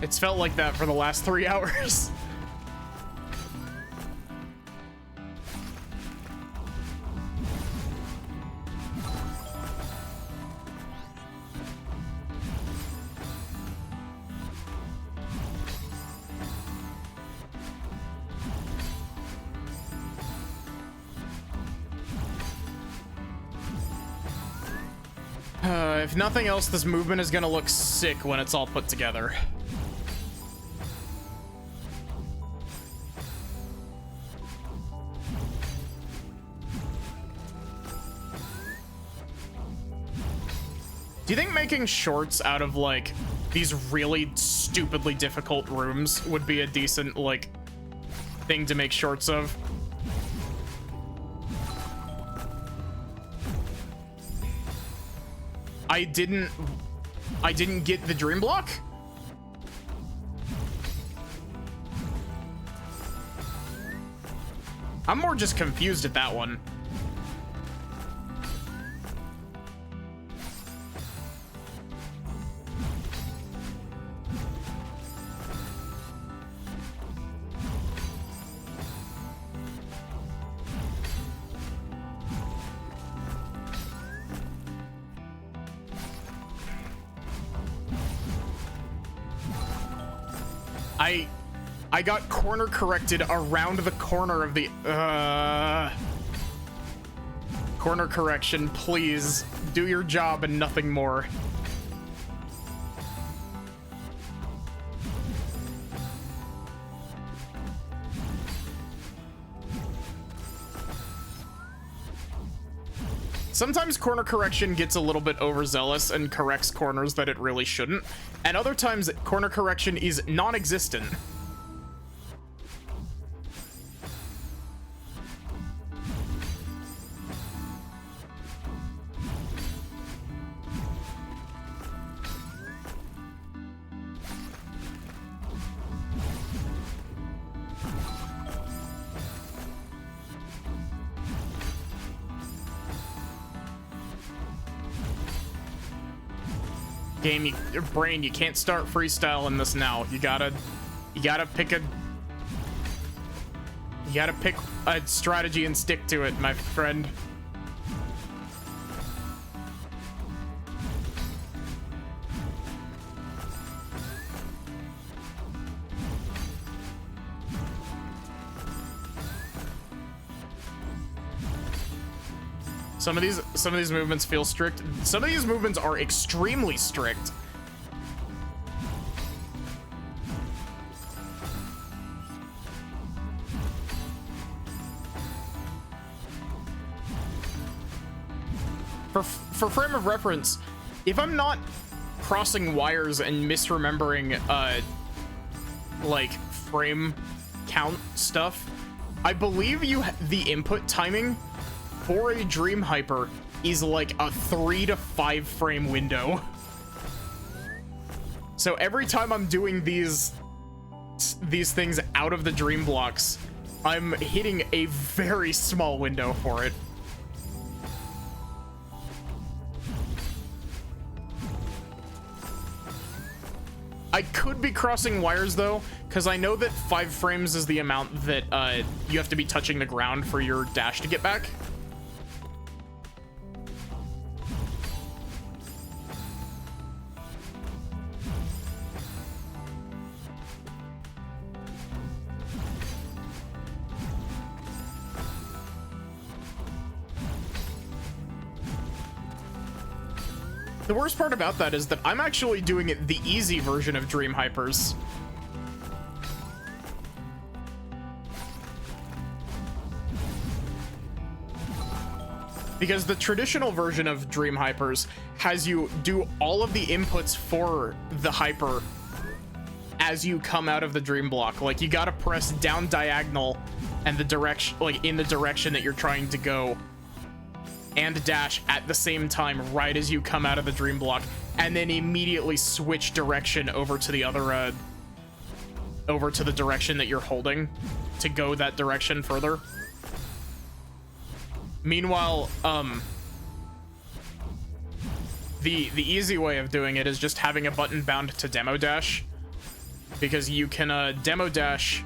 Speaker 1: It's felt like that for the last 3 hours. If nothing else, this movement is gonna look sick when it's all put together. Do you think making shorts out of, like, these really stupidly difficult rooms would be a decent, like, thing to make shorts of? I didn't get the dream block? I'm more just confused at that one. I got corner corrected around the corner of the corner correction. Please do your job and nothing more. Sometimes corner correction gets a little bit overzealous and corrects corners that it really shouldn't, and other times corner correction is non-existent. Game, your brain, you can't start freestyling this now. You gotta pick a strategy and stick to it, my friend. Some of these movements feel strict. Some of these movements are extremely strict. For frame of reference, if I'm not crossing wires and misremembering like frame count stuff, I believe the input timing for a Dream Hyper is like a 3 to 5 frame window. So every time I'm doing these things out of the Dream blocks, I'm hitting a very small window for it. I could be crossing wires though, because I know that 5 frames is the amount that you have to be touching the ground for your dash to get back. The worst part about that is that I'm actually doing it the easy version of Dream Hypers. Because the traditional version of Dream Hypers has you do all of the inputs for the hyper as you come out of the dream block. Like, you gotta press down diagonal and the direction, like in the direction that you're trying to go, and dash at the same time right as you come out of the dream block, and then immediately switch direction over to the other over to the direction that you're holding to go that direction further. Meanwhile, the easy way of doing it is just having a button bound to demo dash, because you can demo dash.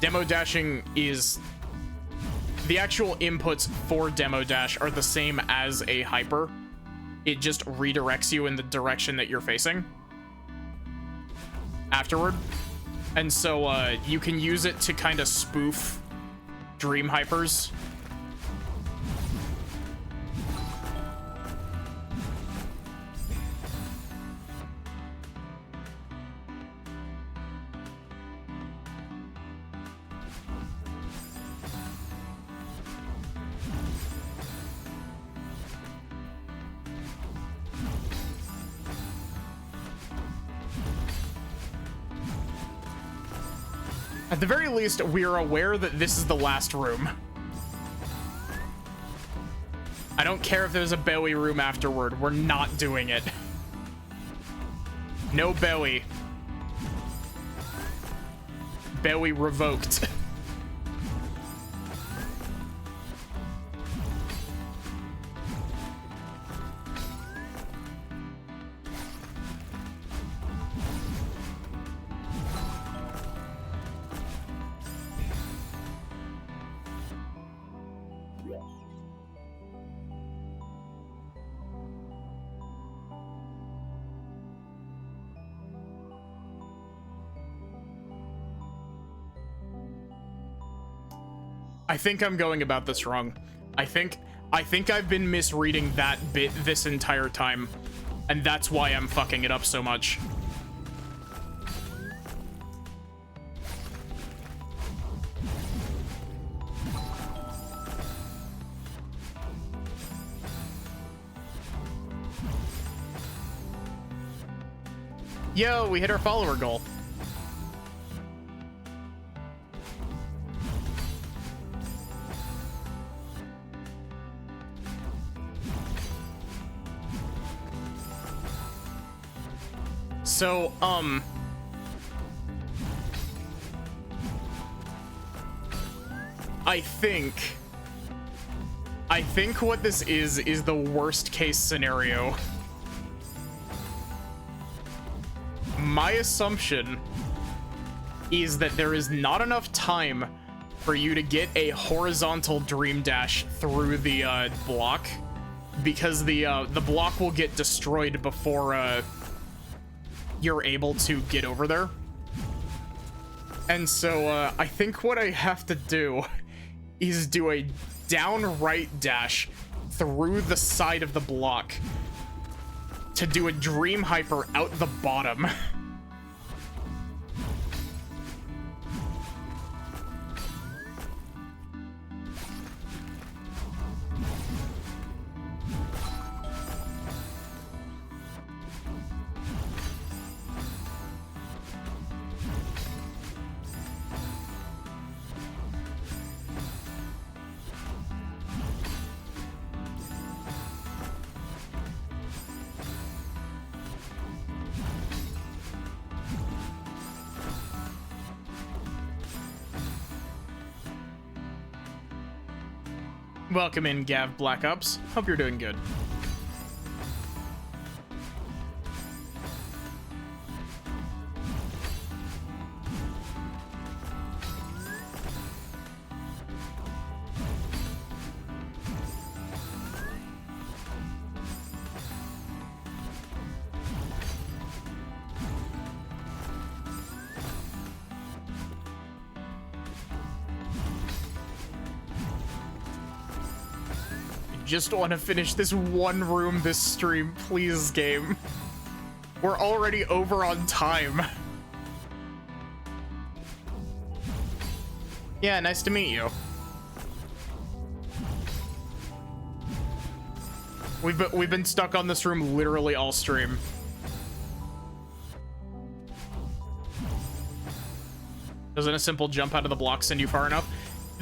Speaker 1: Demo dashing is the actual inputs for demo dash are the same as a hyper. It just redirects you in the direction that you're facing afterward. And so you can use it to kind of spoof dream hypers. At the very least, we are aware that this is the last room. I don't care if there's a Bowie room afterward. We're not doing it. No Bowie. Bowie revoked. I think I'm going about this wrong. I think I've been misreading that bit this entire time, and that's why I'm fucking it up so much. Yo, we hit our follower goal. So, I think what this is the worst case scenario. My assumption is that there is not enough time for you to get a horizontal dream dash through the block, because the block will get destroyed before you're able to get over there. And so I think what I have to do is do a down right dash through the side of the block to do a dream hyper out the bottom. Welcome in, Gav Black Ops. Hope you're doing good. just want to finish this one room this stream. Please, game. We're already over on time. Yeah, nice to meet you. We've been stuck on this room literally all stream. Doesn't a simple jump out of the block send you far enough?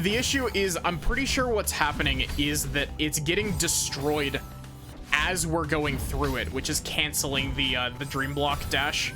Speaker 1: The issue is, I'm pretty sure what's happening is that it's getting destroyed as we're going through it, which is canceling the dream block dash.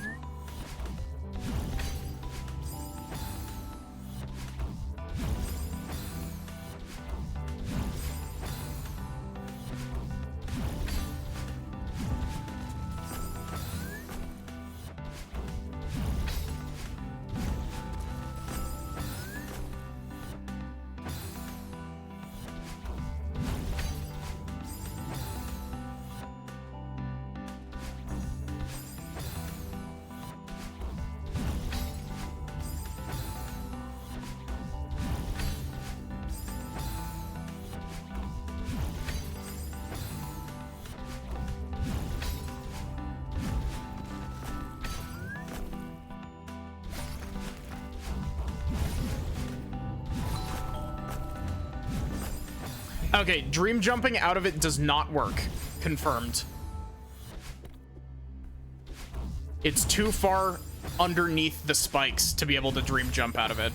Speaker 1: Okay, dream jumping out of it does not work. Confirmed. It's too far underneath the spikes to be able to dream jump out of it.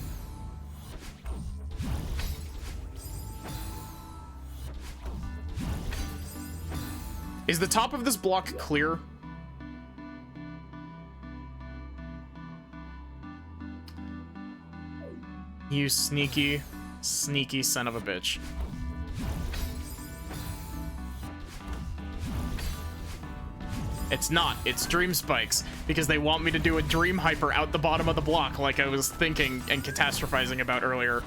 Speaker 1: Is the top of this block clear? You sneaky, sneaky son of a bitch. It's not. It's dream spikes, because they want me to do a dream hyper out the bottom of the block like I was thinking and catastrophizing about earlier.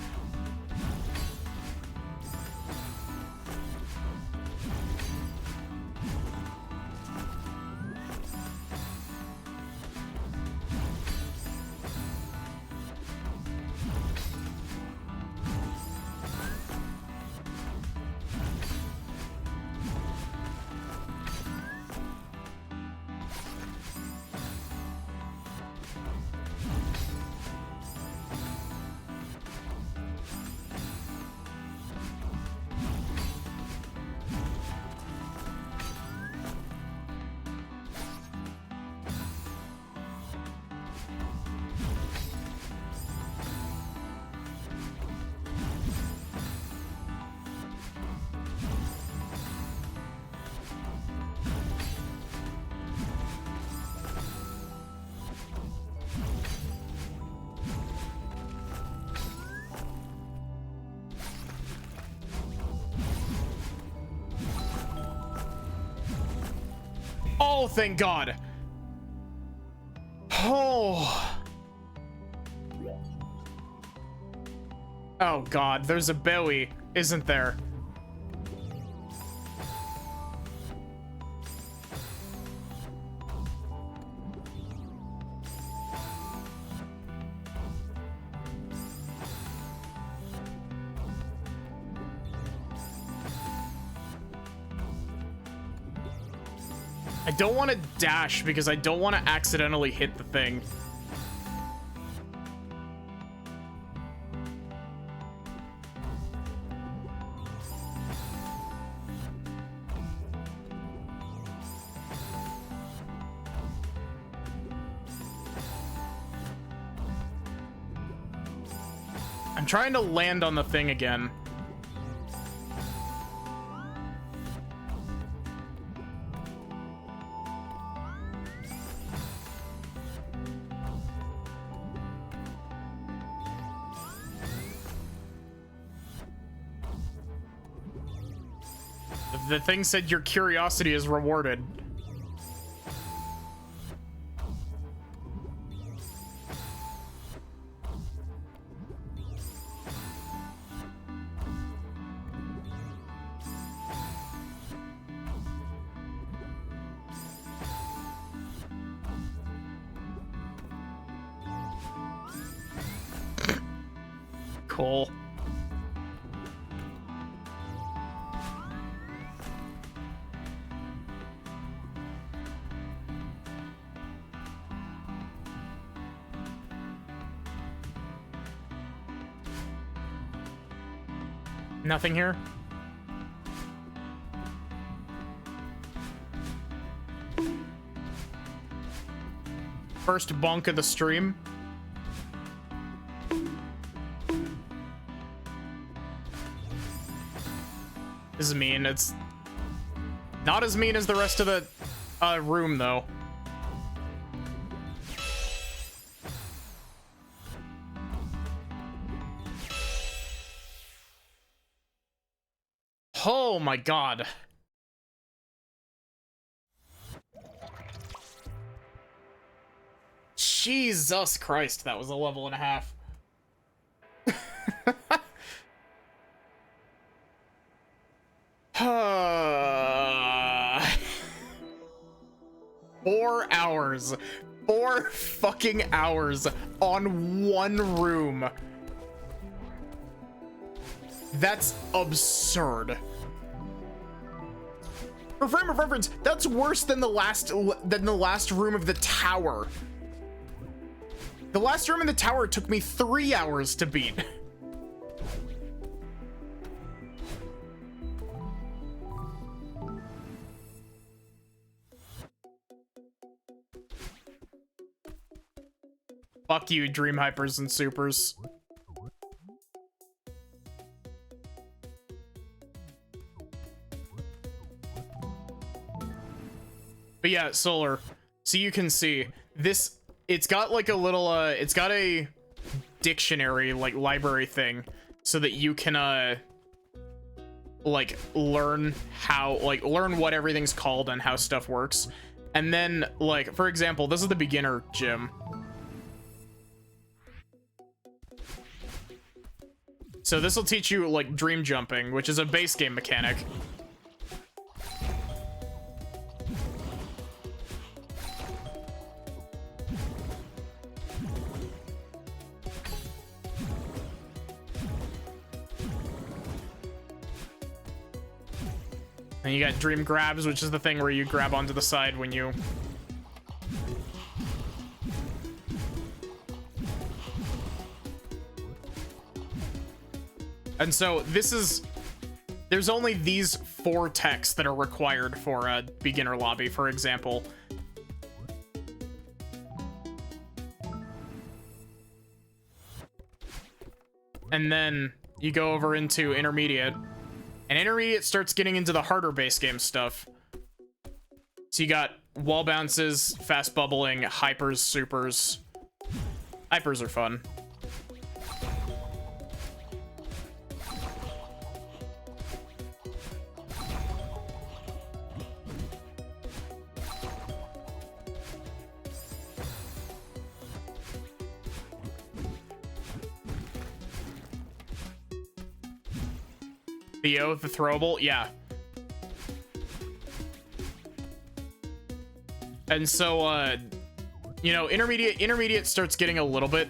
Speaker 1: Oh, thank God. Oh. Oh, God. There's a Bowie, isn't there? I don't want to dash because I don't want to accidentally hit the thing. I'm trying to land on the thing again. The thing said your curiosity is rewarded. Cool. Nothing here. First bonk of the stream. This is mean. It's not as mean as the rest of the room, though. Oh my god. Jesus Christ, that was a level and a half. 4 hours. 4 fucking hours on one room. That's absurd. For frame of reference, that's worse than the last room of the tower. The last room in the tower took me 3 hours to beat. Fuck you, Dream Hypers and Supers. But yeah, Solar. So you can see this, it's got like a little, it's got a dictionary, like library thing, so that you can, like learn what everything's called and how stuff works. And then, like, for example, this is the beginner gym. So this will teach you, like, dream jumping, which is a base game mechanic. And you got dream grabs, which is the thing where you grab onto the side when you... And so this is... There's only these 4 techs that are required for a beginner lobby, for example. And then you go over into intermediate. And intermediate starts getting into the harder base game stuff. So you got wall bounces, fast bubbling, hypers, supers. Hypers are fun. Theo, the throwable, yeah. And so, you know, intermediate starts getting a little bit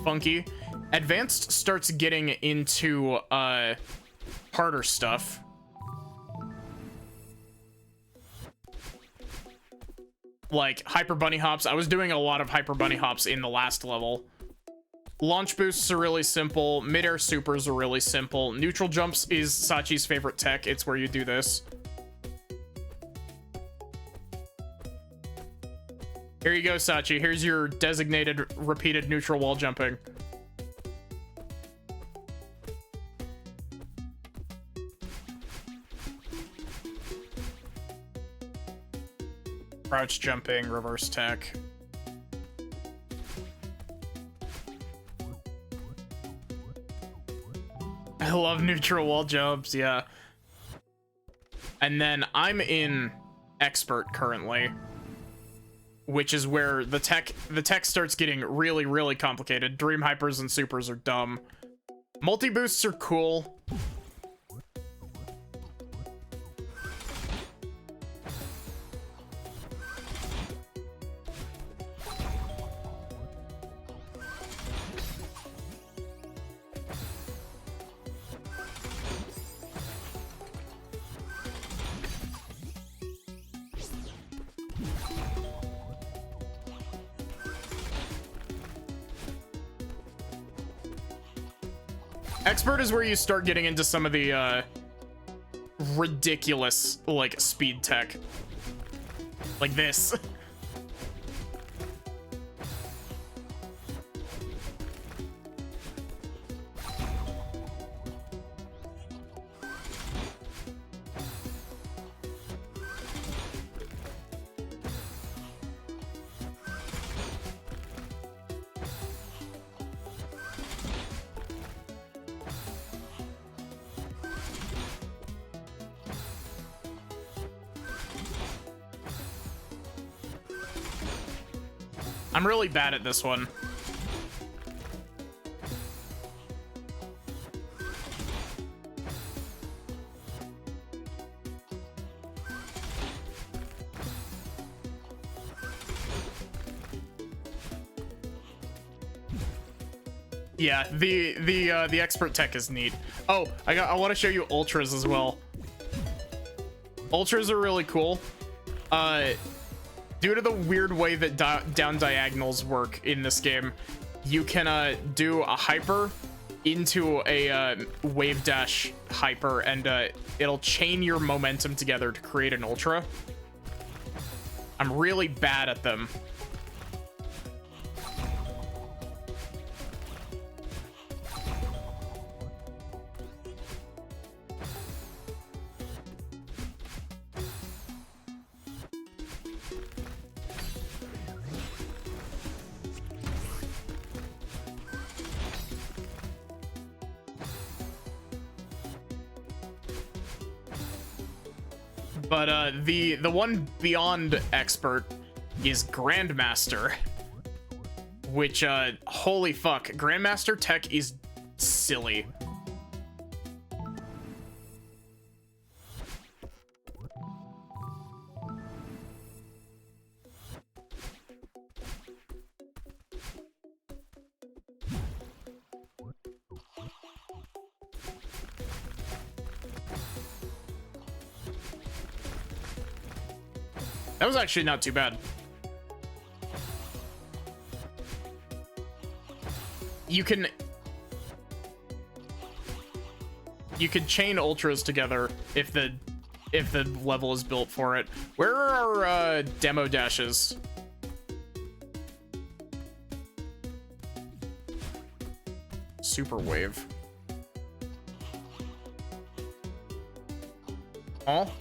Speaker 1: funky. Advanced starts getting into harder stuff. Like hyper bunny hops. I was doing a lot of hyper bunny hops in the last level. Launch boosts are really simple. Mid-air supers are really simple. Neutral jumps is Sachi's favorite tech. It's where you do this. Here you go, Sachi. Here's your designated repeated neutral wall jumping. Crouch jumping, reverse tech. I love neutral wall jumps, yeah. And then I'm in expert currently, which is where the tech starts getting really, really complicated. Dream hypers and supers are dumb. Multi boosts are cool. Expert is where you start getting into some of the ridiculous, like, speed tech. Like this. I'm really bad at this one. Yeah, the expert tech is neat. Oh, I want to show you ultras as well. Ultras are really cool. Due to the weird way that down diagonals work in this game, you can do a hyper into a wave dash hyper, and it'll chain your momentum together to create an ultra. I'm really bad at them. But the one beyond expert is Grandmaster, which holy fuck, Grandmaster tech is silly. That was actually not too bad. You can chain ultras together if the level is built for it. Where are our demo dashes? Super wave. Oh.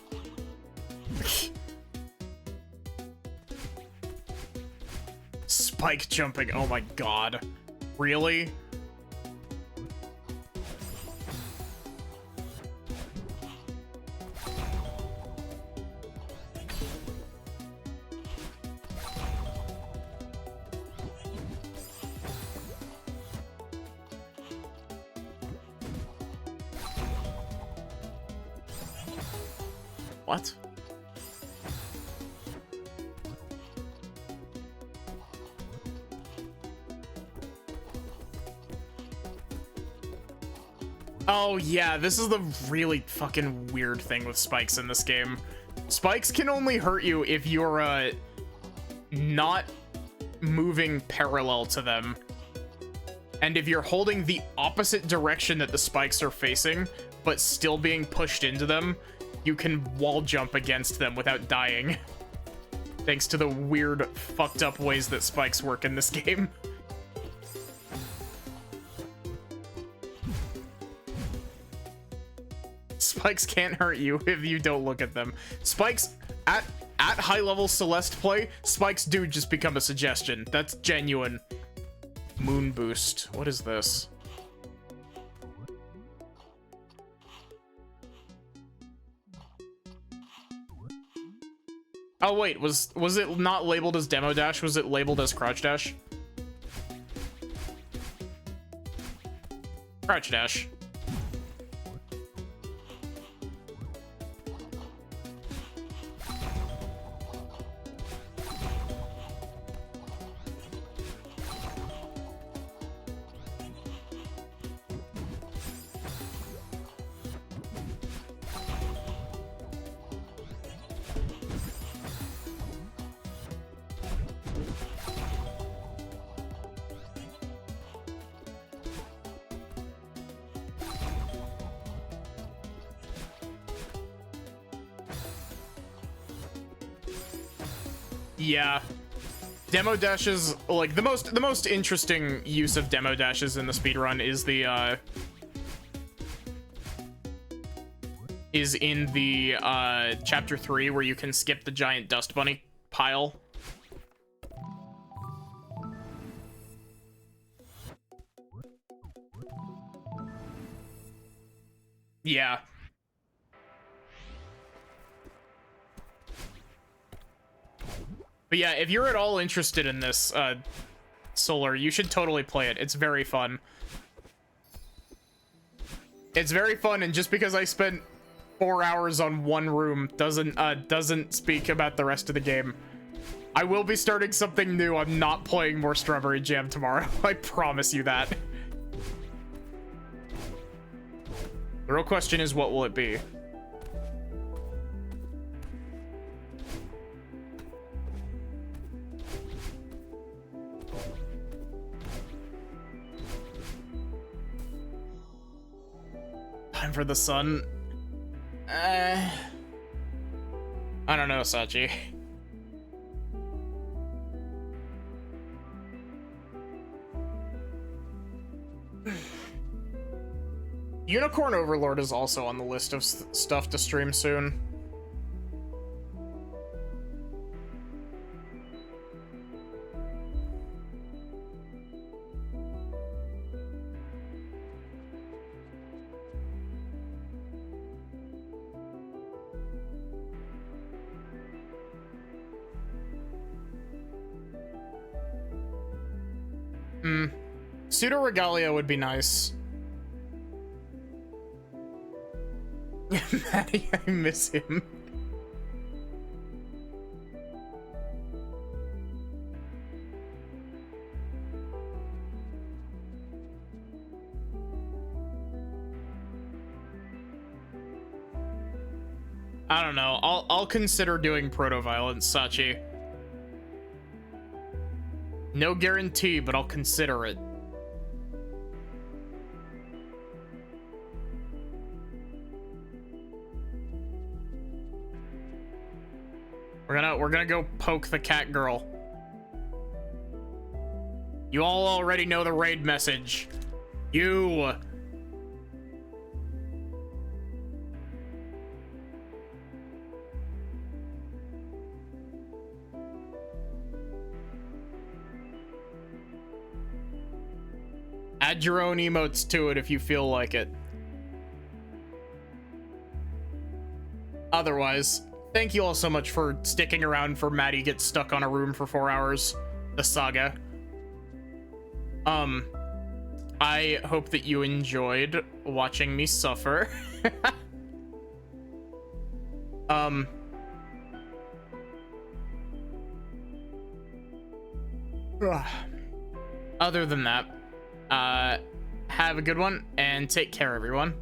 Speaker 1: Spike jumping, oh my god. Really? What? Oh yeah, this is the really fucking weird thing with spikes in this game. Spikes can only hurt you if you're not moving parallel to them. And if you're holding the opposite direction that the spikes are facing, but still being pushed into them, you can wall jump against them without dying. Thanks to the weird, fucked up ways that spikes work in this game. Spikes can't hurt you if you don't look at them. Spikes, at high level Celeste play, spikes do just become a suggestion. That's genuine. Moon boost. What is this? Oh wait, was it not labeled as demo dash? Was it labeled as crouch dash? Crouch dash. Yeah. Demo dashes, like, the most interesting use of demo dashes in the speedrun is the, is in the, chapter 3, where you can skip the giant dust bunny pile. Yeah. But yeah, if you're at all interested in this, Solar, you should totally play it. It's very fun. It's very fun, and just because I spent 4 hours on one room doesn't speak about the rest of the game. I will be starting something new. I'm not playing more Strawberry Jam tomorrow. I promise you that. The real question is, what will it be? Time for the sun. I don't know, Sachi. Unicorn Overlord is also on the list of stuff to stream soon. Pseudo Regalia would be nice. Maddie, I miss him. I don't know. I'll consider doing Proto-Violence, Sachi. No guarantee, but I'll consider it. We're gonna go poke the cat girl. You all already know the raid message. You. Add your own emotes to it if you feel like it. Otherwise, thank you all so much for sticking around for Maddie gets stuck on a room for 4 hours. The saga. I hope that you enjoyed watching me suffer. Other than that, have a good one and take care, everyone.